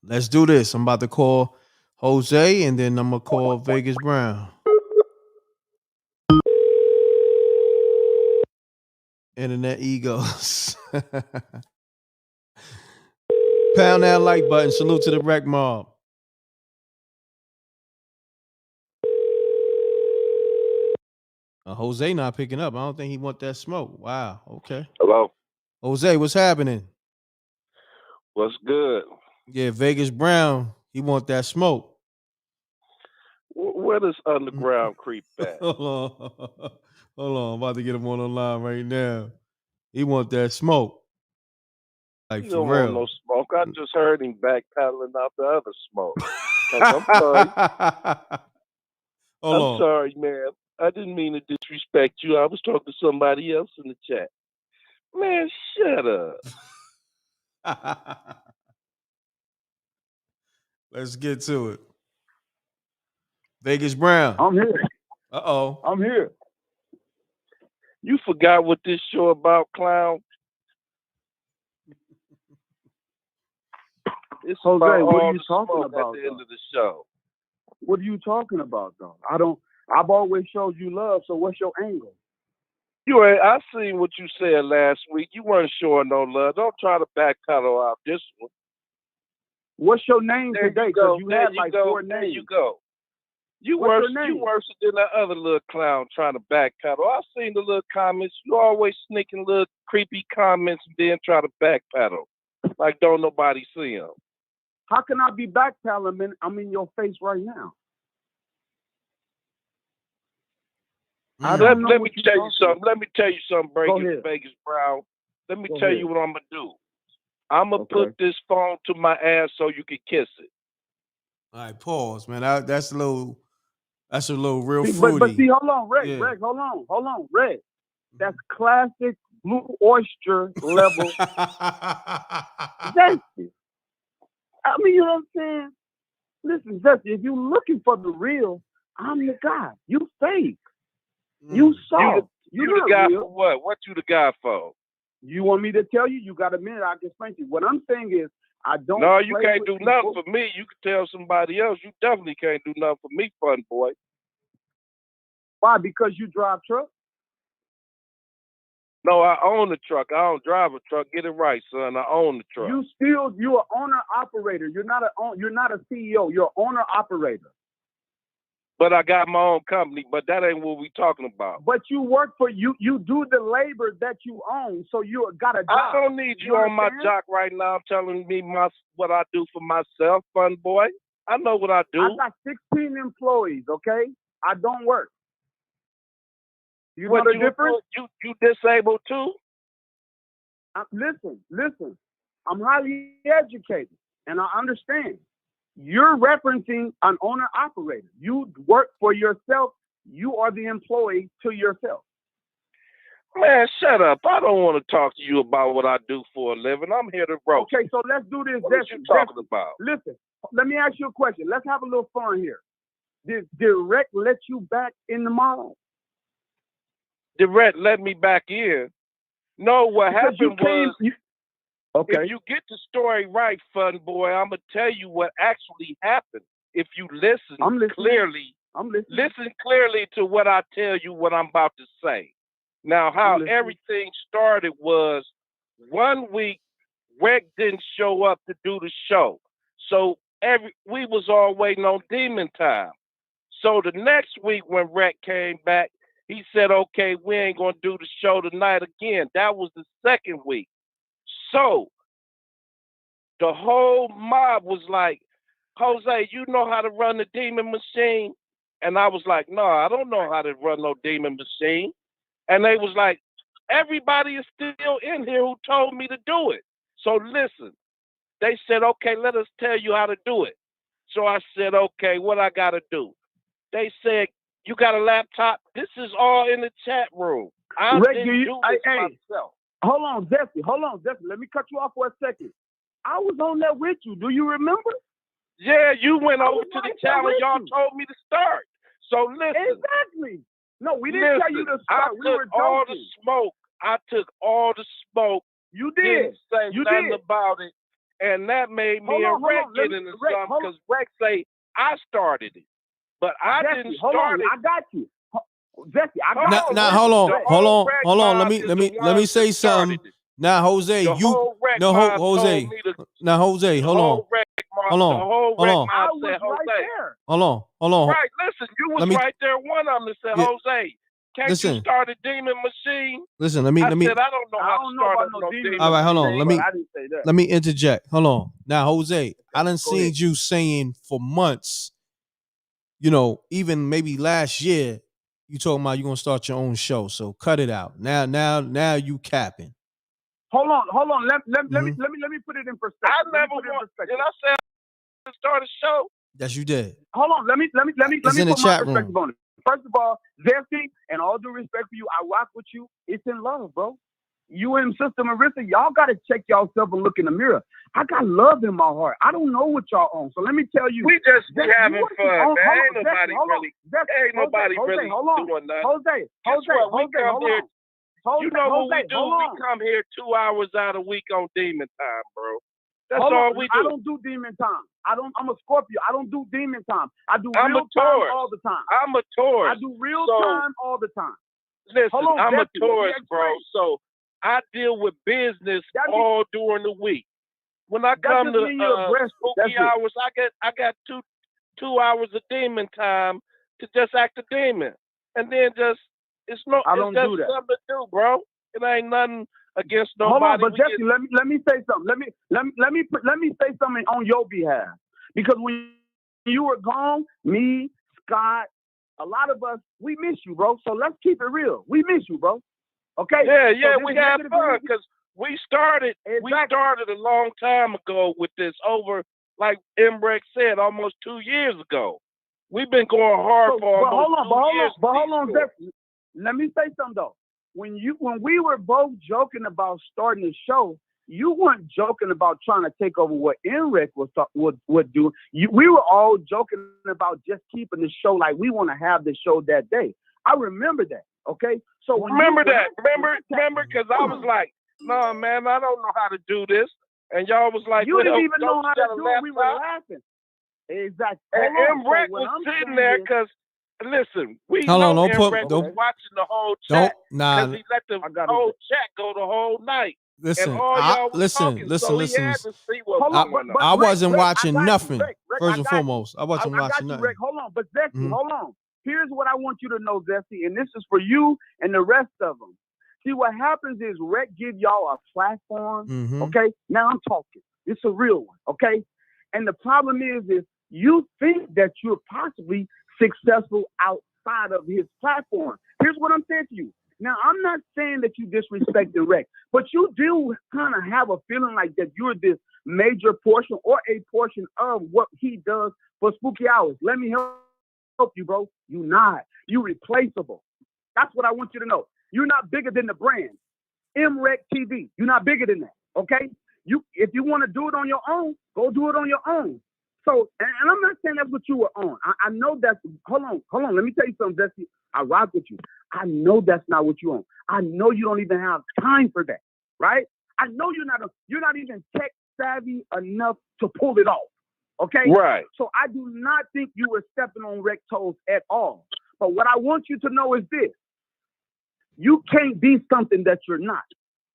let's do this. I'm about to call Jose and then I'm gonna call Vegas Brown. Internet egos. Pound that like button. Salute to the rec mob. Jose not picking up. I don't think he want that smoke. Wow. Okay. Hello. Jose, what's happening? What's good? Yeah, Vegas Brown. He want that smoke. Where does underground creep at? Hold on. I'm about to get him on the line right now. He want that smoke. Like He for don't real. want no smoke. I just heard him backpedaling out the other smoke. I'm sorry. Hold on. Sorry, man. I didn't mean to disrespect you. I was talking to somebody else in the chat. Man, shut up. Let's get to it. Vegas Brown. I'm here. Uh-oh. I'm here. You forgot what this show about, clown? It's Jose, about what are all you the talking smoke about, at the end though? of the show. What are you talking about, though? I've always showed you love, so what's your angle? I seen what you said last week. You weren't showing no love. Don't try to backpedal out this one. What's your name There today? you go. Because you There had you like go. 4 There names. you go. You What's worse. your name? You worse than that other little clown trying to backpedal. I seen the little comments. You always sneaking little creepy comments and then try to backpedal, like don't nobody see them. How can I be backpedaling? Man, I'm in your face right now. I don't know Let what me you're tell you talking something. about. Let me tell you something, Go Breaking ahead. Vegas Brown. Let me Go tell ahead. you what I'm gonna do. I'm gonna Okay. put this phone to my ass so you can kiss it. All right, pause, man. That's a little real See, fruity. but see, hold on, Reg, Yeah. Reg, hold on, Reg. That's classic Blue Oyster level. Zesty. I mean, you know what I'm saying? Listen, Zesty, if you're looking for the real, I'm the guy. You fake. You soft. You You're the guy not real. for what? What you the guy for? You want me to tell you? You got a minute? I can explain to you. What I'm saying is, I don't. No, you play can't with do nothing people. for me. You can tell somebody else. You definitely can't do nothing for me, fun boy. Why? Because you drive truck? No, I own the truck. I don't drive a truck. Get it right, son. I own the truck. You're an owner operator. You're not a CEO. You're an owner operator. But I got my own company. But that ain't what we talking about. But you work for you. You do the labor that you own. So you got a job. I don't need you on my jock right now telling me what I do for myself, fun boy. I know what I do. I got 16 employees. Okay, I don't work. You know the difference? You disabled too? Listen. I'm highly educated, and I understand. You're referencing an owner-operator. You work for yourself. You are the employee to yourself. Man, shut up. I don't want to talk to you about what I do for a living. I'm here to roast. Okay, so let's do this. What are you talking about? Listen, let me ask you a question. Let's have a little fun here. Did Rec let you back in the mall? Direct let me back in. No, what Because happened was, okay. if you get the story right, fun boy, I'm going to tell you what actually happened. If you listen clearly, listen clearly to what I tell you, what I'm about to say. Now, how everything started was 1 week, Rec didn't show up to do the show. So we was all waiting on Demon Time. So the next week when Rec came back, he said, okay, we ain't going to do the show tonight again. That was the second week. So the whole mob was like, Jose, you know how to run the demon machine? And I was like, no, I don't know how to run no demon machine. And they was like, everybody is still in here who told me to do it. So listen, they said, okay, let us tell you how to do it. So I said, okay, what I got to do? They said, you got a laptop? This is all in the chat room. I didn't do this myself. Hold on, Jesse. Let me cut you off for a second. I was on there with you. Do you remember? Yeah, you went over to the channel. Y'all told me to start. So listen. Exactly. No, we didn't tell you to start. We were joking. All the smoke. I took all the smoke. You did. Didn't say nothing about it. And that made me and Rec get into something because Rec say I started it. But I didn't start it. I got you. Jesse, I got you. Now hold on. Let me say something. Now Jose, Jose, hold on. Right, listen, you was right there. One of them said, Jose, can't you start a demon machine? Listen, let me. I said, I don't know how to start no demon machine. All right, hold on. But Let me interject. Hold on. Now, Jose, I done seen you saying for months, even maybe last year, you talking about you gonna start your own show. So cut it out. Now you capping. Hold on. Let me put it in perspective. I never want. Did I say I start a show? Yes, you did. Hold on. Let me put my perspective on it. First of all, Zesty, and all due respect for you, I rock with you. It's in love, bro. You and Sister Marissa, y'all got to check yourself and look in the mirror. I got love in my heart. I don't know what y'all own. So let me tell you. We just be having fun, man. Ain't nobody really doing nothing. Jose, we come here You know what we do? We come here 2 hours out a week on demon time, bro. That's all we do. I don't do demon time. I'm a Scorpio. I don't do demon time. I do I'm real a Taurus. time all the time. I'm a Taurus. I do real So, time all the time. Listen, I'm a Jesse, Taurus, bro. So I deal with business all during the week. When I come to spooky hours, I got two hours of demon time to just act a demon, and then it's just something to do, bro. It ain't nothing against nobody. Hold on, but Jesse, let me say something. Let me say something on your behalf, because when you were gone, me, Scott, a lot of us, we miss you, bro. So let's keep it real. We miss you, bro. Okay? Yeah, we have fun because we started a long time ago with this, over, like m.reck said, almost 2 years ago. We've been going hard for almost 2 years. Hold on, Jesse. Let me say something though. When we were both joking about starting the show, you weren't joking about trying to take over what m.reck would do. We were all joking about just keeping the show like we want to have the show that day. I remember that. Okay, so remember, because I was like, no, man, I don't know how to do this, and y'all was like, you didn't even know how to do it. We were laughing. Exactly. And m.reck was sitting there because, listen, we Hold know on, m.reck was watching the whole chat because he let the whole chat go the whole night. Listen, and all y'all was talking, so he had to see what was going on. I wasn't watching nothing. Rick, First and foremost, I wasn't watching nothing. Rick. Hold on, but Zesty, hold on. Here's what I want you to know, Zesty, and this is for you and the rest of them. See, what happens is Rec give y'all a platform, okay? Now I'm talking. It's a real one, okay? And the problem is you think that you're possibly successful outside of his platform. Here's what I'm saying to you. Now, I'm not saying that you disrespect the Rec, but you do kind of have a feeling like that you're this major portion or a portion of what he does for Spooky Hours. Let me help you, bro. You're not. You're replaceable. That's what I want you to know. You're not bigger than the brand. m.reck TV. You're not bigger than that. Okay? If you want to do it on your own, go do it on your own. So, and I'm not saying that's what you were on. I know that's, hold on. Let me tell you something, Jesse. I rock with you. I know that's not what you're on. I know you don't even have time for that, right? I know you're not even tech savvy enough to pull it off. Okay? Right. So I do not think you were stepping on Rec toes at all. But what I want you to know is this. You can't be something that you're not.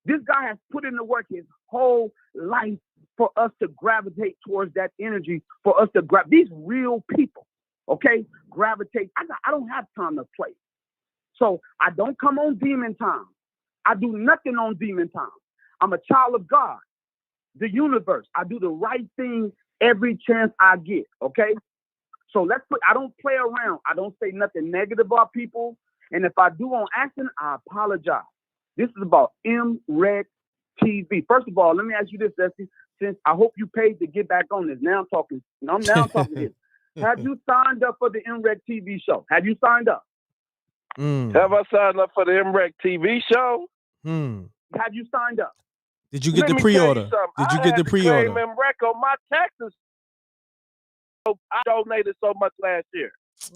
This guy has put in the work his whole life for us to gravitate towards that energy, for us to grab these real people, okay? Gravitate. I don't have time to play. So I don't come on demon time. I do nothing on demon time. I'm a child of God, the universe. I do the right thing every chance I get, okay? So I don't play around. I don't say nothing negative about people. And if I do on accident, I apologize. This is about m.reck TV. First of all, let me ask you this, Dusty. Since I hope you paid to get back on this. Now I'm talking this. Have you signed up for the m.reck TV show? Have you signed up? Have I signed up for the m.reck TV show? Have you signed up? Did you get the pre-order? Did you get the pre-order? I had to claim m.reck on my taxes. I donated so much last year.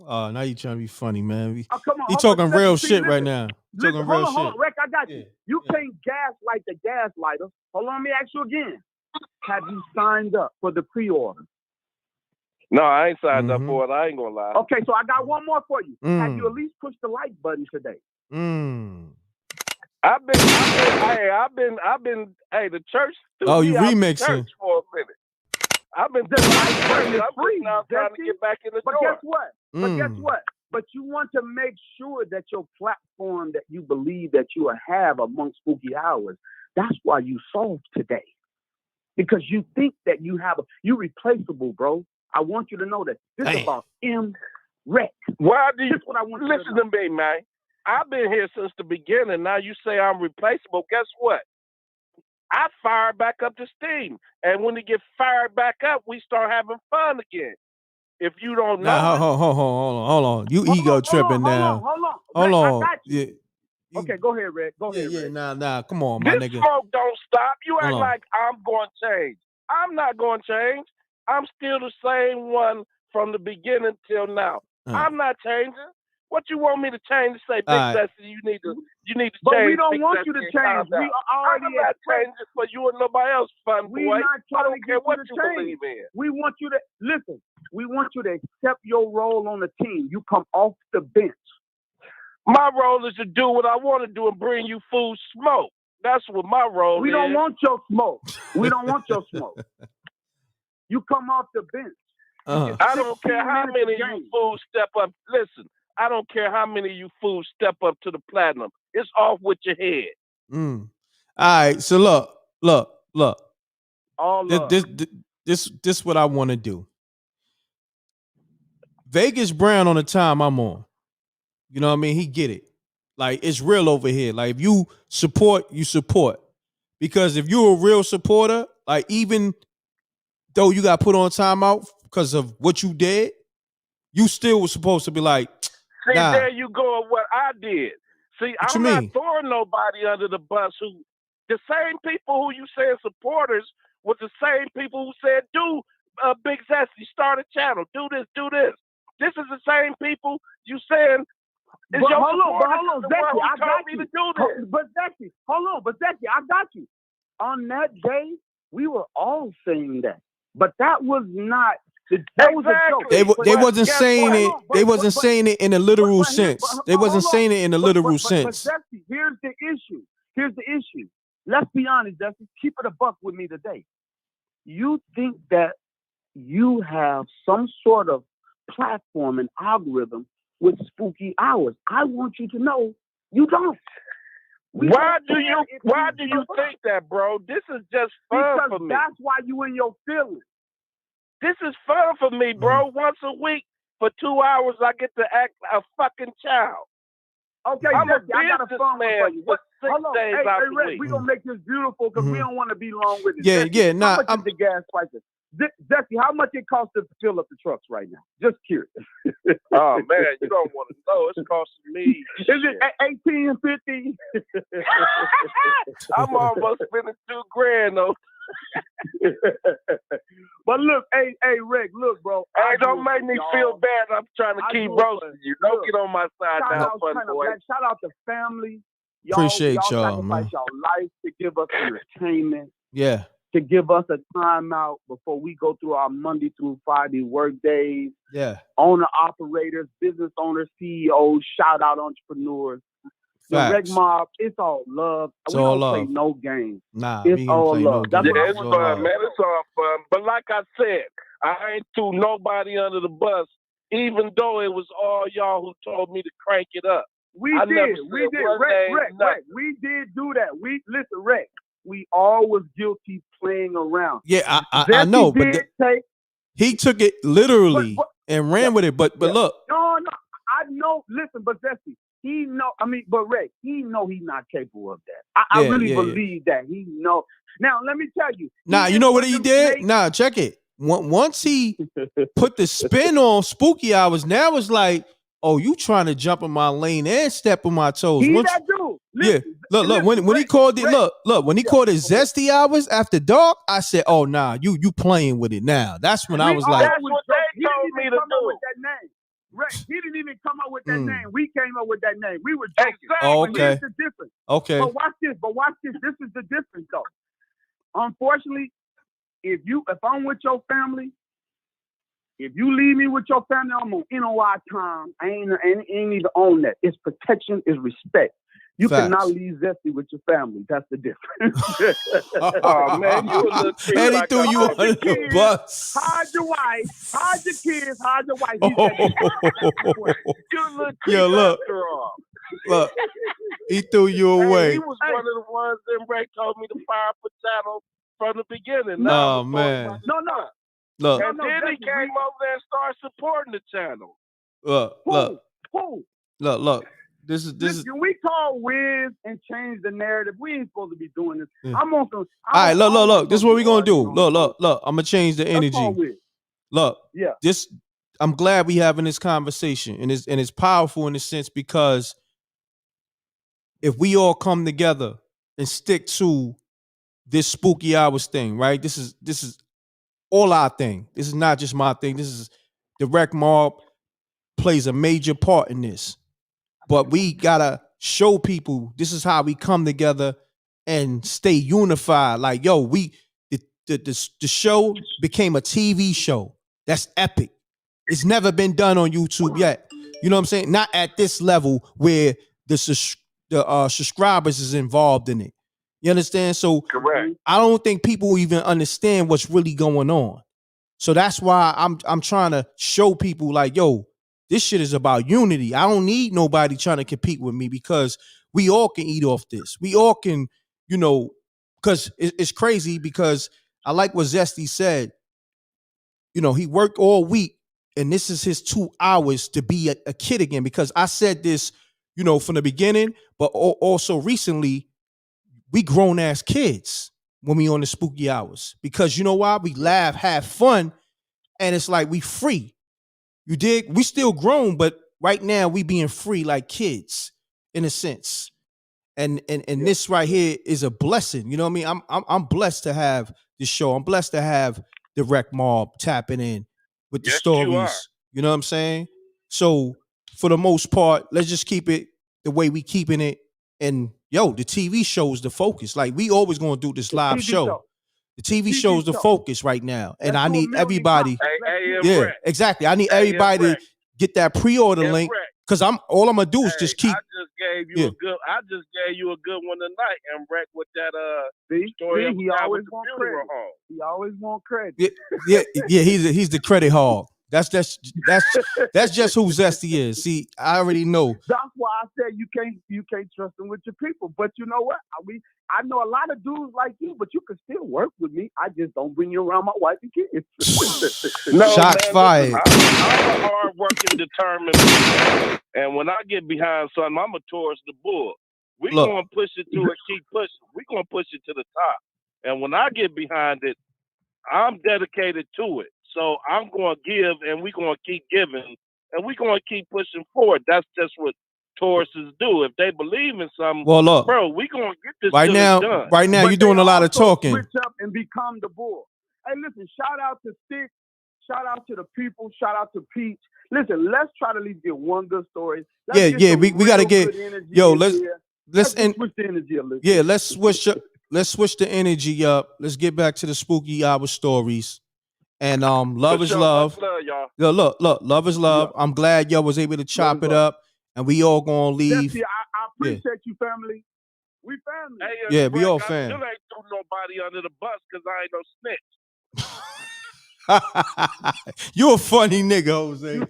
Now you trying to be funny, man. Come on, He talking real shit right now. Talking real shit. Hold on, Rec, I got you. You can't gaslight the gaslighter. Hold on, let me ask you again. Have you signed up for the pre-order? No, I ain't signed up for it. I ain't gonna lie. Okay, so I got one more for you. Have you at least pushed the like button today? I've been. The church. Oh, you remixing? For a minute. I've been just I'm free now, trying to get back in the door. But guess what? But you want to make sure that your platform that you believe that you have amongst Spooky Hours, that's why you solved today. Because you think that you're replaceable, bro. I want you to know that. This is about m.reck. Why do you what I want you listen to me, man? I've been here since the beginning. Now you say I'm replaceable. Guess what? I fire back up the steam. And when it gets fired back up, we start having fun again. If you don't know. Hold on. You ego tripping now. Hold on. I got you. Okay, go ahead, Red. Go ahead, Red. Nah. Come on, my nigga. This smoke don't stop. You act like I'm going to change. I'm not going to change. I'm still the same one from the beginning till now. I'm not changing. What you want me to change to say, Big Zesty? You need to change. But we don't Big want Zesty you to and change. calm We down. already I'm not changing for you and nobody else, fun we boy. not I trying to don't care get what you to you change. believe in. We want you to listen. We want you to accept your role on the team. You come off the bench. My role is to do what I want to do and bring you food, smoke. That's what my role is. We don't want your smoke. We don't want your smoke. You come off the bench. I don't care how many of you fools step up. Listen, I don't care how many of you fools step up to the platinum. It's off with your head. All right, so look. All this what I want to do. Vegas Brown on the time I'm on. You know what I mean? He get it. Like, it's real over here. Like, if you support, you support. Because if you're a real supporter, like, even though you got put on timeout because of what you did, you still was supposed to be like, See, nah. there you go with what I did. See, What I'm you not mean? throwing nobody under the bus. The same people who you said supporters was the same people who said, do Big Zesty, start a channel, do this, do this. This is the same people you saying is your supporters. Zesty, I got me you. to do this. But Zesty, I got you. On that day, we were all saying that. But that was not. That was a joke. They wasn't saying it. They wasn't saying it in a literal sense. They wasn't saying it in a literal sense. But Zesty, here's the issue. Let's be honest, Zesty. Keep it a buck with me today. You think that you have some sort of platform and algorithm with spooky hours? I want you to know you don't. Why do you think that, bro? This is just fun for me. That's why you in your feelings. This is fun for me, bro. Once a week for 2 hours, I get to act a fucking child. Okay, I'm Zesty, I got a fun one for you. For 6 days out the Rick, week. we're going to make this beautiful because we don't want to be long with it. Yeah, Zesty, yeah, nah, how much is the gas prices? Zesty, how much it costs to fill up the trucks right now? Just curious. Oh, man, you don't want to know. It's costing me. Is it 18 and 50? I'm almost spending $2,000 though. But look, hey, Rick, look, bro. Hey, don't make me feel bad. I'm trying to keep roasting you. Don't get on my side now, fun boy. Shout out to family. Appreciate y'all, sacrifice man. y'all life to give us entertainment. Yeah. To give us a timeout before we go through our Monday through Friday work days. Yeah. Owner operators, business owners, CEOs, shout out entrepreneurs. The Rec Mob, it's all love. It's we all don't play love. no games. Nah, it's we all play love. no games. Yeah, it's fun, man. It's all fun. But like I said, I ain't threw nobody under the bus, even though it was all y'all who told me to crank it up. We did, Rec, we did do that. Listen, Rec, we all was guilty playing around. Yeah, I know, but he took it literally and ran with it. But look. No, I know. Listen, but Zesty, but Rec, he know he's not capable of that. I really believe that. He know. Now, let me tell you. Nah, you know what he did? Nah, check it. Once he put the spin on Spooky Hours, now it's like, oh, you trying to jump in my lane and step on my toes. He that dude. Listen, yeah. Look, when he called it, when he called it Zesty Hours after dark, I said, oh, nah, you playing with it now. That's when I was like. That's what they told me to do. With that name. Right. He didn't even come up with that name. We came up with that name. We were joking. Oh, okay. But here's the difference. Okay. But watch this. This is the difference, though. Unfortunately, if I'm with your family, if you leave me with your family, I'm on NOI time. I ain't even on that. It's protection, it's respect. You cannot leave Zesty with your family. That's the difference. Oh, man, you a little kid. And he threw you under the bus. Hide your wife. Hide your kids. Hide your wife. You a little kid. Look. He threw you away. He was one of the ones that m.reck told me to fire up a channel from the beginning. Oh, man. No. Look. And then he came over there and started supporting the channel. Look. This is. Can we call Wiz and change the narrative? We ain't supposed to be doing this. Yeah. I'm on some. All right, look. This is what we're gonna do. Look. I'm gonna change the energy. Look. Yeah. I'm glad we having this conversation, and it's powerful in a sense because if we all come together and stick to this Spooky Hours thing, right? This is all our thing. This is not just my thing. This is the Rec Mob. plays a major part in this. But we gotta show people this is how we come together and stay unified. Like, yo, the show became a TV show. That's epic. It's never been done on YouTube yet. You know what I'm saying? Not at this level where the subscribers is involved in it. You understand? So Correct. I don't think people even understand what's really going on. So that's why I'm trying to show people like, yo, this shit is about unity. I don't need nobody trying to compete with me because we all can eat off this. We all can, because it's crazy because I like what Zesty said. He worked all week and this is his 2 hours to be a kid again, because I said this, from the beginning, but also recently, we grown ass kids when we on the spooky hours, because you know why? We laugh, have fun, and it's like we free. You dig? We still grown, but right now we being free like kids in a sense. And this right here is a blessing. You know what I mean? I'm blessed to have this show. I'm blessed to have the Rec Mob tapping in with the stories. You know what I'm saying? So for the most part, let's just keep it the way we keeping it. And yo, the TV show is the focus. Like, we always gonna do this live show. The TV show is the focus right now. And I need everybody. Yeah, exactly. I need everybody to get that pre-order link, because all I'm gonna do is just keep. I just gave you a good one tonight, m.reck, with that story. He always want credit. He always want credit. Yeah. He's the credit hog. That's just who Zesty is. See, I already know. That's why I said you can't trust them with your people. But you know what? I know a lot of dudes like you, but you can still work with me. I just don't bring you around my wife and kids. No, shots man, fired. I'm a hard-working, determined man. And when I get behind something, I'm a Taurus the bull. We're going to push it to it, keep pushing. We're going to push it to the top. And when I get behind it, I'm dedicated to it. So I'm going to give, and we're going to keep giving, and we're going to keep pushing forward. That's just what Tauruses do. If they believe in something, well, look, bro, we're going to get this right now. done. Right now, you're doing a lot of talking. Switch up and become the bull. Hey, listen, shout out to Stick. Shout out to the people. Shout out to Peach. Listen, let's try to at least get one good story. We got to get, let's switch the energy a little. Yeah, let's switch the energy up. Let's get back to the spooky hour stories. And love is love. Yo, look, love is love. Yeah. I'm glad y'all was able to chop it up, and we all gonna leave. Jesse, I appreciate you, family. We family. Hey, yeah, we all fam. fam. You ain't threw nobody under the bus because I ain't no snitch. You a funny nigga, Jose.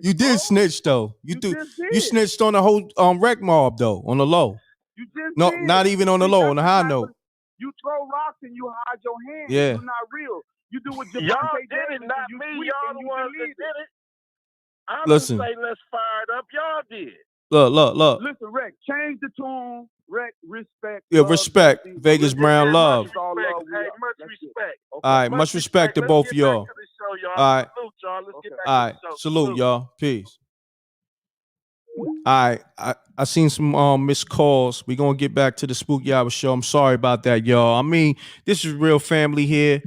You did snitch though. You snitched on the whole Rec Mob though, on the low. You just no, did. Not even on the low, on the high note. You throw rocks and you hide your hands. Yeah. You're not real. You do what y'all did it, not me. Y'all the ones that did it. I didn't say let's fire it up. Y'all did. Look. Listen, Rec, change the tune. Rec, respect. Yeah, respect. Vegas Brown love. Much respect. All right, much respect to both of y'all. All right. Salute, y'all. Let's get back to the show. Salute, y'all. Peace. All right, I seen some missed calls. We're gonna get back to the spooky hour show. I'm sorry about that, y'all. I mean, this is real family here,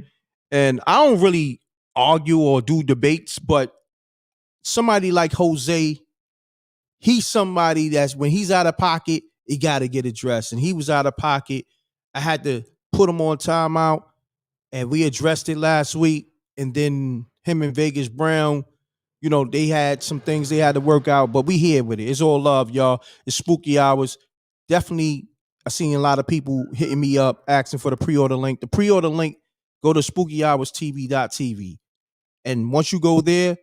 and I don't really argue or do debates, but somebody like Jose, he's somebody that's, when he's out of pocket, he got to get addressed. And he was out of pocket. I had to put him on timeout, and we addressed it last week. And then him and Vegas Brown, they had some things they had to work out, but we here with it. It's all love, y'all. It's spooky hours. Definitely, I seen a lot of people hitting me up, asking for the pre-order link. The pre-order link, go to spookyhourstv.tv. And once you go there,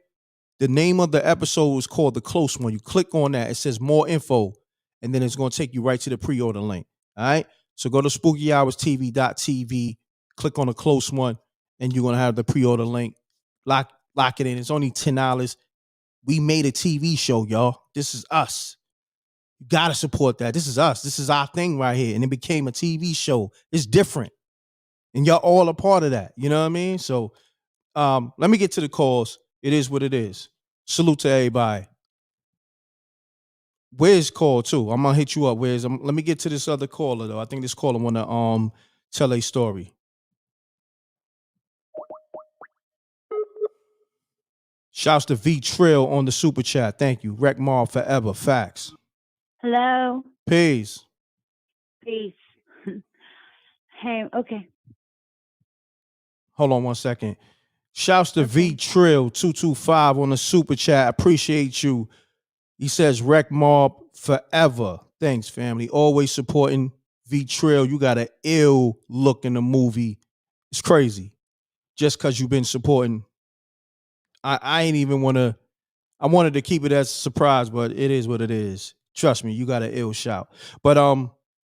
the name of the episode is called The Close One. You click on that. It says more info, and then it's going to take you right to the pre-order link. All right? So go to spookyhourstv.tv, click on The Close One, and you're going to have the pre-order link. Lock it in. It's only $10. We made a TV show, y'all. This is us. You got to support that. This is us. This is our thing right here. And it became a TV show. It's different. And y'all all a part of that. You know what I mean? So let me get to the calls. It is what it is. Salute to everybody. Where's call too? I'm gonna hit you up. Let me get to this other caller though. I think this caller wanna tell a story. Shouts to V Trill on the super chat. Thank you. Wreck Mall forever. Facts. Hello. Peace. Peace. Hey, okay. Hold on 1 second. Shouts to V Trill 225 on the super chat. Appreciate you. He says Wreck Mob forever. Thanks, family. Always supporting V Trill. You got an ill look in the movie. It's crazy. Just because you've been supporting. I ain't even want to. I wanted to keep it as a surprise, but it is what it is. Trust me, you got an ill shout. But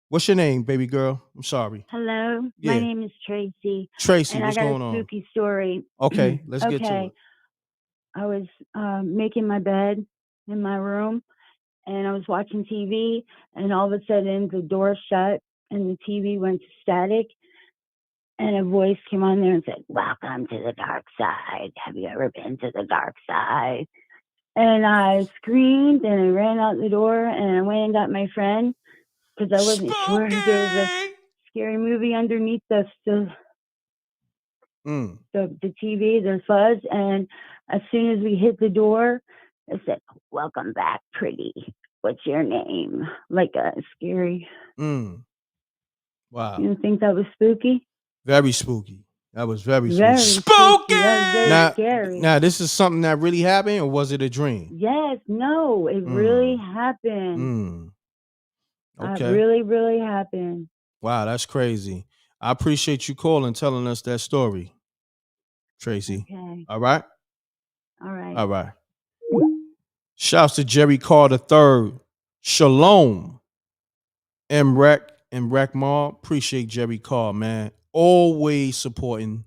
what's your name, baby girl? I'm sorry. Hello. Yeah. My name is Tracy. Tracy, and what's I got going a on? spooky story. Okay, let's get to it. I was making my bed in my room, and I was watching TV, and all of a sudden the door shut and the TV went to static, and a voice came on there and said, "Welcome to the dark side. Have you ever been to the dark side?" And I screamed and I ran out the door and I went and got my friend because I wasn't sure if there was a scary movie underneath the TV, the fuzz. And as soon as we hit the door, it said, "Welcome back, pretty. What's your name?" Like a scary. Wow. You don't think that was spooky? Very spooky. That was very Very spooky. spooky. That was very scary. Now, this is something that really happened, or was it a dream? Yes, no, it really happened. It Okay. really, really happened. Wow, that's crazy. I appreciate you calling, telling us that story, Tracy. Okay. All right? All right. All right. Shouts to Jerry Carr III. Shalom. m.reck and Wreck Mall. Appreciate Jerry Carr, man. Always supporting.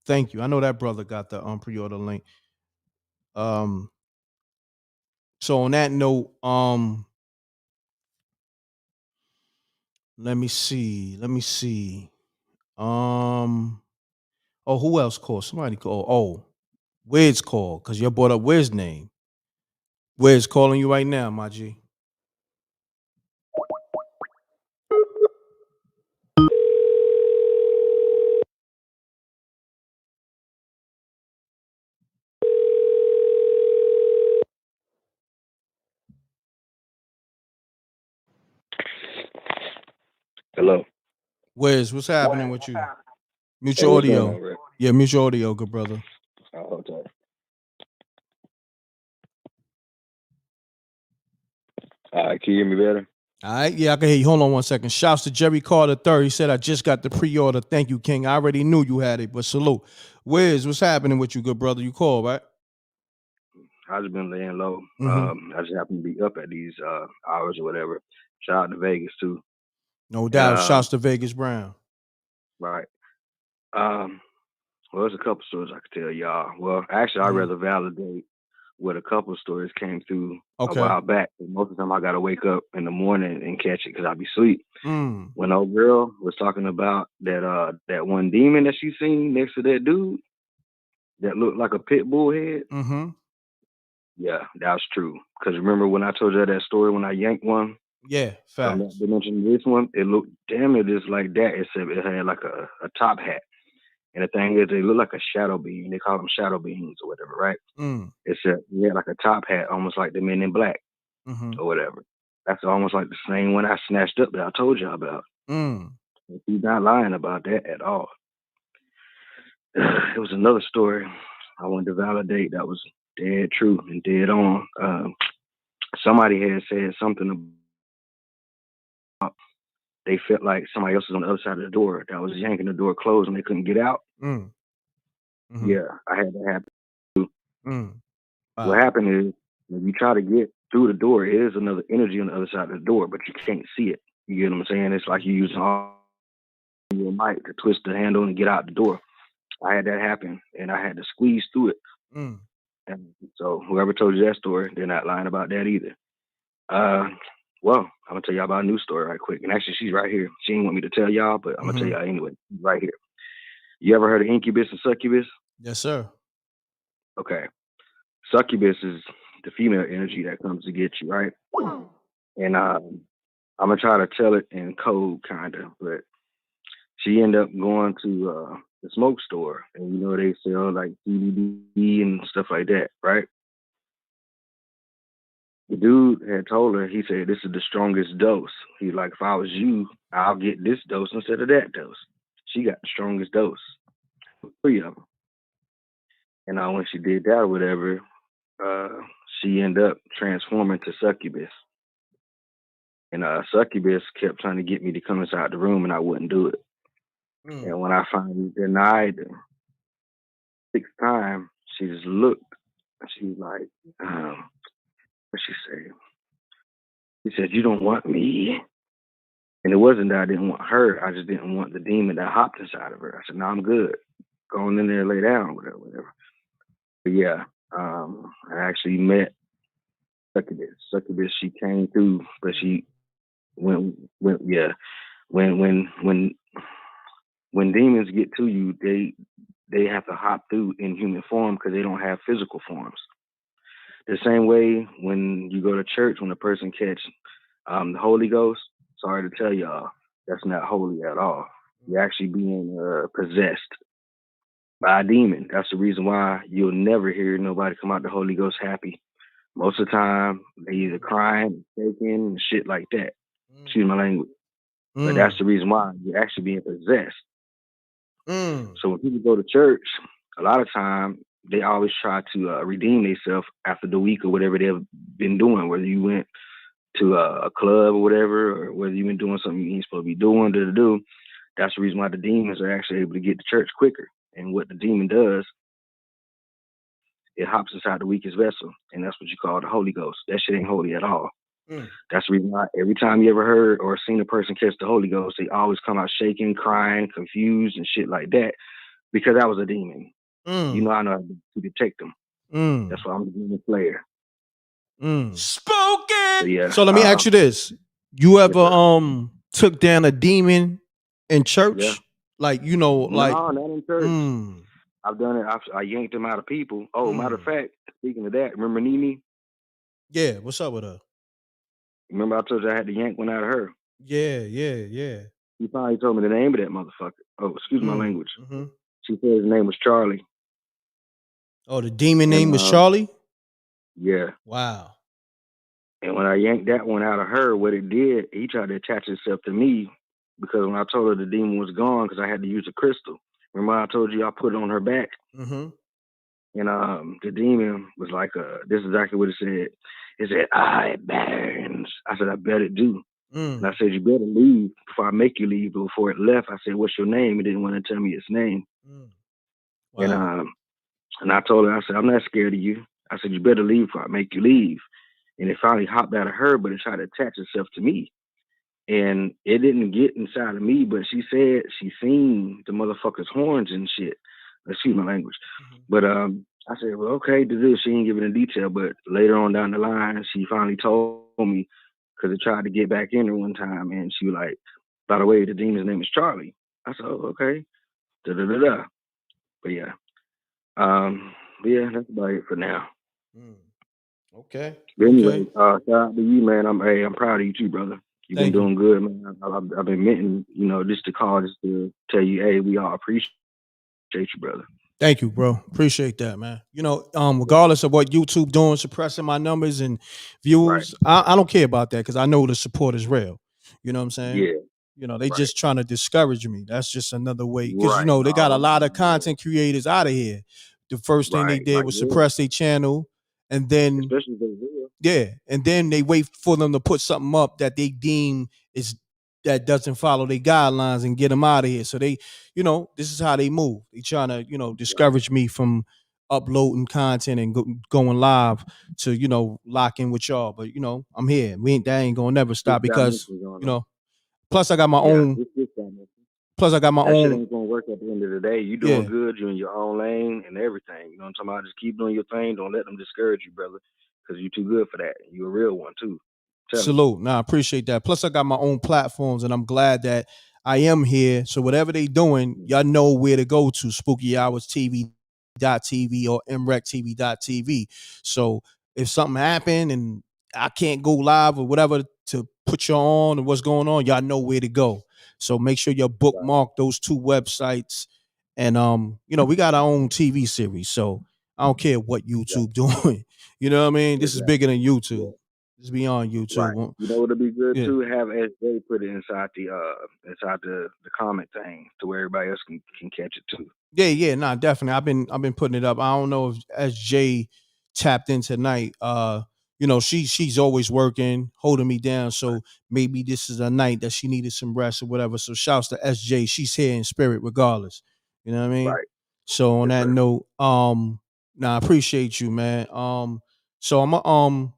Thank you. I know that brother got the pre-order link. So on that note, let me see. Who else called? Somebody called. Oh, Wiz called, because you brought up Wiz's name. Wiz calling you right now, my G. Hello. Wiz, what's happening with you? Mute Hey, your what's going audio. on, Rick? Yeah, mute your audio, good brother. Oh, okay. All right, can you hear me better? All right, yeah, I can hear you. Hold on 1 second. Shouts to Jerry Carter III. He said, "I just got the pre-order. Thank you, King. I already knew you had it, but salute." Wiz, what's happening with you, good brother? You called, right? I just been laying low. Mhm. I just happen to be up at these hours or whatever. Shout out to Vegas too. No doubt. Shouts to Vegas Brown. Right. Well, there's a couple stories I could tell y'all. Well, actually, I'd rather validate what a couple stories came through a while back. Most of the time, I gotta wake up in the morning and catch it because I be asleep. When old girl was talking about that one demon that she seen next to that dude that looked like a pit bull head. Yeah, that was true. Because remember when I told you that story when I yanked one? Yeah, From that dimension to this one, it looked damn near just like that, except it had like a top hat. And the thing is, they look like a shadow being. They call them shadow beings or whatever, right? Except he had like a top hat, almost like the Men in Black or whatever. That's almost like the same one I snatched up that I told you about. He's not lying about that at all. It was another story I wanted to validate that was dead true and dead on. Somebody had said something about they felt like somebody else was on the other side of the door that was yanking the door closed and they couldn't get out. Yeah, I had that happen too. What happened is when you try to get through the door, it is another energy on the other side of the door, but you can't see it. You get what I'm saying? It's like you're using all your might to twist the handle and get out the door. I had that happen, and I had to squeeze through it. And so whoever told you that story, they're not lying about that either. Well, I'm gonna tell y'all about a new story right quick. And actually, she's right here. She didn't want me to tell y'all, but I'm gonna tell y'all anyway. She's right here. You ever heard of incubus and succubus? Yes, sir. Okay. Succubus is the female energy that comes to get you, right? And I'm gonna try to tell it in code, kind of, but she ended up going to the smoke store, and you know they sell like CBD and stuff like that, right? The dude had told her, he said, this is the strongest dose. He's like, if I was you, I'll get this dose instead of that dose. She got the strongest dose, 3 of them. And when she did that or whatever, she ended up transforming to succubus. And succubus kept trying to get me to come inside the room, and I wouldn't do it. And when I finally denied her 6th time, she just looked, and she was like, what she say? She said, you don't want me. And it wasn't that I didn't want her. I just didn't want the demon that hopped inside of her. I said, no, I'm good. Go on in there, lay down, whatever. But yeah, I actually met succubus. Succubus, she came through, but she when demons get to you, they have to hop through in human form because they don't have physical forms. The same way when you go to church, when a person catch the Holy Ghost, sorry to tell y'all, that's not holy at all. You're actually being possessed by a demon. That's the reason why you'll never hear nobody come out the Holy Ghost happy. Most of the time, they either crying, shaking, and shit like that. Excuse my language. But that's the reason why you're actually being possessed. So when people go to church, a lot of time, they always try to redeem themselves after the week or whatever they've been doing, whether you went to a club or whatever, or whether you've been doing something you ain't supposed to be doing to do. That's the reason why the demons are actually able to get to church quicker. And what the demon does, it hops inside the weakest vessel, and that's what you call the Holy Ghost. That shit ain't holy at all. That's the reason why every time you ever heard or seen a person catch the Holy Ghost, they always come out shaking, crying, confused, and shit like that, because that was a demon. You know, I know how to detect them. That's why I'm the demon slayer. Spoken. Yeah, So let me ask you this: you ever took down a demon in church? Yeah. Like, you know, like No, not in church. I've done it. I yanked them out of people. Oh, matter of fact, speaking of that, remember Nene? Yeah, what's up with her? Remember I told you I had to yank one out of her? Yeah. He finally told me the name of that motherfucker. Oh, excuse my language. Mm-hmm. She said his name was Charlie. Oh, the demon name was Charlie? Yeah. Wow. And when I yanked that one out of her, what it did, he tried to attach himself to me, because when I told her the demon was gone, because I had to use a crystal. Remember I told you I put it on her back? Mm-hmm. And the demon was like, this is exactly what it said. It said, it burns. I said, I bet it do. And I said, you better leave before I make you leave. But before it left, I said, what's your name? It didn't want to tell me its name. Wow. And I told her, I said, I'm not scared of you. I said, you better leave before I make you leave. And it finally hopped out of her, but it tried to attach itself to me. And it didn't get inside of me, but she said she seen the motherfucker's horns and shit. Excuse my language. But I said, well, okay, to do. She ain't giving a detail, but later on down the line, she finally told me, because it tried to get back in her one time, and she was like, by the way, the demon's name is Charlie. I said, oh, okay. Da-da-da-da. But yeah. Yeah, that's about it for now. Okay. But anyway, shout out to you, man. I'm proud of you too, brother. You've been doing good, man. I've been meaning, just to call, just to tell you, hey, we all appreciate you, brother. Thank you, bro. Appreciate that, man. Regardless of what YouTube doing, suppressing my numbers and views, I don't care about that, because I know the support is real. You know what I'm saying? Yeah. They just trying to discourage me. That's just another way, because Right. they got a lot of content creators out of here. The first thing they did was suppress their channel, and then especially if they're real. yeah, and then they wait for them to put something up that they deem is that doesn't follow their guidelines and get them out of here. So they, this is how they move. They trying to, discourage me from uploading content and going live to, lock in with y'all. But I'm here. That ain't gonna never stop, because plus I got my own. Plus I got my that own. Shit ain't gonna work at the end of the day. You doing good. You in your own lane and everything. You know what I'm talking about? Just keep doing your thing. Don't let them discourage you, brother, because you too good for that. You a real one too. Salute. Nah, I appreciate that. Plus, I got my own platforms, and I'm glad that I am here. So whatever they doing, y'all know where to go to: SpookyHoursTV.tv or m.reck.tv.tv. So if something happened and I can't go live or whatever to put you on or what's going on, y'all know where to go. So make sure you bookmark those two websites And we got our own TV series, so I don't care what YouTube doing. You know what I mean? This is bigger than YouTube. It's beyond YouTube. Right. You know what'll be good Yeah. too? Have SJ put it inside the comment thing to where everybody else can catch it too. Yeah, nah, definitely. I've been putting it up. I don't know if SJ tapped in tonight. She's always working, holding me down. So maybe this is a night that she needed some rest or whatever. So shouts to SJ. She's here in spirit regardless. You know what I mean? Right. So on that note, I appreciate you, man. So I'm gonna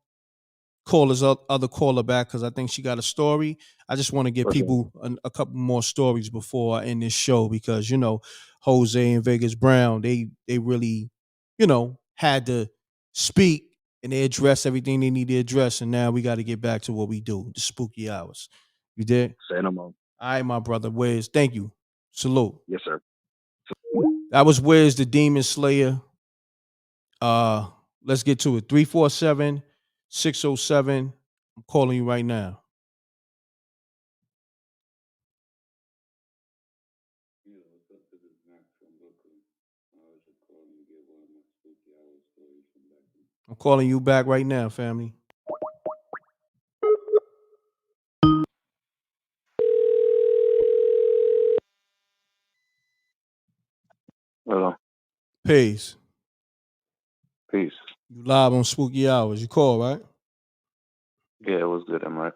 call his other caller back because I think she got a story. I just want to give people a couple more stories before I end this show because Jose and Vegas Brown they really had to speak and they address everything they need to address, and now we got to get back to what we do, the spooky hours. You did? Say no more. All right, my brother Wiz. Thank you. Salute. Yes, sir. That was Wiz the Demon Slayer. Let's get to it. 347-607. I'm calling you right now. I'm calling you back right now, family. Hello. Peace. Peace. You live on Spooky Hours. You call, right? Yeah, it was good, m.reck.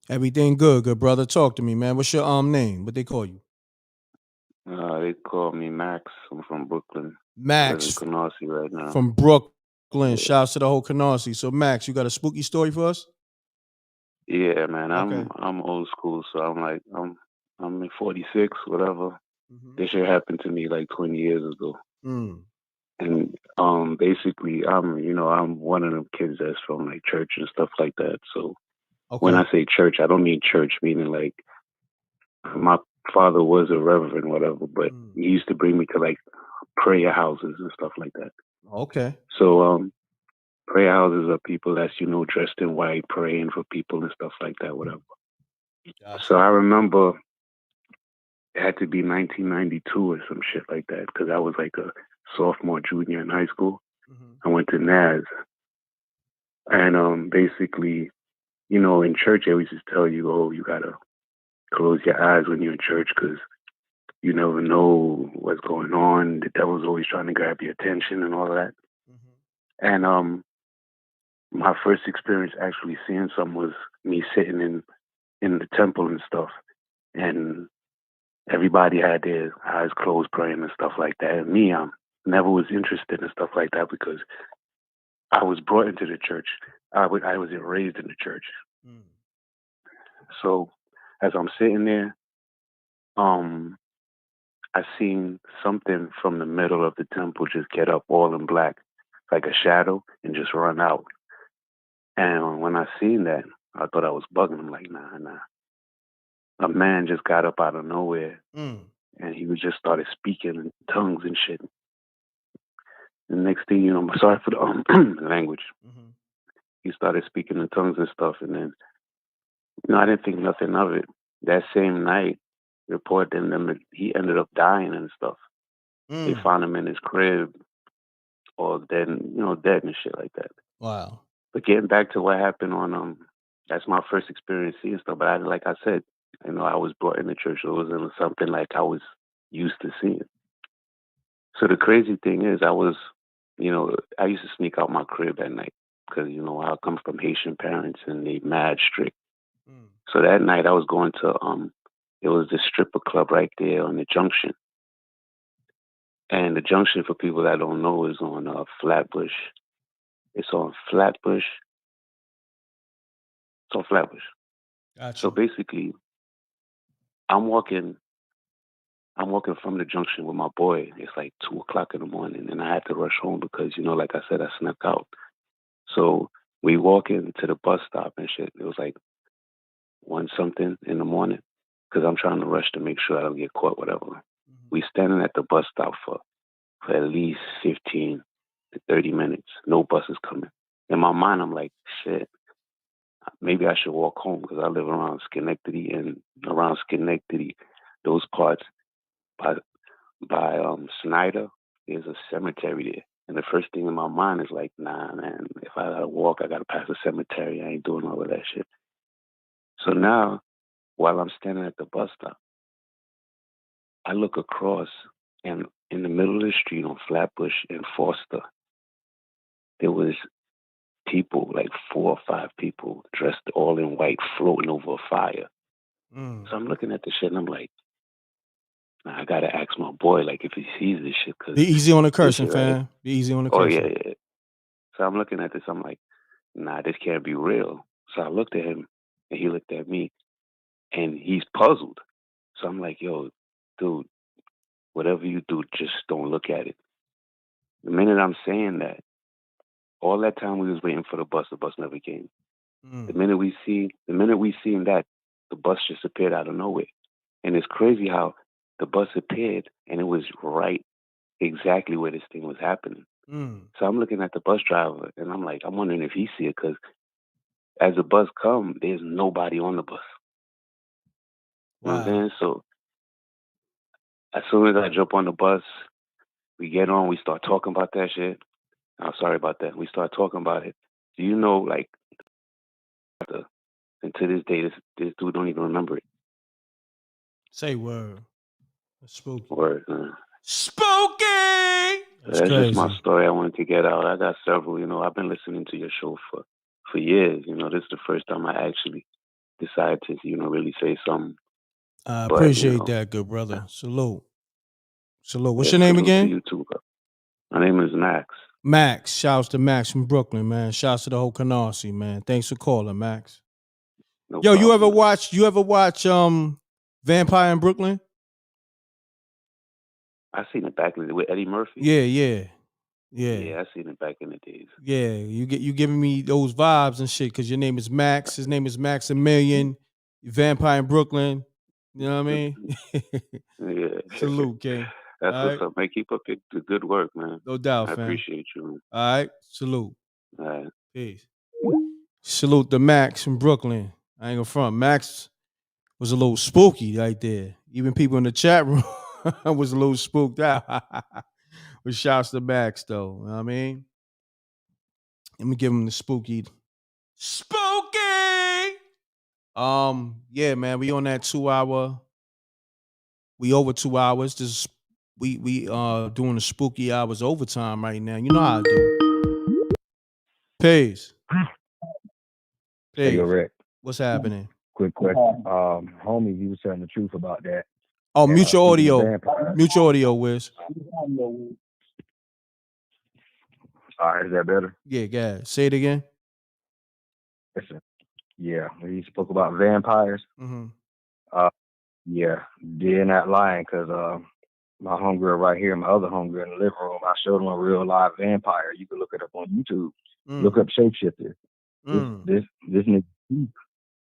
Everything good, good brother. Talk to me, man. What's your name? What they call you? They call me Max. I'm from Brooklyn. I live in Max Canarsie right now. from Brooklyn. Shouts to the whole Canarsie. So Max, you got a spooky story for us? Yeah, man. Okay. I'm old school, so I'm in 46, whatever. This shit happened to me like 20 years ago. Mm. And basically I'm one of them kids that's from like church and stuff like that. So when I say church, I don't mean church meaning like my father was a reverend, whatever, but he used to bring me to like prayer houses and stuff like that. Okay. So prayer houses are people that's dressed in white praying for people and stuff like that, whatever. Gotcha. So I remember it had to be 1992 or some shit like that because I was like a sophomore, junior in high school. I went to NAS, and basically, in church they always just tell you, oh, you gotta close your eyes when you're in church because you never know what's going on. The devil's always trying to grab your attention and all of that. And my first experience actually seeing something was me sitting in the temple and stuff, and everybody had their eyes closed praying and stuff like that. And me, I never was interested in stuff like that because I was brought into the church. I was raised in the church. So as I'm sitting there, I seen something from the middle of the temple just get up all in black, like a shadow, and just run out. And when I seen that, I thought I was bugging. I'm like, nah. A man just got up out of nowhere, and he just started speaking in tongues and shit. The next thing you know, I'm sorry for the language. He started speaking in tongues and stuff, and then I didn't think nothing of it. That same night, reported them he ended up dying and stuff. They found him in his crib, or dead, dead and shit like that. Wow. But getting back to what happened on that's my first experience seeing stuff. But like I said, I was brought into church. So it wasn't something like I was used to seeing. So the crazy thing is, I used to sneak out my crib at night because I come from Haitian parents and they mad strict. So that night I was going to it was this stripper club right there on the Junction. And the Junction, for people that don't know, is on Flatbush. It's on Flatbush. Gotcha. So basically, I'm walking from the Junction with my boy. It's like 2:00 in the morning, and I had to rush home because, like I said, I snuck out. So we walk into the bus stop and shit. It was like 1 something in the morning because I'm trying to rush to make sure I don't get caught, whatever. We standing at the bus stop for at least 15 to 30 minutes. No bus is coming. In my mind, I'm like, shit, maybe I should walk home because I live around Schenectady, and around Schenectady, those parts, by by Snyder. There's a cemetery there. And the first thing in my mind is like, nah, man, if I gotta walk, I gotta pass a cemetery. I ain't doing all of that shit. So now, while I'm standing at the bus stop, I look across, and in the middle of the street on Flatbush and Foster, there was people, like 4 or 5 people, dressed all in white, floating over a fire. So I'm looking at the shit, and I'm like, nah, I gotta ask my boy, like, if he sees this shit. Cause Be easy on the cursing, shit, right? fam. Be easy on the Oh, cursing. yeah. So I'm looking at this, I'm like, nah, this can't be real. So I looked at him, and he looked at me, and he's puzzled. So I'm like, yo, dude, whatever you do, just don't look at it. The minute I'm saying that, all that time we was waiting for the bus never came. The minute we seen that, the bus just appeared out of nowhere. And it's crazy how the bus appeared and it was right exactly where this thing was happening. So I'm looking at the bus driver and I'm like, I'm wondering if he see it, because as the bus come, there's nobody on the bus. You know what I'm saying? So as soon as I jump on the bus, we get on, we start talking about that shit. I'm sorry about that. We start talking about it. Do you know, like, and to this day, this dude don't even remember it. Say word. That's spooky. Word, man. Spooky! That's just my story I wanted to get out. I got several, I've been listening to your show for years. This is the first time I actually decided to, really say something. I appreciate that, good brother. Salute. What's yeah, your name salute again? to you too, bro. My name is Max. Max. Shouts to Max from Brooklyn, man. Shouts to the whole Canarsie, man. Thanks for calling, Max. No Yo, problem, you ever watch Vampire in Brooklyn? I seen it back in the with Eddie Murphy. Yeah, I seen it back in the days. Yeah, you giving me those vibes and shit, because your name is Max. His name is Maximilian. Vampire in Brooklyn. You know what I mean? Yeah. Salute, King. That's All what's right? up, man. Keep up the good work, man. No doubt, I fam. appreciate you, man. All right. Salute. All right. Peace. Salute to Max from Brooklyn. I ain't gonna front. Max was a little spooky right there. Even people in the chat room was a little spooked out. But shouts to Max, though. You know what I mean? Let me give him the spooky. Spooky! Yeah, man, we on that 2 hour. We over 2 hours. This we doing the spooky hours overtime right now. You know how I do. Peace. Hey, yo, Rick. What's happening? Quick question. Homie, you was telling the truth about that. Oh, And, mute your speaking of audio. vampires- Mute your audio, Wiz. All right, is that better? Yeah, guys. Say it again. Listen. Yeah, when you spoke about vampires. Mm-hmm. Yeah, they're not lying, because my homegirl right here, my other homegirl in the living room, I showed him a real live vampire. You can look it up on YouTube. Look up Shapeshifter. This nigga,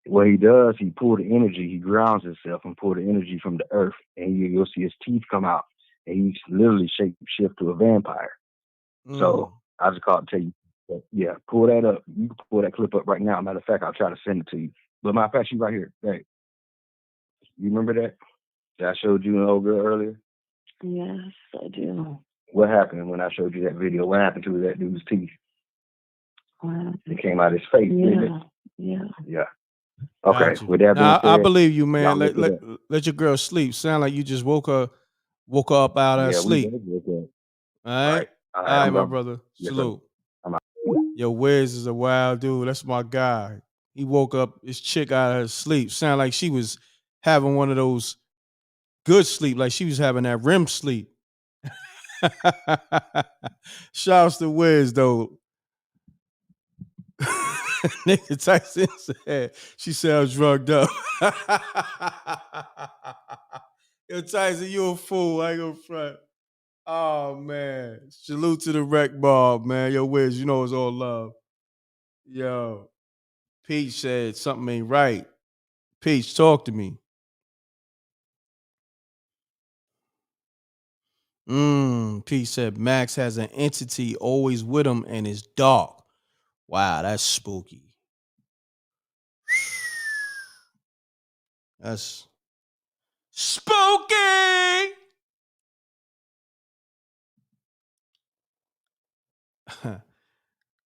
what he does, he pull the energy, he grounds himself and pull the energy from the earth, and you'll see his teeth come out, and he's literally shift to a vampire. So I just called to tell you, yeah, pull that up. You can pull that clip up right now. Matter of fact, I'll try to send it to you. But matter of fact, she's right here. Hey, you remember that I showed you an old girl earlier? Yes, I do. What happened when I showed you that video? What happened to that dude's teeth? It came out his face, didn't it? Yeah. Okay. Gotcha. With that being Now, said, I believe you, man. y'all Let, look it let, up. let your girl sleep. Sound like you just woke her up out of her Yeah, we sleep. both look up. All right. All All right, I'm my done. brother. Yes, sir. Salute. I'm out. Yo, Wiz is a wild dude. That's my guy. He woke up his chick out of her sleep. Sound like she was having one of those good sleep, like she was having that REM sleep. Shouts to Wiz, though. Nigga Tyson said she sounds drugged up. Yo, Tyson, you a fool. I ain't gonna front. Oh, man. Salute to the rec bar, man. Yo, Wiz, you know it's all love. Yo. Peach said something ain't right. Peach, talk to me. Peach said Max has an entity always with him and is dark. Wow, that's spooky. That's spooky.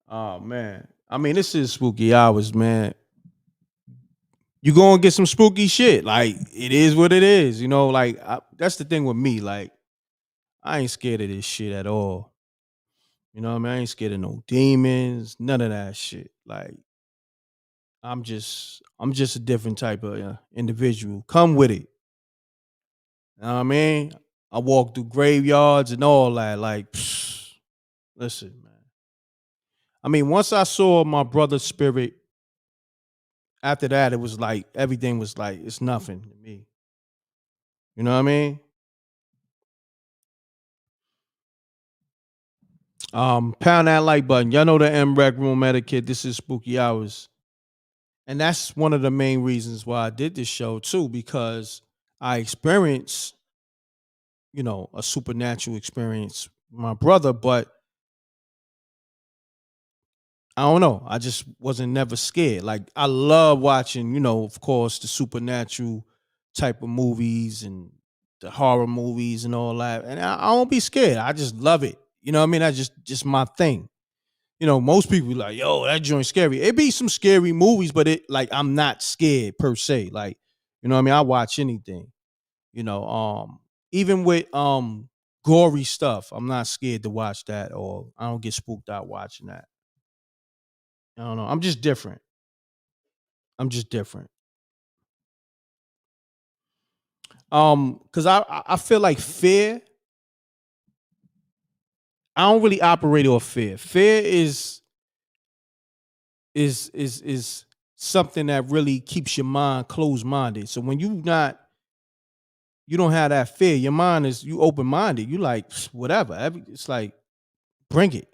Oh man. I mean, this is spooky hours, man. You gonna get some spooky shit. Like, it is what it is. Like, that's the thing with me. Like, I ain't scared of this shit at all. You know what I mean? I ain't scared of no demons, none of that shit. Like, I'm just a different type of individual. Come with it. You know what I mean? I walk through graveyards and all that. Like, listen, man. I mean, once I saw my brother's spirit, after that, it was like everything was like it's nothing to me. You know what I mean? Pound that like button. Y'all know the m.reck room etiquette. This is spooky hours. And that's one of the main reasons why I did this show too, because I experienced, a supernatural experience with my brother, but I don't know. I just wasn't never scared. Like, I love watching, of course, the supernatural type of movies and the horror movies and all that. And I don't be scared. I just love it. You know what I mean? That's just my thing. Most people be like, yo, that joint's scary. It be some scary movies, but I'm not scared per se. Like, you know what I mean? I watch anything. You know, even with gory stuff, I'm not scared to watch that, or I don't get spooked out watching that. I don't know. I'm just different. I'm just different. Because I feel like fear. I don't really operate off fear. Fear is something that really keeps your mind closed minded. So when you don't have that fear. Your mind is you open minded. You like whatever. It's like bring it.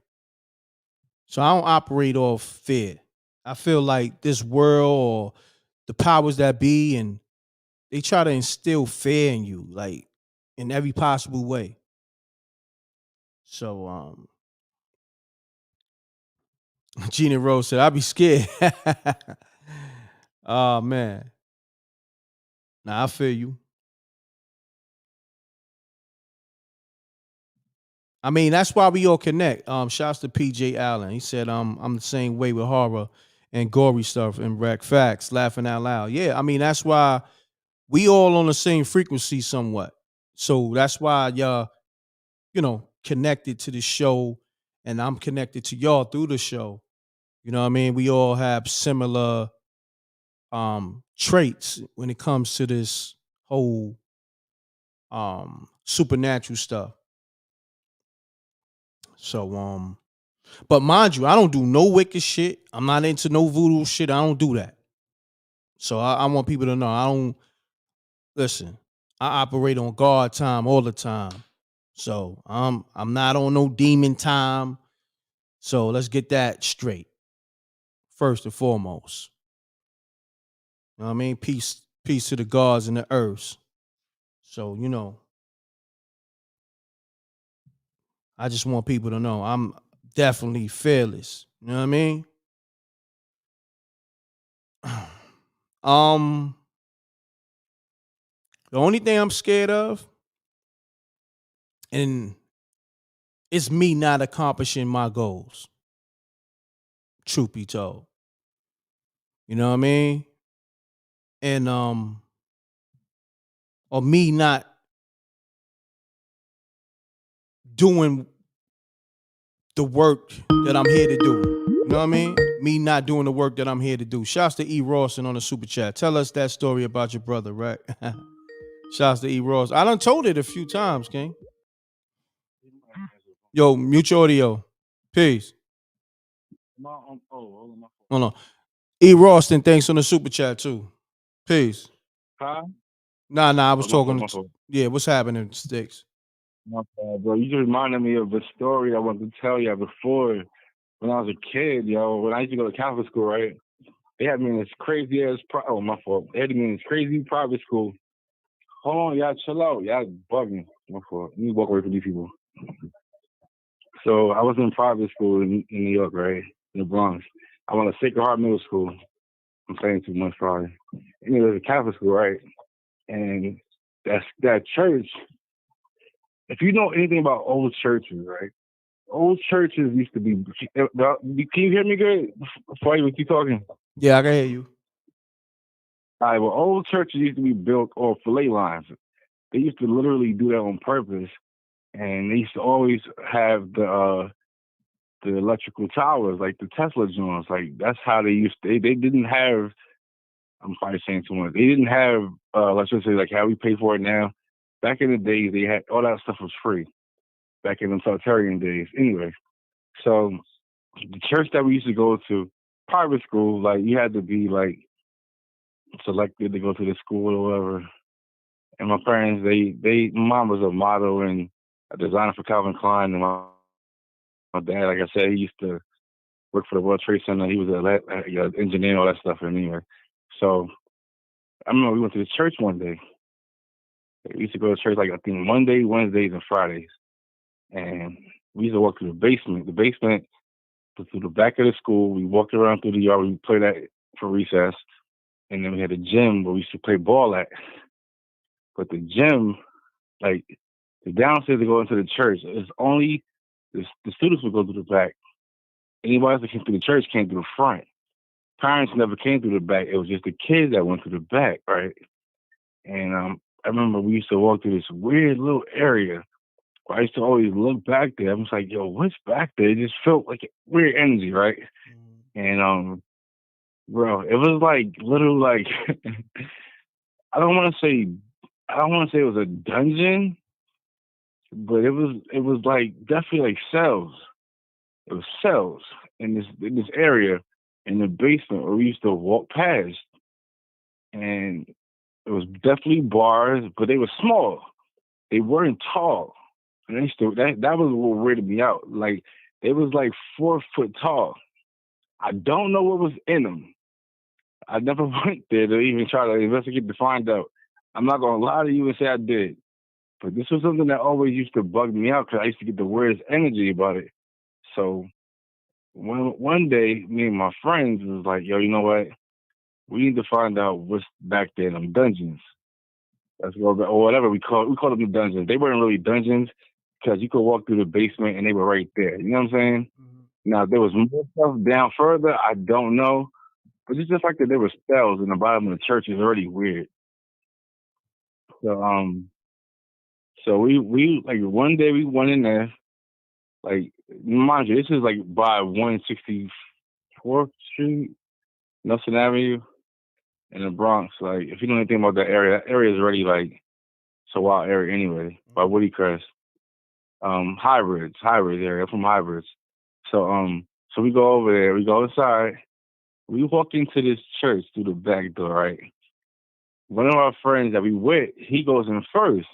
So I don't operate off fear. I feel like this world or the powers that be, and they try to instill fear in you, like in every possible way. So Gina Rose said, "I'd be scared." Oh man, nah, I feel you. I mean, that's why we all connect. Shouts to PJ Allen. He said, I'm the same way with horror and gory stuff and wreck facts, laughing out loud. Yeah, I mean, that's why we all on the same frequency somewhat. So that's why y'all, connected to the show, and I'm connected to y'all through the show. You know what I mean? We all have similar traits when it comes to this whole supernatural stuff. So but mind you, I don't do no wicked shit. I'm not into no voodoo shit. I don't do that. So I want people to know I don't listen. I operate on guard time all the time. So I'm not on no demon time. So let's get that straight. First and foremost. You know what I mean? Peace to the gods and the earths. So, I just want people to know I'm definitely fearless. You know what I mean? Um, the only thing I'm scared of, and it's me not accomplishing my goals. Truth be told. You know what I mean? And or me not doing the work that I'm here to do. You know what I mean? Me not doing the work that I'm here to do. Shouts to E. Rawson on the super chat. Tell us that story about your brother, right? Shouts to E. Ross. I done told it a few times, King. Yo, mutual audio. Peace. Hold on. E. Ralston, thanks on the super chat too. Peace. Huh? Nah, I was My talking. fault. Yeah, what's happening, Sticks? My fault, bro. You just reminded me of a story I wanted to tell you before. When I was a kid, when I used to go to Catholic school, right? They had me in this crazy ass. My fault. They had me in this crazy private school. Hold on, y'all, chill out. Y'all bugging. My fault. Let me walk away from these people. So I was in private school in New York, right? In the Bronx. I went to Sacred Heart Middle School. I'm saying too much probably. And it was a Catholic school, right? And that church, if you know anything about old churches, right? old churches used to be. Can you hear me good before you keep talking? Yeah, I can hear you. All right, well, old churches used to be built off fillet lines. They used to literally do that on purpose, and they used to always have the electrical towers, like the Tesla joints. Like that's how they used to. They didn't have. I'm probably saying too much. They didn't have, let's just say, like how we pay for it now. Back in the days, they had all that stuff was free. Back in the totalitarian days, anyway. So the church that we used to go to, private school, like you had to be like selected to go to the school or whatever. And my parents, my mom was a model and a designer for Calvin Klein, and my dad, like I said, he used to work for the World Trade Center. He was an engineer and all that stuff. Anyway, so I remember we went to the church one day. We used to go to church like I think Monday, Wednesdays, and Fridays, and we used to walk through the basement. The basement was through the back of the school. We walked around through the yard. We played that for recess, and then we had a gym where we used to play ball at. But the gym, like the downstairs to go into the church, it's only the students would go through the back. Anybody else that came through the church came through the front. Parents never came through the back. It was just the kids that went through the back, right? And I remember we used to walk through this weird little area where I used to always look back there. I was like, yo, what's back there? It just felt like a weird energy, right? And bro, it was like literally like I don't want to say it was a dungeon, but it was like definitely like cells. It was cells in this area in the basement where we used to walk past, and it was definitely bars, but they were small. They weren't tall, and that was what weirded me out. Like they was like 4 foot tall. I don't know what was in them. I never went there to even try to investigate to find out. I'm not gonna lie to you and say I did, but this was something that always used to bug me out because I used to get the weirdest energy about it. So one day, me and my friends was like, yo, you know what? We need to find out what's back there in them dungeons. Let's go back, or whatever we call them the dungeons. They weren't really dungeons because you could walk through the basement and they were right there. You know what I'm saying? Now, if there was more stuff down further, I don't know. But it's just like that there were spells in the bottom of the church is already weird. So we like one day we went in there, like mind you, this is like by 164th Street, Nelson Avenue, in the Bronx. Like if you know anything about that area is already like it's a wild area anyway. By Woody Crest, Hybrids area. I'm from Hybrids. So we go over there. We go inside. We walk into this church through the back door, right? One of our friends that we with, he goes in first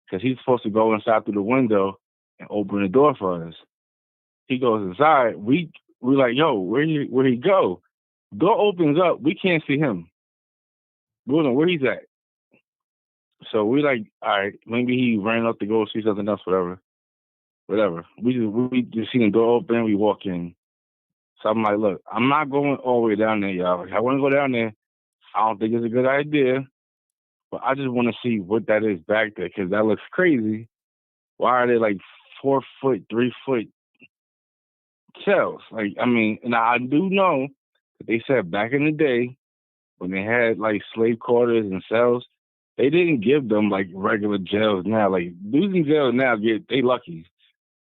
because he's supposed to go inside through the window and open the door for us. He goes inside. We're like, yo, where he go? Door opens up. We can't see him. We don't know where he's at. So we like, all right, maybe he ran up to go see something else, whatever. We just see the door open. We walk in. So I'm like, look, I'm not going all the way down there, y'all. If I want to go down there, I don't think it's a good idea. But I just want to see what that is back there because that looks crazy. Why are they like 4 foot, 3 foot cells? Like, I mean, and I do know that they said back in the day when they had like slave quarters and cells, they didn't give them like regular jails now. Like dudes in jail now they lucky.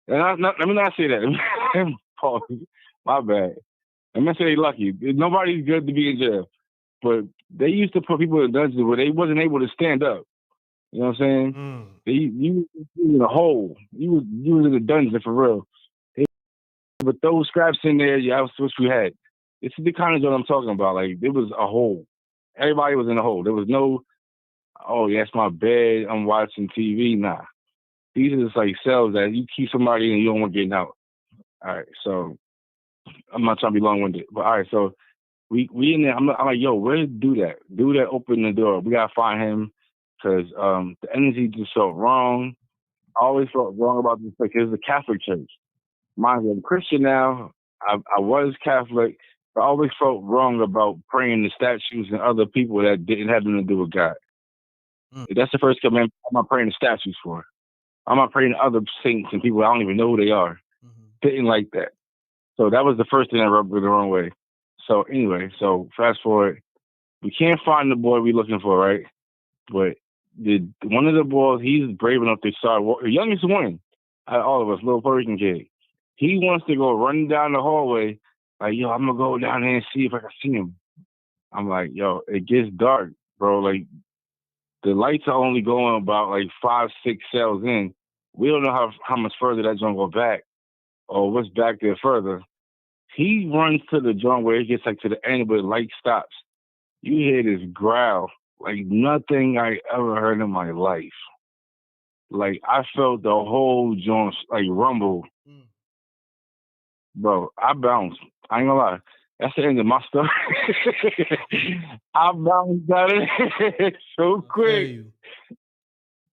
And let me not say that. Paul, my bad. I'm gonna say they lucky. Nobody's good to be in jail. But they used to put people in dungeons where they wasn't able to stand up. You know what I'm saying? You was in a hole. You was in a dungeon for real. They would throw scraps in there. Yeah, that's what you had. This is the kind of joint I'm talking about. Like there was a hole. Everybody was in a hole. There was no, oh yeah, that's my bed. I'm watching TV. Nah, these are just like cells that you keep somebody in and you don't want getting out. All right, so I'm not trying to be long-winded, but all right, so we in there. I'm like, yo, where do that? Do that? Open the door. We gotta find him because the energy just felt wrong. I always felt wrong about this because it's a Catholic church. Mind you, I'm Christian now. I was Catholic, but I always felt wrong about praying to statues and other people that didn't have nothing to do with God. That's the first commandment. I'm not praying to statues for. I'm not praying to other saints and people I don't even know who they are. didn't like that. So that was the first thing that rubbed me the wrong way. So anyway, so fast forward, we can't find the boy we're looking for, right? But one of the boys, he's brave enough to start. The youngest one, out of all of us, little Persian kid, he wants to go running down the hallway. Like, yo, I'm gonna go down there and see if I can see him. I'm like, yo, it gets dark, bro. Like, the lights are only going about like 5, 6 cells in. We don't know how much further that's gonna go back or what's back there further. He runs to the joint where it gets like to the end where the light stops. You hear this growl like nothing I ever heard in my life. Like I felt the whole joint like rumble. Bro, I bounced. I ain't gonna lie. That's the end of my story. I bounced out of it so quick.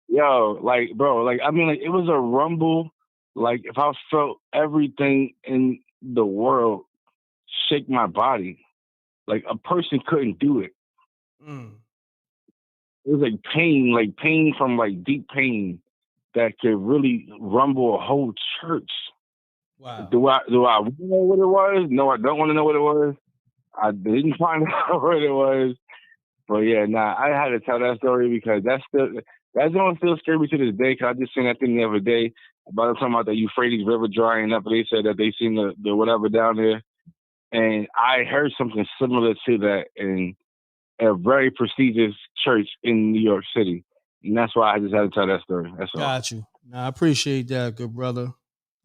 Yo, like, bro, like, I mean, like, it was a rumble. Like, if I felt everything in the world shake my body, like, a person couldn't do it. It was like pain from like deep pain that could really rumble a whole church. Wow. Do I want to know what it was? No, I don't want to know what it was. I didn't find out what it was. But yeah, I had to tell that story because that's one still scary me to this day. Cause I just seen that thing the other day about them talking about the Euphrates River drying up. They said that they seen the whatever down there, and I heard something similar to that in a very prestigious church in New York City, and that's why I just had to tell that story. That's all. Got you. I appreciate that, good brother.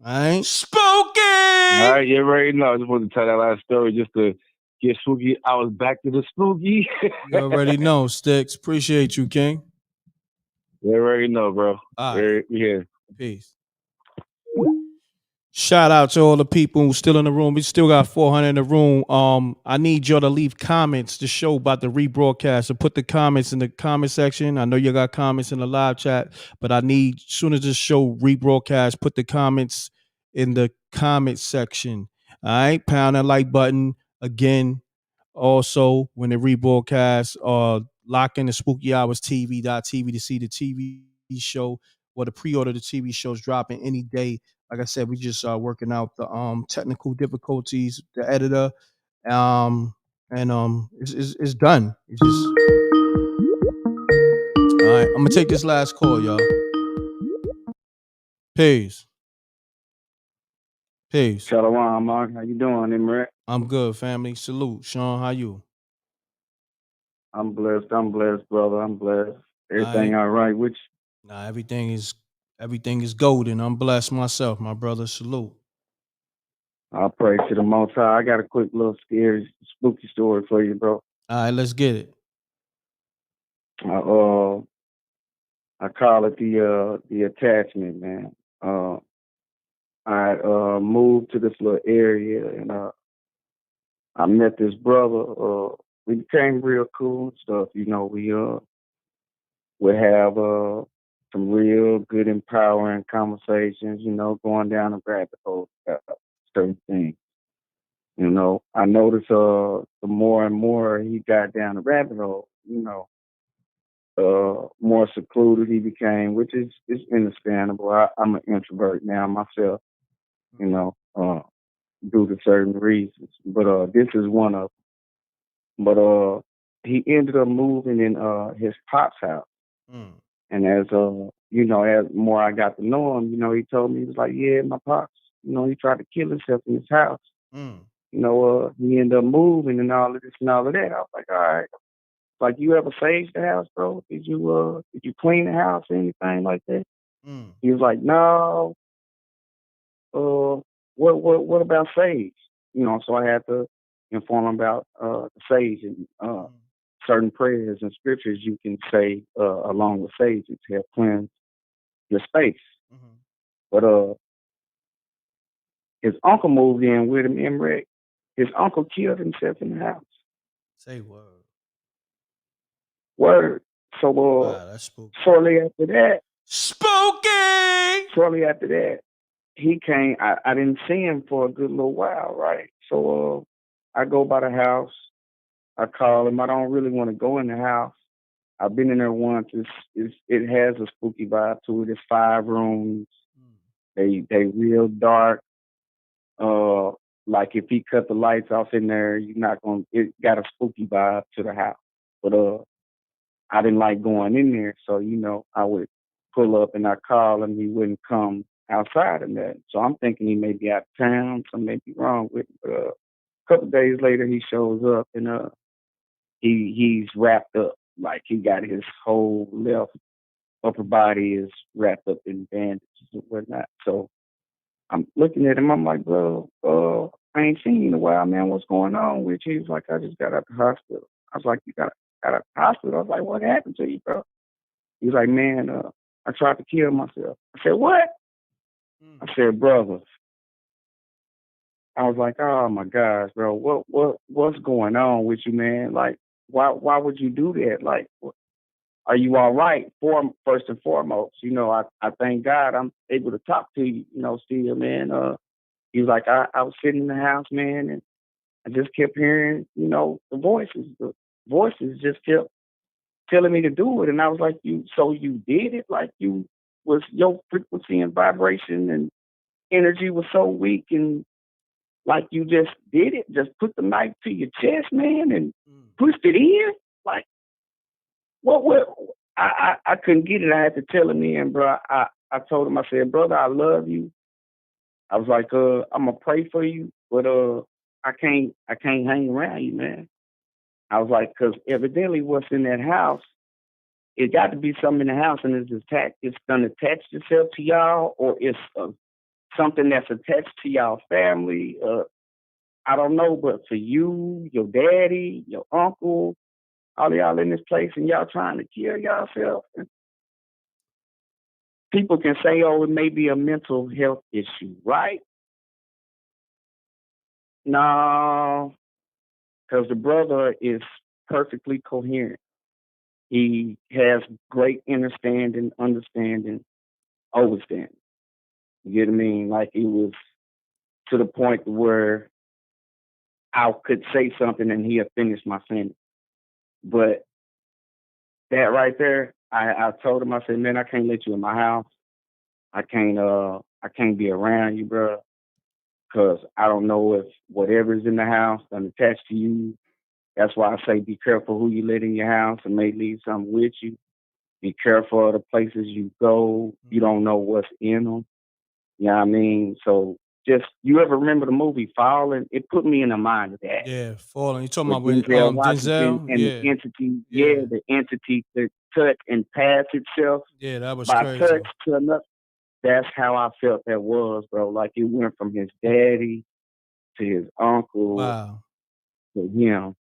All right, spooky. All right, you already know. I just wanted to tell that last story just to get spooky. I was back to the spooky. You already know, Sticks. Appreciate you, King. You already know, bro. All right. We here. Peace. Shout out to all the people who's still in the room. We still got 400 in the room. I need y'all to leave comments. The show about the rebroadcast. So put the comments in the comment section. I know you got comments in the live chat, but I need, as soon as this show rebroadcast, put the comments in the comment section. All right, pound that like button again. Also, when they rebroadcast, lock in the Spooky Hours TV.tv to see the TV show or the pre-order the TV shows dropping any day. Like I said, we just working out the technical difficulties, the editor, and it's done. It's just all right. I'm gonna take this last call, y'all. Peace. Shalom, Mark. How you doing, m.reck? I'm good, family. Salute, Sean. How you? I'm blessed, brother. I'm blessed. Everything all right with you? Nah, everything is golden. I'm blessed myself, my brother. Salute. I pray to the Most High. I got a quick little scary, spooky story for you, bro. All right, let's get it. I call it the attachment, man. I moved to this little area and I met this brother. We became real cool and stuff. You know, we have some real good, empowering conversations. You know, going down a rabbit hole about certain things. You know, I noticed the more and more he got down the rabbit hole, you know, more secluded he became, which is understandable. I'm an introvert now myself, you know, due to certain reasons. But this is one of them. But he ended up moving in his pop's house. And as you know, as more I got to know him, you know, he told me, he was like, yeah, my pops, you know, he tried to kill himself in his house. You know, he ended up moving and all of this and all of that. I was like, all right. Like, you ever saged the house, bro? Did you clean the house or anything like that? He was like, no. What about sage? You know, so I had to inform him about the sage and certain prayers and scriptures you can say along with sage to help cleanse your space. But his uncle moved in with him, m.reck. His uncle killed himself in the house. Say word. Word. So wow, that's spooky. Shortly after that, Shortly after that, he came. I didn't see him for a good little while, right? So I go by the house. I call him. I don't really want to go in the house. I've been in there once. It has a spooky vibe to it. It's 5 rooms. They real dark. Like if he cut the lights off in there, it got a spooky vibe to the house. But I didn't like going in there, so I would pull up and I call him, he wouldn't come outside of that. So I'm thinking he may be out of town, something may be wrong with him. But a couple of days later he shows up and he's wrapped up. Like he got his whole left upper body is wrapped up in bandages and whatnot. So I'm looking at him, I'm like, bro, I ain't seen you in a while, man. What's going on with you? He's like, I just got out the hospital. I was like, you got out of the hospital? I was like, what happened to you, bro? He's like, man, I tried to kill myself. I said, what? I said, brother. I was like, oh my gosh, bro, what's going on with you, man? Like, why would you do that? Like, are you all right? First and foremost, I thank God I'm able to talk to you, still, man. He was like, I was sitting in the house, man, and I just kept hearing, the voices. The voices just kept telling me to do it. And I was like, so you did it? Like your frequency and vibration and energy was so weak and like you just did it? Just put the knife to your chest, man, and pushed it in? Like, what? I couldn't get it. I had to tell him in, bro. I told him, I said, brother, I love you. I was like, I'm gonna pray for you, but I can't hang around you, man. I was like, because evidently what's in that house, it got to be something in the house, and it's gonna attach itself to y'all, or it's something that's attached to y'all family. I don't know, but for you, your daddy, your uncle, all y'all in this place, and y'all trying to kill yourself. People can say, oh, it may be a mental health issue, right? No, because the brother is perfectly coherent. He has great understanding, overstanding. You get what I mean? Like it was to the point where I could say something and he'll finish my sentence. But that right there, I told him, I said, man, I can't let you in my house. I can't be around you, bro, because I don't know if whatever's in the house is attached to you. That's why I say be careful who you let in your house and may leave something with you. Be careful of the places you go. You don't know what's in them. You know what I mean? So just, you ever remember the movie Fallen? It put me in the mind of that. Yeah, Fallen. You talking With about with Denzel Washington Denzel? and Yeah. the entity, the entity that touch and pass itself. Yeah, that was by crazy. touch to another. That's how I felt that was, bro. Like it went from his daddy to his uncle to him.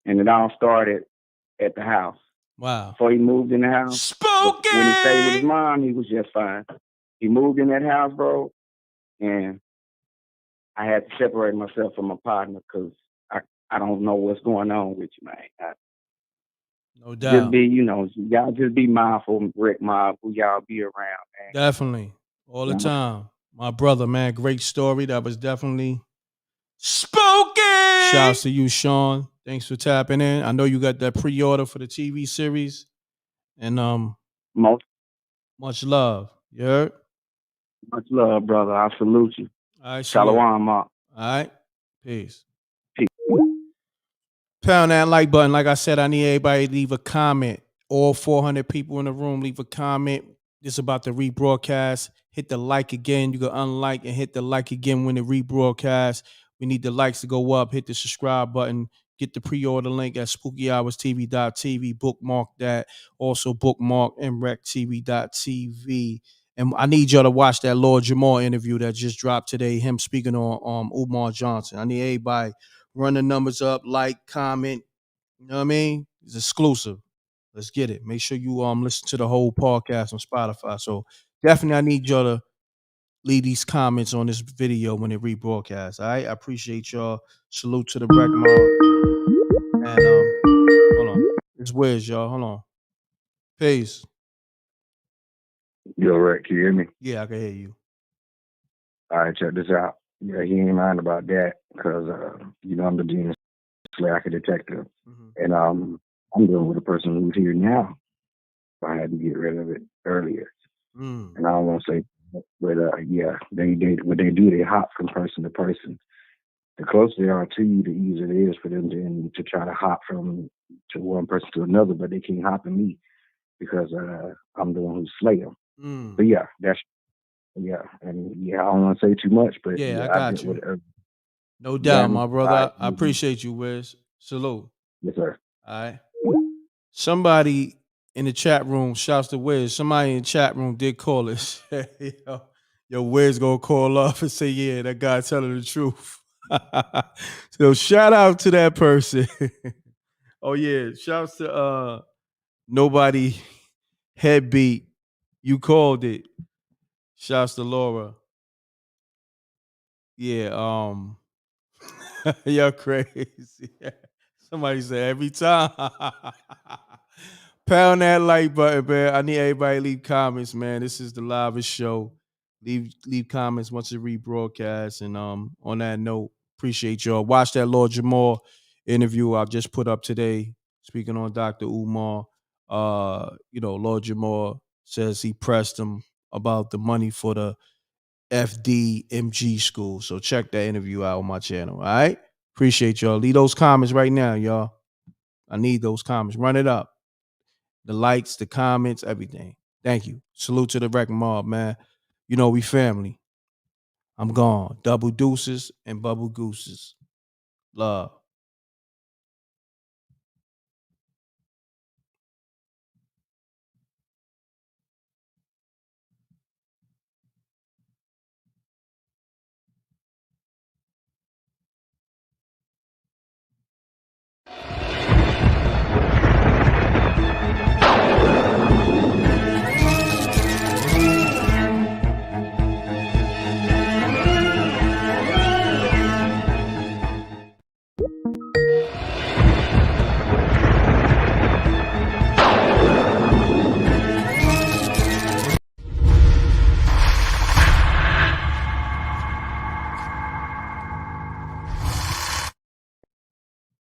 And it all started at the house. Wow. Before he moved in the house. Spooky! When he stayed with his mom, he was just fine. He moved in that house, bro, and I had to separate myself from my partner because I don't know what's going on with you, man. No doubt. Just be, y'all just be mindful, Rick Mob, who y'all be around, man. Definitely. All the time. My brother, man, great story. That was definitely spooky. Shouts to you, Sean. Thanks for tapping in. I know you got that pre-order for the TV series. And much love. You heard? Much love, brother. I salute you. All right, Shalom, Mark. All right. Peace. Pound that like button. Like I said, I need everybody to leave a comment. All 400 people in the room, leave a comment. This is about the rebroadcast. Hit the like again. You can unlike and hit the like again when it rebroadcast. We need the likes to go up. Hit the subscribe button. Get the pre-order link at spookyhourstv.tv. Bookmark that. Also bookmark mrecktv.tv. And I need y'all to watch that Lord Jamar interview that just dropped today. Him speaking on Umar Johnson. I need everybody run the numbers up, like, comment. You know what I mean? It's exclusive. Let's get it. Make sure you listen to the whole podcast on Spotify. So definitely I need y'all to leave these comments on this video when it rebroadcasts. All right. I appreciate y'all. Salute to the Breck Mob. And hold on. It's Wiz, y'all. Hold on. Peace. Yo, Rick, can you hear me? Yeah, I can hear you. All right, check this out. Yeah, he ain't lying about that because, I'm the Demon Slayer detective. And I'm dealing with a person who's here now. So I had to get rid of it earlier. And I don't want to say But yeah, they what they do, they hop from person to person. The closer they are to you, the easier it is for them to try to hop from to one person to another. But they can't hop in me because I'm the one who slay them. But yeah, that's and yeah, I don't want to say too much, but Yeah, I I got did you. whatever. No doubt, my brother. I appreciate you, Wiz. Salute. Yes, sir. All right. Somebody in the chat room, shouts to Wiz. Somebody in the chat room did call us. Yo, Wiz gonna call up and say, yeah, that guy telling the truth. So shout out to that person. Oh yeah, shouts to Nobody Headbeat. You called it. Shouts to Laura. Yeah, you're crazy. Somebody said every time. Pound that like button, man. I need everybody to leave comments, man. This is the livest show. Leave comments once it rebroadcast. And on that note, appreciate y'all. Watch that Lord Jamar interview I just put up today, speaking on Dr. Umar. Lord Jamar says he pressed him about the money for the FDMG school. So check that interview out on my channel. All right. Appreciate y'all. Leave those comments right now, y'all. I need those comments. Run it up. The likes, the comments, everything. Thank you. Salute to the Wreck Mob, man. You know we family. I'm gone. Double deuces and bubble gooses. Love.